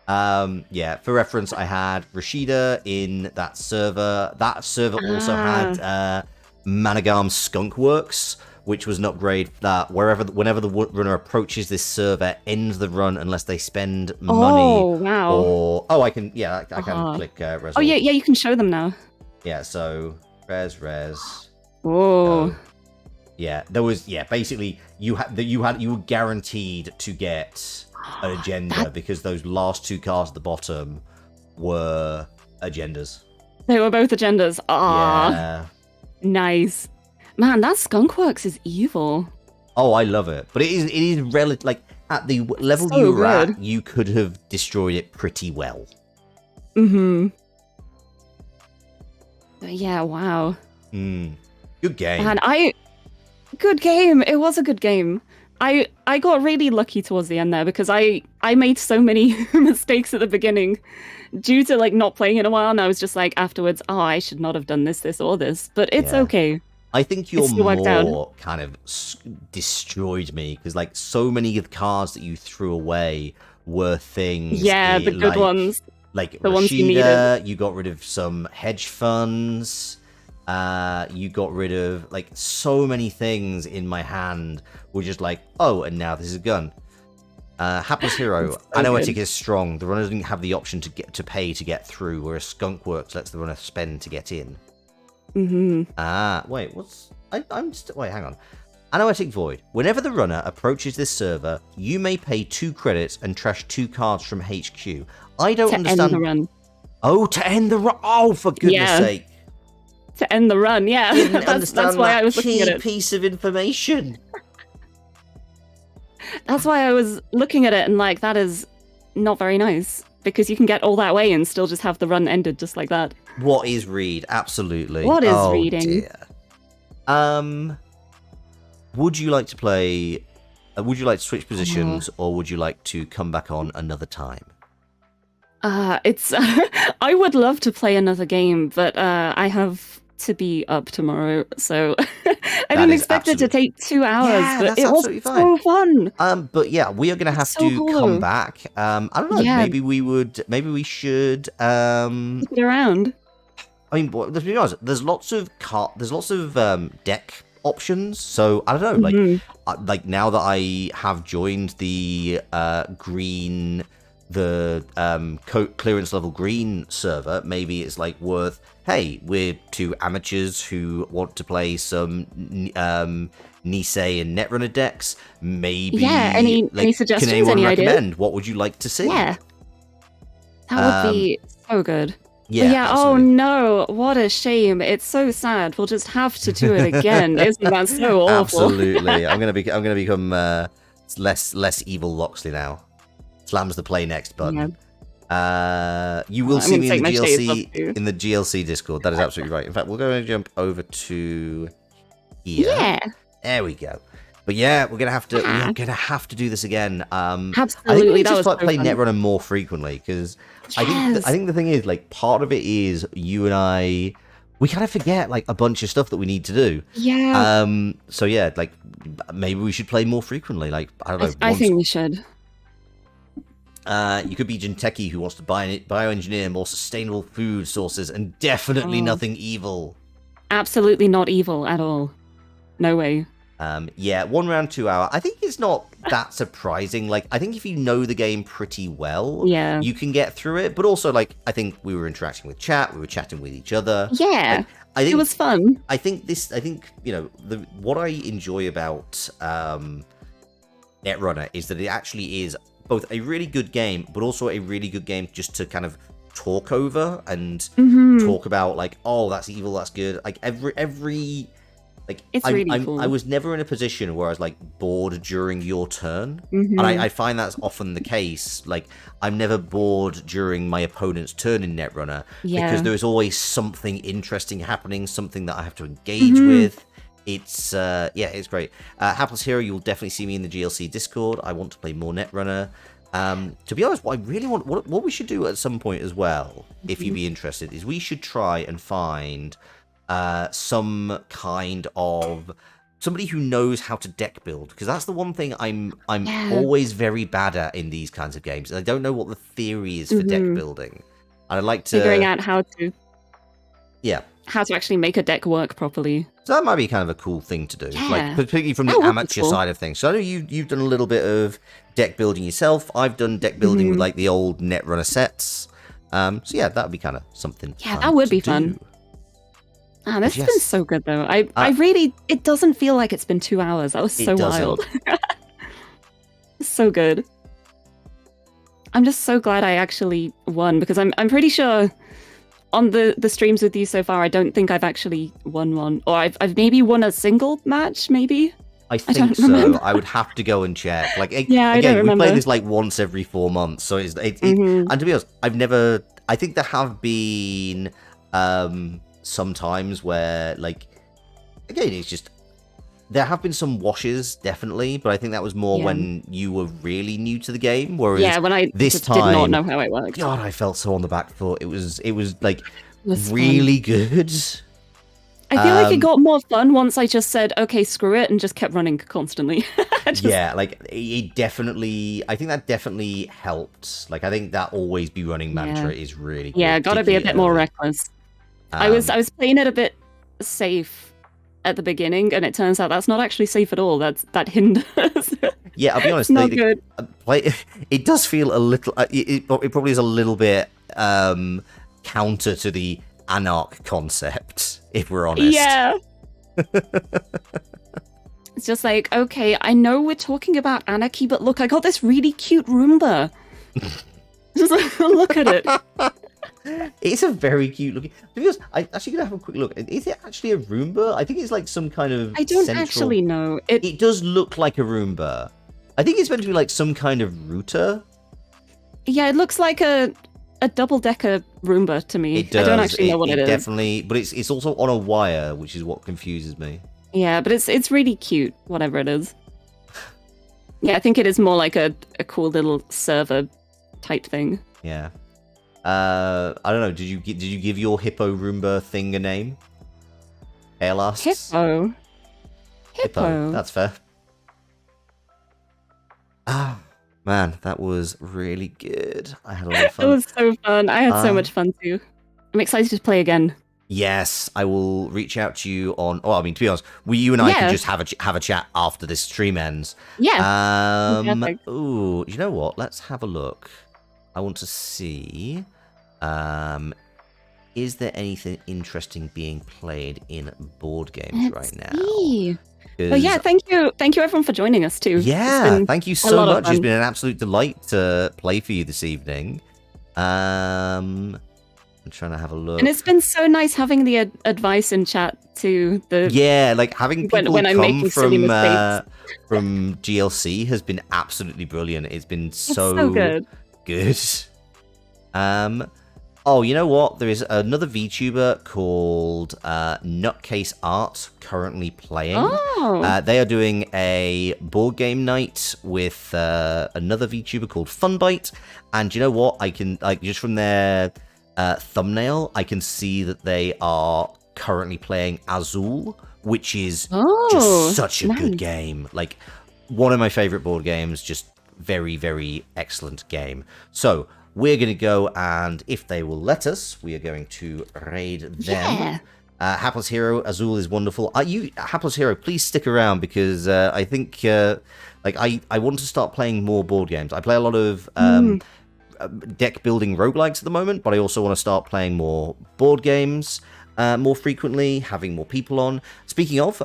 Yeah, for reference, I had Rashida in that server. That server also had Managam Skunk Works, which was an upgrade that whenever the runner approaches this server, ends the run unless they spend money. Oh, wow. Or I can click res. Oh yeah, you can show them now. Yeah, so res. Oh. Yeah, there was basically you were guaranteed to get an agenda because those last 2 cards at the bottom were agendas. They were both agendas. Ah. Yeah. Nice. Man, that Skunkworks is evil. Oh, I love it. But it is relative. Like, at the level so you were good. at, you could have destroyed it pretty well. Yeah, wow. Good game. And good game. It was a good game. I got really lucky towards the end there because I made so many mistakes at the beginning due to like not playing in a while, and I was just like afterwards, oh, I should not have done this or this, but it's okay. I think your more kind of destroyed me because like so many of the cards that you threw away were things. Yeah, the good ones. Like the Rashida, ones you needed. You got rid of some hedge funds. You got rid of like so many things in my hand were just like, oh, and now this is a gun. Hapless Hero. So Anoetic is strong. The runner doesn't have the option to pay to get through, whereas Skunk Works lets the runner spend to get in. Wait, wait, hang on. Anoetic Void. Whenever the runner approaches this server, you may pay 2 credits and trash 2 cards from HQ. I don't understand. To end the run. Oh, to end the run. Oh, for goodness sake. To end the run, yeah. That's why I was looking at it. Key piece of information. That's why I was looking at it and like, that is not very nice. Because you can get all that way and still just have the run ended just like that. What is read? Absolutely. What is reading? Dear. Would you like to play... would you like to switch positions, or would you like to come back on another time? It's... I would love to play another game, but I have to be up tomorrow, so I didn't expect it to take 2 hours, but it was so fun. But yeah, we are going to have to come back. I don't know. Yeah. Maybe we should. Stick it around. I mean, let's be honest. There's lots of deck options. So I don't know. Like now that I have joined the green. The clearance level green server, maybe it's like worth, hey, we're 2 amateurs who want to play some Nisei and Netrunner decks. Maybe any suggestions, can anyone any recommend? ideas? What would you like to see? Yeah, that would be so good. Yeah. Oh no, what a shame. It's so sad. We'll just have to do it again. Isn't that so awful? Absolutely. I'm gonna become less evil Loxley now. Slams the play next button. Yeah. You will see me in the GLC Discord. That is absolutely right. In fact, we'll go and jump over to here. Yeah. There we go. But yeah, we're gonna have to do this again. Absolutely. I think we need to play Netrunner more frequently, because I think the thing is, like, part of it is you and I, we kind of forget like a bunch of stuff that we need to do. Yeah. So yeah, like maybe we should play more frequently. Like I don't know. I think we should. You could be Jinteki, who wants to bioengineer more sustainable food sources, and definitely nothing evil. Absolutely not evil at all. No way. Yeah, 1 round, 2 hour. I think it's not that surprising. Like, I think if you know the game pretty well, you can get through it. But also, like, I think we were interacting with chat, we were chatting with each other. Yeah, I think it was fun. I think you know, what I enjoy about Netrunner is that it actually is both a really good game, but also a really good game just to kind of talk over and talk about, like, oh, that's evil, that's good. Like every like, it's really cool. I was never in a position where I was like bored during your turn, and I find that's often the case. Like, I'm never bored during my opponent's turn in Netrunner, because there is always something interesting happening, something that I have to engage with. It's it's great. Hapless Hero, you'll definitely see me in the GLC Discord. I want to play more Netrunner. To be honest, what I really want, what we should do at some point as well, if you'd be interested, is we should try and find some kind of somebody who knows how to deck build, because that's the one thing I'm always very bad at in these kinds of games. I don't know what the theory is for deck building. And I'd like to figuring out how to actually make a deck work properly. So that might be kind of a cool thing to do, like particularly from the amateur side of things. So I know you've done a little bit of deck building yourself. I've done deck building with like the old Netrunner sets. So yeah, that would be kind of something. Yeah, that would be fun. This has been so good though. I really, it doesn't feel like it's been 2 hours. That was so wild. So good. I'm just so glad I actually won, because I'm pretty sure on the streams with you so far, I don't think I've actually won one, or I've maybe won a single match, maybe. I think so. I would have to go and check. Like, again, we play this like once every 4 months, so and to be honest, I think there have been some times where, like, again, it's just, there have been some washes, definitely, but I think that was more when you were really new to the game. Whereas when I this just time, did not know how it worked. God, I felt so on the back foot. It was like really good. I feel like it got more fun once I just said, okay, screw it, and just kept running constantly. Yeah, like, it definitely, I think that definitely helped. Like, I think that always be running mantra is really good. Yeah, gotta be a bit more reckless. I was playing it a bit safe at the beginning, and it turns out that's not actually safe at all. That hinders. Yeah, I'll be honest. Not good. It does feel a little. It probably is a little bit counter to the Anarch concept, if we're honest. Yeah. It's just like, okay, I know we're talking about anarchy, but look, I got this really cute Roomba. Just like, look at it. It's a very cute looking. Because I actually gonna have a quick look. Is it actually a Roomba? I think it's like some kind of. I don't actually know. It does look like a Roomba. I think it's meant to be like some kind of router. Yeah, it looks like a double-decker Roomba to me. It does. I don't actually know what it is. Definitely, but it's also on a wire, which is what confuses me. Yeah, but it's really cute, whatever it is. Yeah, I think it is more like a cool little server type thing. Yeah. I don't know. Did you give your hippo Roomba thing a name? Hair lasts? Hippo. That's fair. Ah, man, that was really good. I had a lot of fun. It was so fun. I had so much fun too. I'm excited to play again. Yes, I will reach out to you on. Oh, I mean, to be honest, you and I can just have a chat after this stream ends. Yeah. Ooh, you know what? Let's have a look. I want to see. Is there anything interesting being played in board games right now? Oh yeah, thank you everyone for joining us too. Yeah, thank you so much. It's been an absolute delight to play for you this evening. I'm trying to have a look. And it's been so nice having the advice in chat too. Like having people when I'm come making silly mistakes. from GLC has been absolutely brilliant. It's been so good. Oh, you know what? There is another VTuber called Nutcase Art currently playing. Oh. They are doing a board game night with another VTuber called Funbite. And you know what? I can just from their thumbnail, I can see that they are currently playing Azul, which is just such a good game. Like one of my favorite board games. Just very, very excellent game. So we're going to go, and if they will let us, we are going to raid them. Yeah. Hapless Hero, Azul is wonderful. Hapless Hero, please stick around because I think I want to start playing more board games. I play a lot of deck building roguelikes at the moment, but I also want to start playing more board games more frequently, having more people on. Speaking of,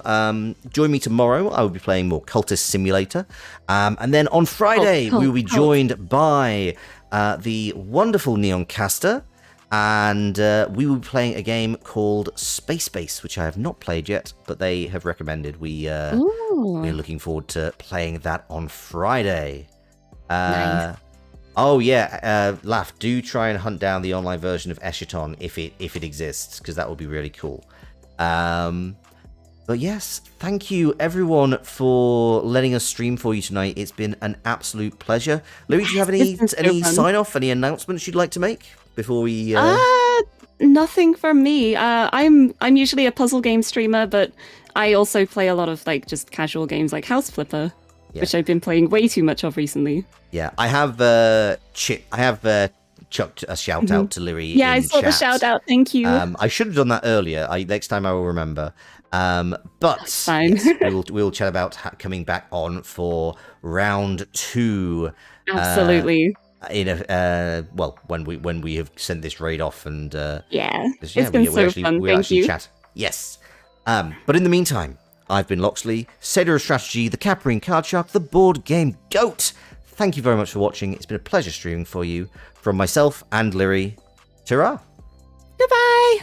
join me tomorrow. I will be playing more Cultist Simulator. And then on Friday, we will be joined by the wonderful Neon Caster, and we will be playing a game called Space Base, which I have not played yet, but they have recommended. We're looking forward to playing that on Friday. Nice. Oh yeah, Laugh, do try and hunt down the online version of Eschaton if it exists, because that would be really cool. But yes, thank you everyone for letting us stream for you tonight. It's been an absolute pleasure. Lirie, do you have any sign off, any announcements you'd like to make before we? Nothing from me. I'm usually a puzzle game streamer, but I also play a lot of like just casual games like House Flipper, which I've been playing way too much of recently. Yeah, I have chucked a shout out to Lirie. Yeah, I saw the shout out. Thank you. I should have done that earlier. Next time I will remember. But fine. Yes, we'll chat about coming back on for round 2. Absolutely. In a when we have sent this raid off and it's been so fun. Thank you. Chat. Yes. But in the meantime, I've been Loxley, Sailor of Strategy, the Caprine Card Shark, the Board Game Goat. Thank you very much for watching. It's been a pleasure streaming for you from myself and Lirie. Ta-ra! Goodbye!